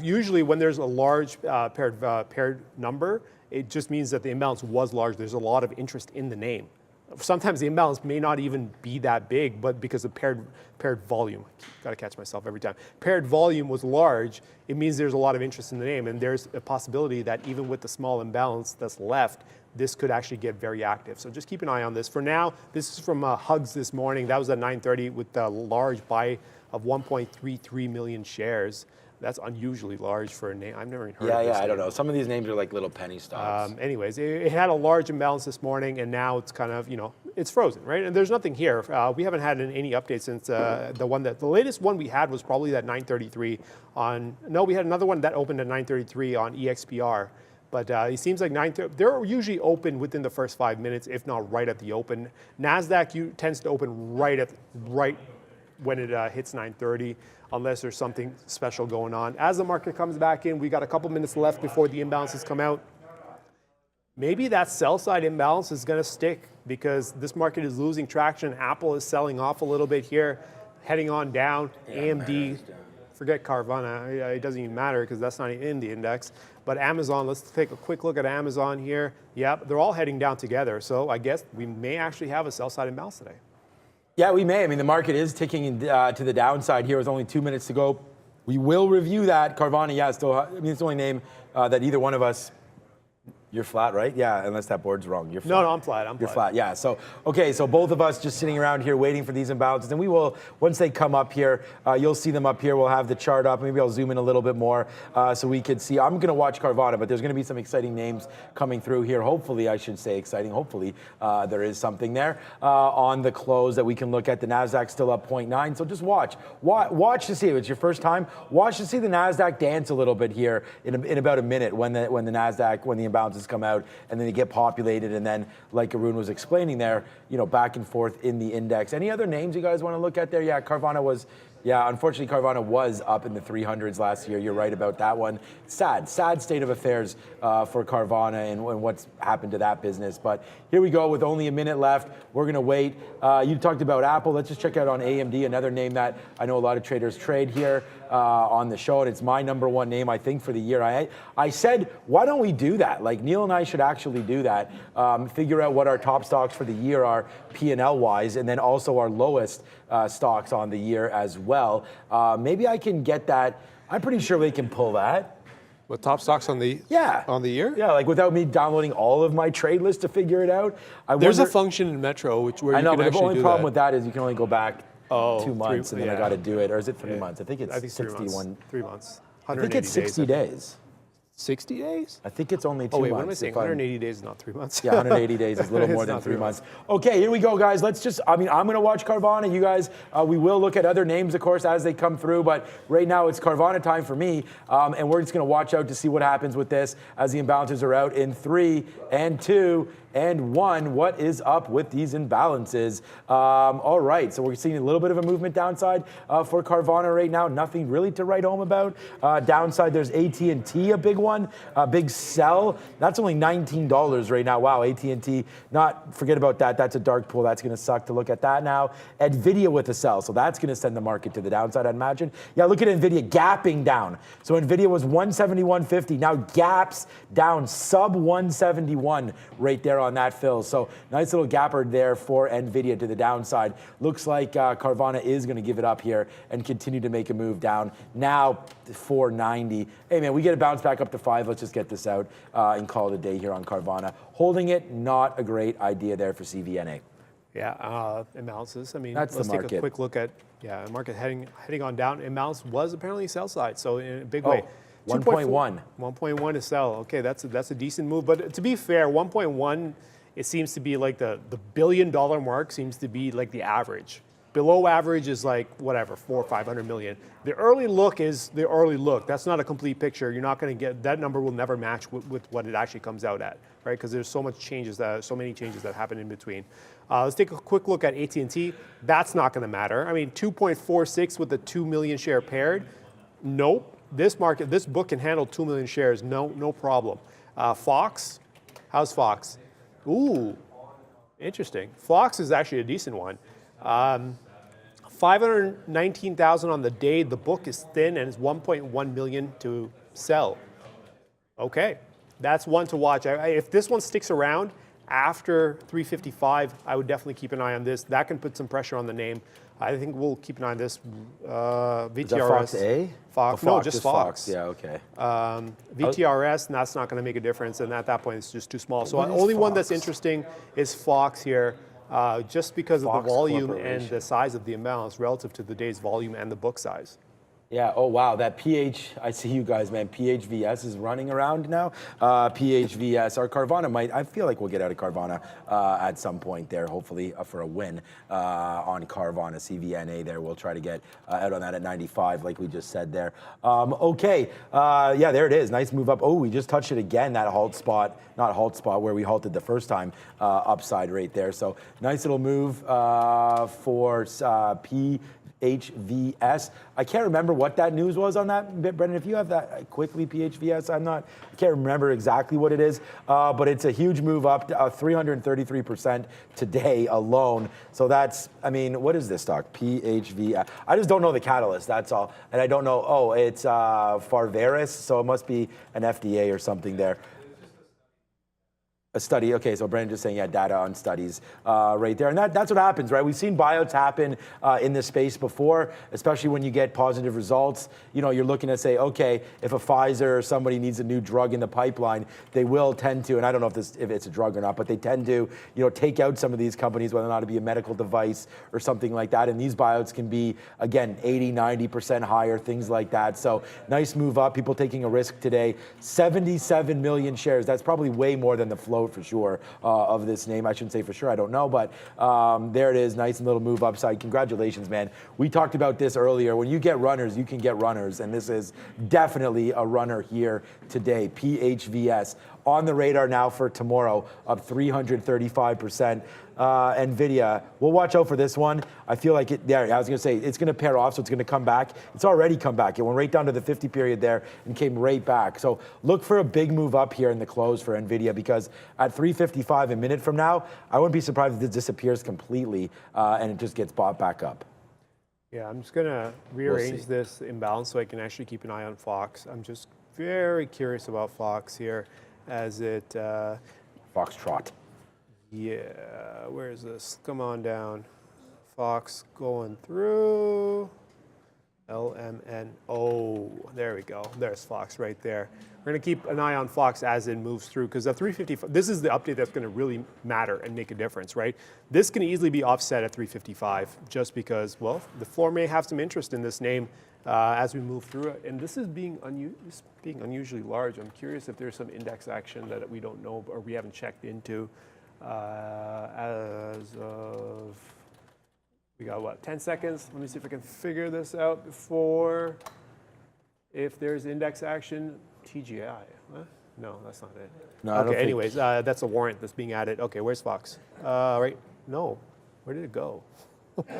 Usually when there's a large paired number, it just means that the imbalance was large. There's a lot of interest in the name. Sometimes the imbalance may not even be that big, but because of paired volume, got to catch myself every time. Paired volume was large, it means there's a lot of interest in the name, and there's a possibility that even with the small imbalance that's left, this could actually get very active. So just keep an eye on this. For now, this is from Hugs this morning. That was at 9:30 with a large buy of 1.33 million shares. That's unusually large for a name. I've never even heard of this. Yeah, I don't know. Some of these names are like little penny stocks. Anyways, it had a large imbalance this morning, and now it's kind of, you know, it's frozen, right? And there's nothing here. We haven't had any updates since the latest one we had was probably that 9:33 on, no, we had another one that opened at 9:33 on EXPR. But it seems like they're usually open within the first 5 minutes, if not right at the open. NASDAQ tends to open right when it hits 9:30, unless there's something special going on. As the market comes back in, we got a couple minutes left before the imbalances come out. Maybe that sell side imbalance is going to stick because this market is losing traction. Apple is selling off a little bit here, heading on down. AMD, forget Carvana, it doesn't even matter because that's not in the index. But Amazon, let's take a quick look at Amazon here. Yep, they're all heading down together. So I guess we may actually have a sell side imbalance today. Yeah, we may. I mean, the market is ticking to the downside here with only 2 minutes to go. We will review that. Carvana, yeah, still, I mean, it's the only name that either one of us. You're flat, right? Yeah, unless that board's wrong. You're flat. No, I'm flat. You're flat, yeah. So, okay, so both of us just sitting around here waiting for these imbalances. And we will, once they come up here, you'll see them up here. We'll have the chart up. Maybe I'll zoom in a little bit more so we could see. I'm going to watch Carvana, but there's going to be some exciting names coming through here. Hopefully, I should say exciting. Hopefully, there is something there on the close that we can look at. The NASDAQ still up 0.9. So just watch. Watch to see. If it's your first time, watch to see the NASDAQ dance a little bit here in about a minute when the NASDAQ, when the imbalances come out, and then they get populated, and then, like Arun was explaining there, you know, back and forth in the index. Any other names you guys want to look at there? Yeah, Carvana was, yeah, unfortunately, Carvana was up in the 300s last year. You're right about that one. Sad state of affairs for Carvana and what's happened to that business. But here we go with only a minute left. We're going to wait. You talked about Apple. Let's just check out on AMD, another name that I know a lot of traders trade here on the show, and it's my #1 name, I think, for the year. I said, why don't we do that? Like, Neil and I should actually do that. Figure out what our top stocks for the year are P&L wise, and then also our lowest stocks on the year as well. Maybe I can get that. I'm pretty sure we can pull that. What, top stocks on the on the year? Yeah, like without me downloading all of my trade list to figure it out. There's a function in Metro where you can actually do that. I know, but the only problem with that is you can only go back 2 months, 3, and then I got to do it. Or is it 3 months? I think it's 61. 3 months. I think it's 60 days. 60 days? I think it's only 2 months. Oh, wait, what am I saying? 180 days is not 3 months. Yeah, 180 days is a little more than 3 months. Okay, here we go, guys. Let's just, I mean, I'm going to watch Carvana. You guys, we will look at other names, of course, as they come through. But right now, it's Carvana time for me. And we're just going to watch out to see what happens with this as the imbalances are out in 3 and 2 and 1. What is up with these imbalances? All right, so we're seeing a little bit of a movement downside for Carvana right now. Nothing really to write home about. Downside, there's AT&T, a big one, a big sell. That's only $19 right now. Wow, AT&T, forget about that. That's a dark pool. That's going to suck to look at that now. NVIDIA with a sell, so that's going to send the market to the downside, I'd imagine. Yeah, look at NVIDIA gapping down. So NVIDIA was 171.50, now gaps down sub 171 right there on that fill. So nice little gapper there for NVIDIA to the downside. Looks like Carvana is going to give it up here and continue to make a move down. Now 490. Hey man, we get a bounce back up to 5. Let's just get this out and call it a day here on Carvana. Holding it, not a great idea there for CVNA. Yeah, imbalances. I mean, let's take a quick look at market heading on down. Imbalance was apparently sell side, so in a big way. 1.1. 1.1 to sell. Okay, that's a decent move. But to be fair, 1.1, it seems to be like the $1 billion mark seems to be like the average. Below average is like whatever, 400 or 500 million. The early look is the early look. That's not a complete picture. You're not going to get that number. Will never match with what it actually comes out at, right? Because there's so many changes that happen in between. Let's take a quick look at AT&T. That's not going to matter. I mean, 2.46 with the 2 million share paired. Nope. This book can handle 2 million shares. No problem. Fox, how's Fox? Ooh, interesting. Fox is actually a decent one. 519,000 on the day. The book is thin and it's 1.1 million to sell. Okay, that's one to watch. If this one sticks around after 355, I would definitely keep an eye on this. That can put some pressure on the name. I think we'll keep an eye on this. VTRS. Is that Fox A? Fox. No, just Fox. Yeah, okay. VTRS, and that's not going to make a difference. And at that point, it's just too small. So the only one that's interesting is Fox here, just because of the volume and the size of the imbalance relative to the day's volume and the book size. Yeah, oh wow, that I see you guys, man. PHVS is running around now. PHVS, our Carvana I feel like we'll get out of Carvana at some point there, hopefully for a win on Carvana. CVNA there, we'll try to get out on that at 95, like we just said there. Okay, yeah, there it is, nice move up. Oh, we just touched it again, that not halt spot where we halted the first time, upside right there. So nice little move for PHVS. I can't remember what that news was on that, Brendan. If you have that quickly, PHVS, I can't remember exactly what it is, but it's a huge move up, 333% today alone. So that's, I mean, what is this stock? PHV. I just don't know the catalyst, that's all. And I don't know, oh, it's Farvaris, so it must be an FDA or something there. A study, okay, so Brandon just saying, yeah, data on studies right there. And that's what happens, right? We've seen buyouts happen in this space before, especially when you get positive results. You know, you're looking to say, okay, if a Pfizer or somebody needs a new drug in the pipeline, they will tend to, and I don't know if it's a drug or not, but they tend to, you know, take out some of these companies, whether or not it be a medical device or something like that. And these buyouts can be, again, 80, 90% higher, things like that. So nice move up, people taking a risk today. 77 million shares, that's probably way more than the float for sure of this name. I shouldn't say for sure, I don't know, but there it is, nice little move upside. Congratulations, man. We talked about this earlier. When you get runners, you can get runners, and this is definitely a runner here today. PHVS on the radar now for tomorrow, up 335%. NVIDIA, we'll watch out for this one. I feel like it, there, I was gonna say, it's gonna pair off, so it's gonna come back. It's already come back. It went right down to the 50 period there and came right back. So look for a big move up here in the close for NVIDIA, because at 355 a minute from now, I wouldn't be surprised if this disappears completely and it just gets bought back up. Yeah, I'm just gonna rearrange this imbalance so I can actually keep an eye on Fox. I'm just very curious about Fox here as it... Foxtrot. Yeah, where is this? Come on down. Fox going through. LMN. Oh, there we go. There's Fox right there. We're going to keep an eye on Fox as it moves through, because the 355, this is the update that's going to really matter and make a difference, right? This can easily be offset at 355 just because, well, the floor may have some interest in this name as we move through it. And this is being unusually large. I'm curious if there's some index action that we don't know or we haven't checked into. As of, we got what, 10 seconds? Let me see if I can figure this out before, if there's index action, TGI, huh? No, that's not it. No, okay, anyways, that's a warrant that's being added. Okay, where's Fox? Right, no, where did it go?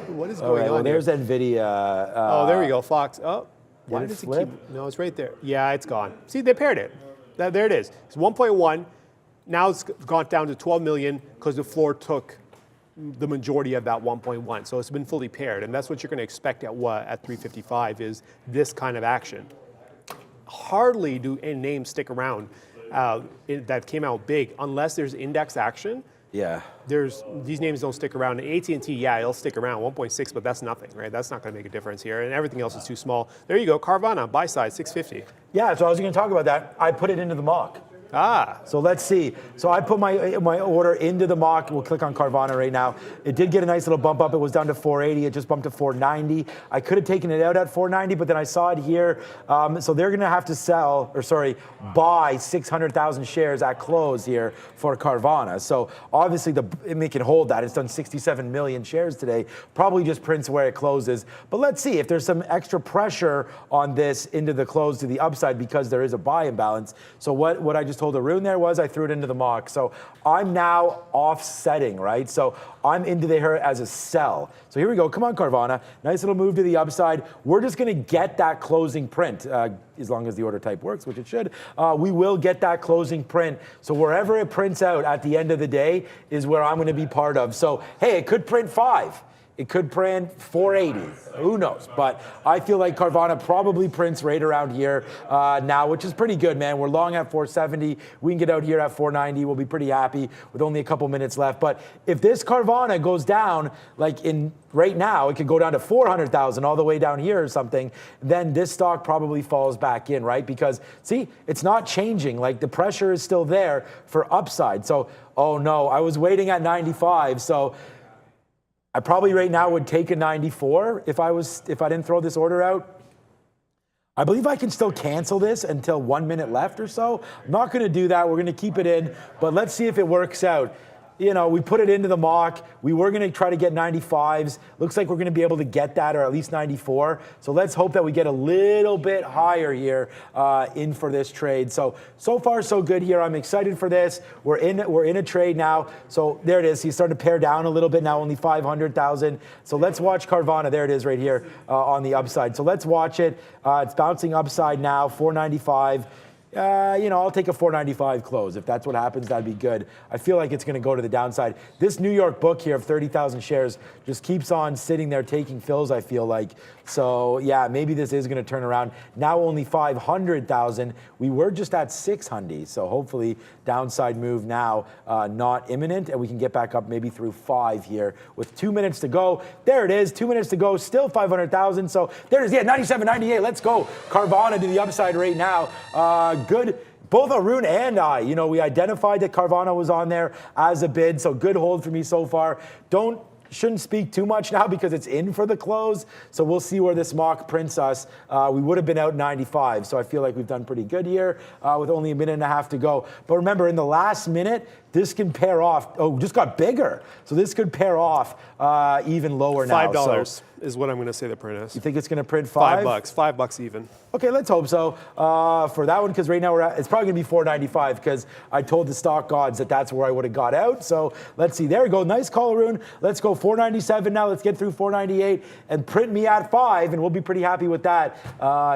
What is going on there's here? NVIDIA. Oh, there we go, Fox. Oh, why did it does it flip? keep, no, it's right there. Yeah, it's gone. See, they paired it. There it is. It's 1.1. Now it's gone down to 12 million because the floor took the majority of that 1.1. So it's been fully paired. And that's what you're going to expect at what? At 355 is this kind of action. Hardly do any names stick around that came out big unless there's index action. Yeah. These names don't stick around. AT&T, yeah, it'll stick around, 1.6, but that's nothing, right? That's not going to make a difference here. And everything else is too small. There you go, Carvana, buy side, 650. Yeah, so I was going to talk about that. I put it into the mock. Ah. So let's see. So I put my order into the mock. We'll click on Carvana right now. It did get a nice little bump up. It was down to 480. It just bumped to 490. I could have taken it out at 490, but then I saw it here. So they're going to have to buy 600,000 shares at close here for Carvana. So obviously it can hold that. It's done 67 million shares today. Probably just prints where it closes. But let's see if there's some extra pressure on this into the close to the upside, because there is a buy imbalance. So what I just told Arun there was I threw it into the mock. So I'm now offsetting, right? So I'm into there as a sell. So here we go. Come on, Carvana. Nice little move to the upside. We're just going to get that closing print as long as the order type works, which it should. We will get that closing print. So wherever it prints out at the end of the day is where I'm going to be part of. So, hey, it could print 5. It could print 480. Who knows? But I feel like Carvana probably prints right around here now, which is pretty good, man. We're long at 470. We can get out here at 490. We'll be pretty happy with only a couple minutes left. But if this Carvana goes down, like in right now, it could go down to 400,000 all the way down here or something, then this stock probably falls back in, right? Because, see, it's not changing. Like, the pressure is still there for upside. So, oh no, I was waiting at 95. So I probably right now would take a 94 if I didn't throw this order out. I believe I can still cancel this until 1 minute left or so. I'm not going to do that. We're going to keep it in, but let's see if it works out. you know, we put it into the mock. We were going to try to get 95s. Looks like we're going to be able to get that, or at least 94. So let's hope that we get a little bit higher here in for this trade. So far so good here. I'm excited for this. We're in a trade now. So there it is. He's starting to pare down a little bit now, only 500,000. So let's watch Carvana. There it is right here on the upside. So let's watch it. It's bouncing upside now, 495. You know, I'll take a 495 close. If that's what happens, that'd be good. I feel like it's going to go to the downside. This New York book here of 30,000 shares just keeps on sitting there taking fills, I feel like. So, yeah, maybe this is going to turn around. Now only 500,000. We were just at 600. So hopefully downside move now, not imminent. And we can get back up maybe through 5 here with 2 minutes to go. There it is. 2 minutes to go. Still 500,000. So there it is. Yeah, 97, 98. Let's go. Carvana to the upside right now. Good. Both Arun and I, you know, we identified that Carvana was on there as a bid. So good hold for me so far. Shouldn't speak too much now because it's in for the close. So we'll see where this mock prints us. We would have been out 95. So I feel like we've done pretty good here with only a minute and a half to go. But remember, in the last minute, this can pair off. Oh, just got bigger. So this could pair off even lower now. $5 is what I'm going to say the print is. You think it's going to print 5? $5 even. Okay, let's hope so for that one, because right now it's probably going to be 495 because I told the stock gods that that's where I would have got out. So let's see. There we go. Nice call, Arun. Let's go 497 now. Let's get through 498 and print me at 5, and we'll be pretty happy with that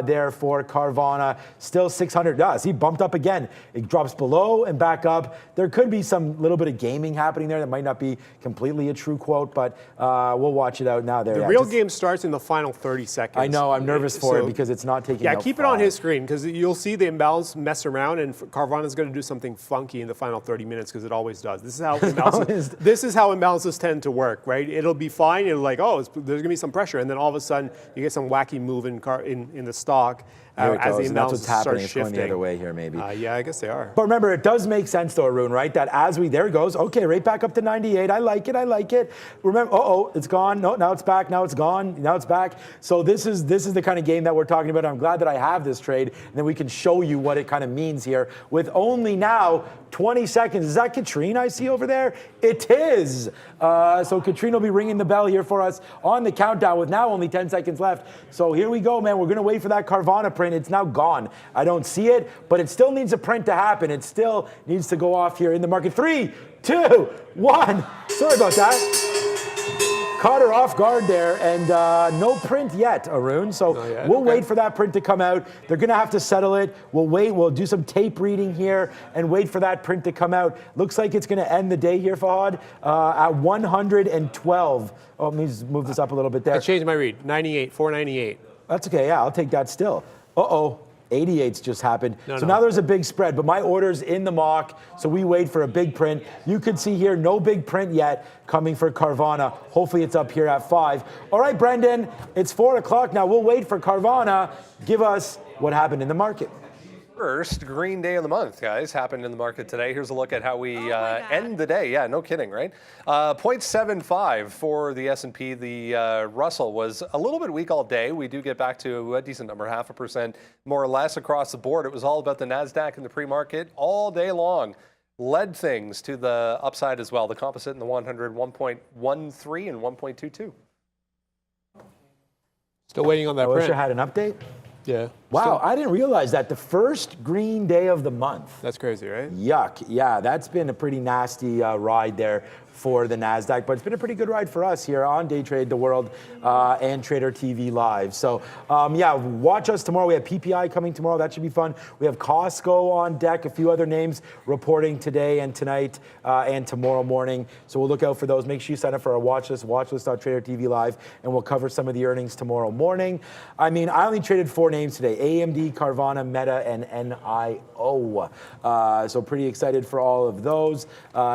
there for Carvana. Still 600. Yeah, see, bumped up again. It drops below and back up. There could be some little bit of gaming happening there that might not be completely a true quote, but we'll watch it out now. There. The real game starts in the final 30 seconds. I know. I'm nervous for it because it's not taking. Yeah, keep it on his screen because you'll see the imbalance mess around, and Carvana's going to do something funky in the final 30 minutes because it always does. This is how imbalances tend to work, right? It'll be fine. It'll like, oh, there's going to be some pressure, and then all of a sudden you get some wacky move in the stock. As the imbalances that's what's happening. It's shifting. going the other way here, maybe. Yeah, I guess they are. But remember, it does make sense, though, Arun, right? That as there it goes. Okay, right back up to 98. I like it. Remember, it's gone. No, now it's back. Now it's gone. Now it's back. So this is the kind of game that we're talking about. I'm glad that I have this trade, and then we can show you what it kind of means here with only now 20 seconds. Is that Katrina I see over there? It is. So Katrina will be ringing the bell here for us on the countdown with now only 10 seconds left. So here we go, man. We're going to wait for that Carvana print. It's now gone. I don't see it, but it still needs a print to happen. It still needs to go off here in the market. 3, 2, 1. Sorry about that. Caught her off guard there, and no print yet, Arun. So we'll wait for that print to come out. They're going to have to settle it. We'll wait. We'll do some tape reading here and wait for that print to come out. Looks like it's going to end the day here, Fahad, at 112. Oh, let me just move this up a little bit there. I changed my read. 98, 498. That's okay. Yeah, I'll take that still. 88's just happened. Now there's a big spread, but my order's in the mock, so we wait for a big print. You can see here, no big print yet coming for Carvana. Hopefully it's up here at 5. All right, Brendan, it's 4 o'clock now. We'll wait for Carvana. Give us what happened in the market. First green day of the month, guys, happened in the market today. Here's a look at how we end the day. Yeah, no kidding, right? 0.75 for the S&P. The Russell was a little bit weak all day. We do get back to a decent number, 0.5% more or less across the board. It was all about the NASDAQ in the pre-market all day long. Led things to the upside as well. The composite in the 100, 1.13 and 1.22. Still waiting on that print. I wish I had an update. Yeah. Wow, I didn't realize that. The first green day of the month. That's crazy, right? Yuck. Yeah, that's been a pretty nasty ride there for the NASDAQ, but it's been a pretty good ride for us here on Day Trade the World and TraderTV Live. So, yeah, watch us tomorrow. We have PPI coming tomorrow. That should be fun. We have Costco on deck, a few other names reporting today and tonight and tomorrow morning. So we'll look out for those. Make sure you sign up for our watch list, watchlist.tradertv live, and we'll cover some of the earnings tomorrow morning. I mean, I only traded 4 names today: AMD, Carvana, Meta, and NIO. So pretty excited for all of those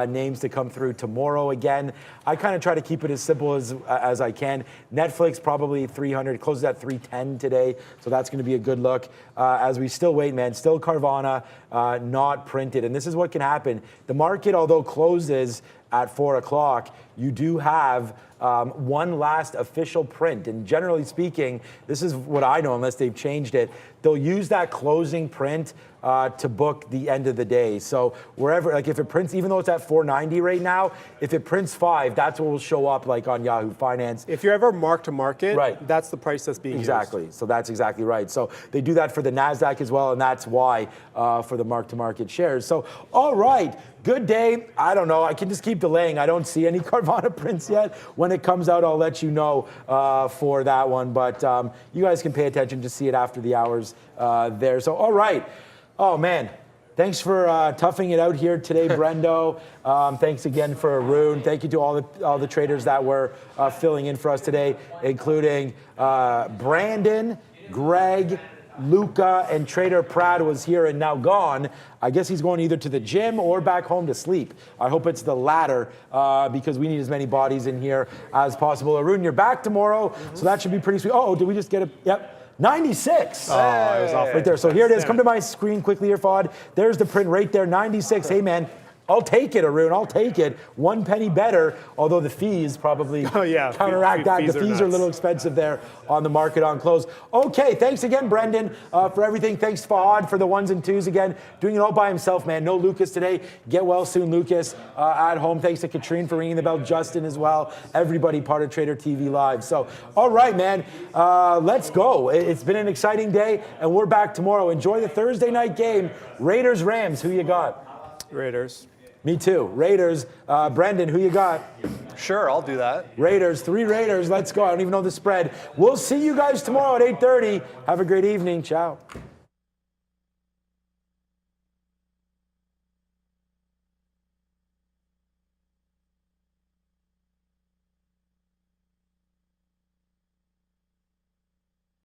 names to come through tomorrow. Again, I kind of try to keep it as simple as I can. Netflix probably 300, closes at 310 today, so that's going to be a good look. As we still wait, man, still Carvana not printed, and this is what can happen. The market, although closes at 4 o'clock, you do have one last official print. And generally speaking, this is what I know, unless they've changed it. they'll use that closing print to book the end of the day. So wherever, like if it prints, even though it's at 490 right now, if it prints 5, that's what will show up like on Yahoo Finance. If you're ever mark to market, right, that's the price that's being exactly. used. So that's exactly right. So they do that for the NASDAQ as well, and that's why for the mark to market shares. So all right, good day. I don't know. I can just keep delaying. I don't see any Carvana prints yet. When it comes out, I'll let you know for that one. But you guys can pay attention to see it after the hours there. So all right. Oh, man. Thanks for toughing it out here today, Brendo. Thanks again for Arun. Thank you to all the traders that were filling in for us today, including Brandon, Greg, Luca, and Trader Prad was here and now gone. I guess he's going either to the gym or back home to sleep. I hope it's the latter because we need as many bodies in here as possible. Arun, you're back tomorrow, so that should be pretty sweet. Oh, did we just get a... Yep. 96. Oh, I was off right there. So here it is. Come to my screen quickly here, Fod. There's the print right there, 96. Hey, man, I'll take it, Arun. I'll take it. 1 penny better, although the fees probably counteract that. The fees are a little expensive there on the market on close. Okay, thanks again, Brendan, for everything. Thanks, Fahad, for the 1s and 2s again. Doing it all by himself, man. No Lucas today. Get well soon, Lucas, at home. Thanks to Katrine for ringing the bell. Justin as well. Everybody part of Trader TV Live. So, all right, man. Let's go. It's been an exciting day, and we're back tomorrow. Enjoy the Thursday night game. Raiders-Rams. Who you got? Raiders. Me too. Raiders. Brendan, who you got? Sure, I'll do that. Raiders. 3 Raiders. Let's go. I don't even know the spread. We'll see you guys tomorrow at 8:30. Have a great evening. Ciao.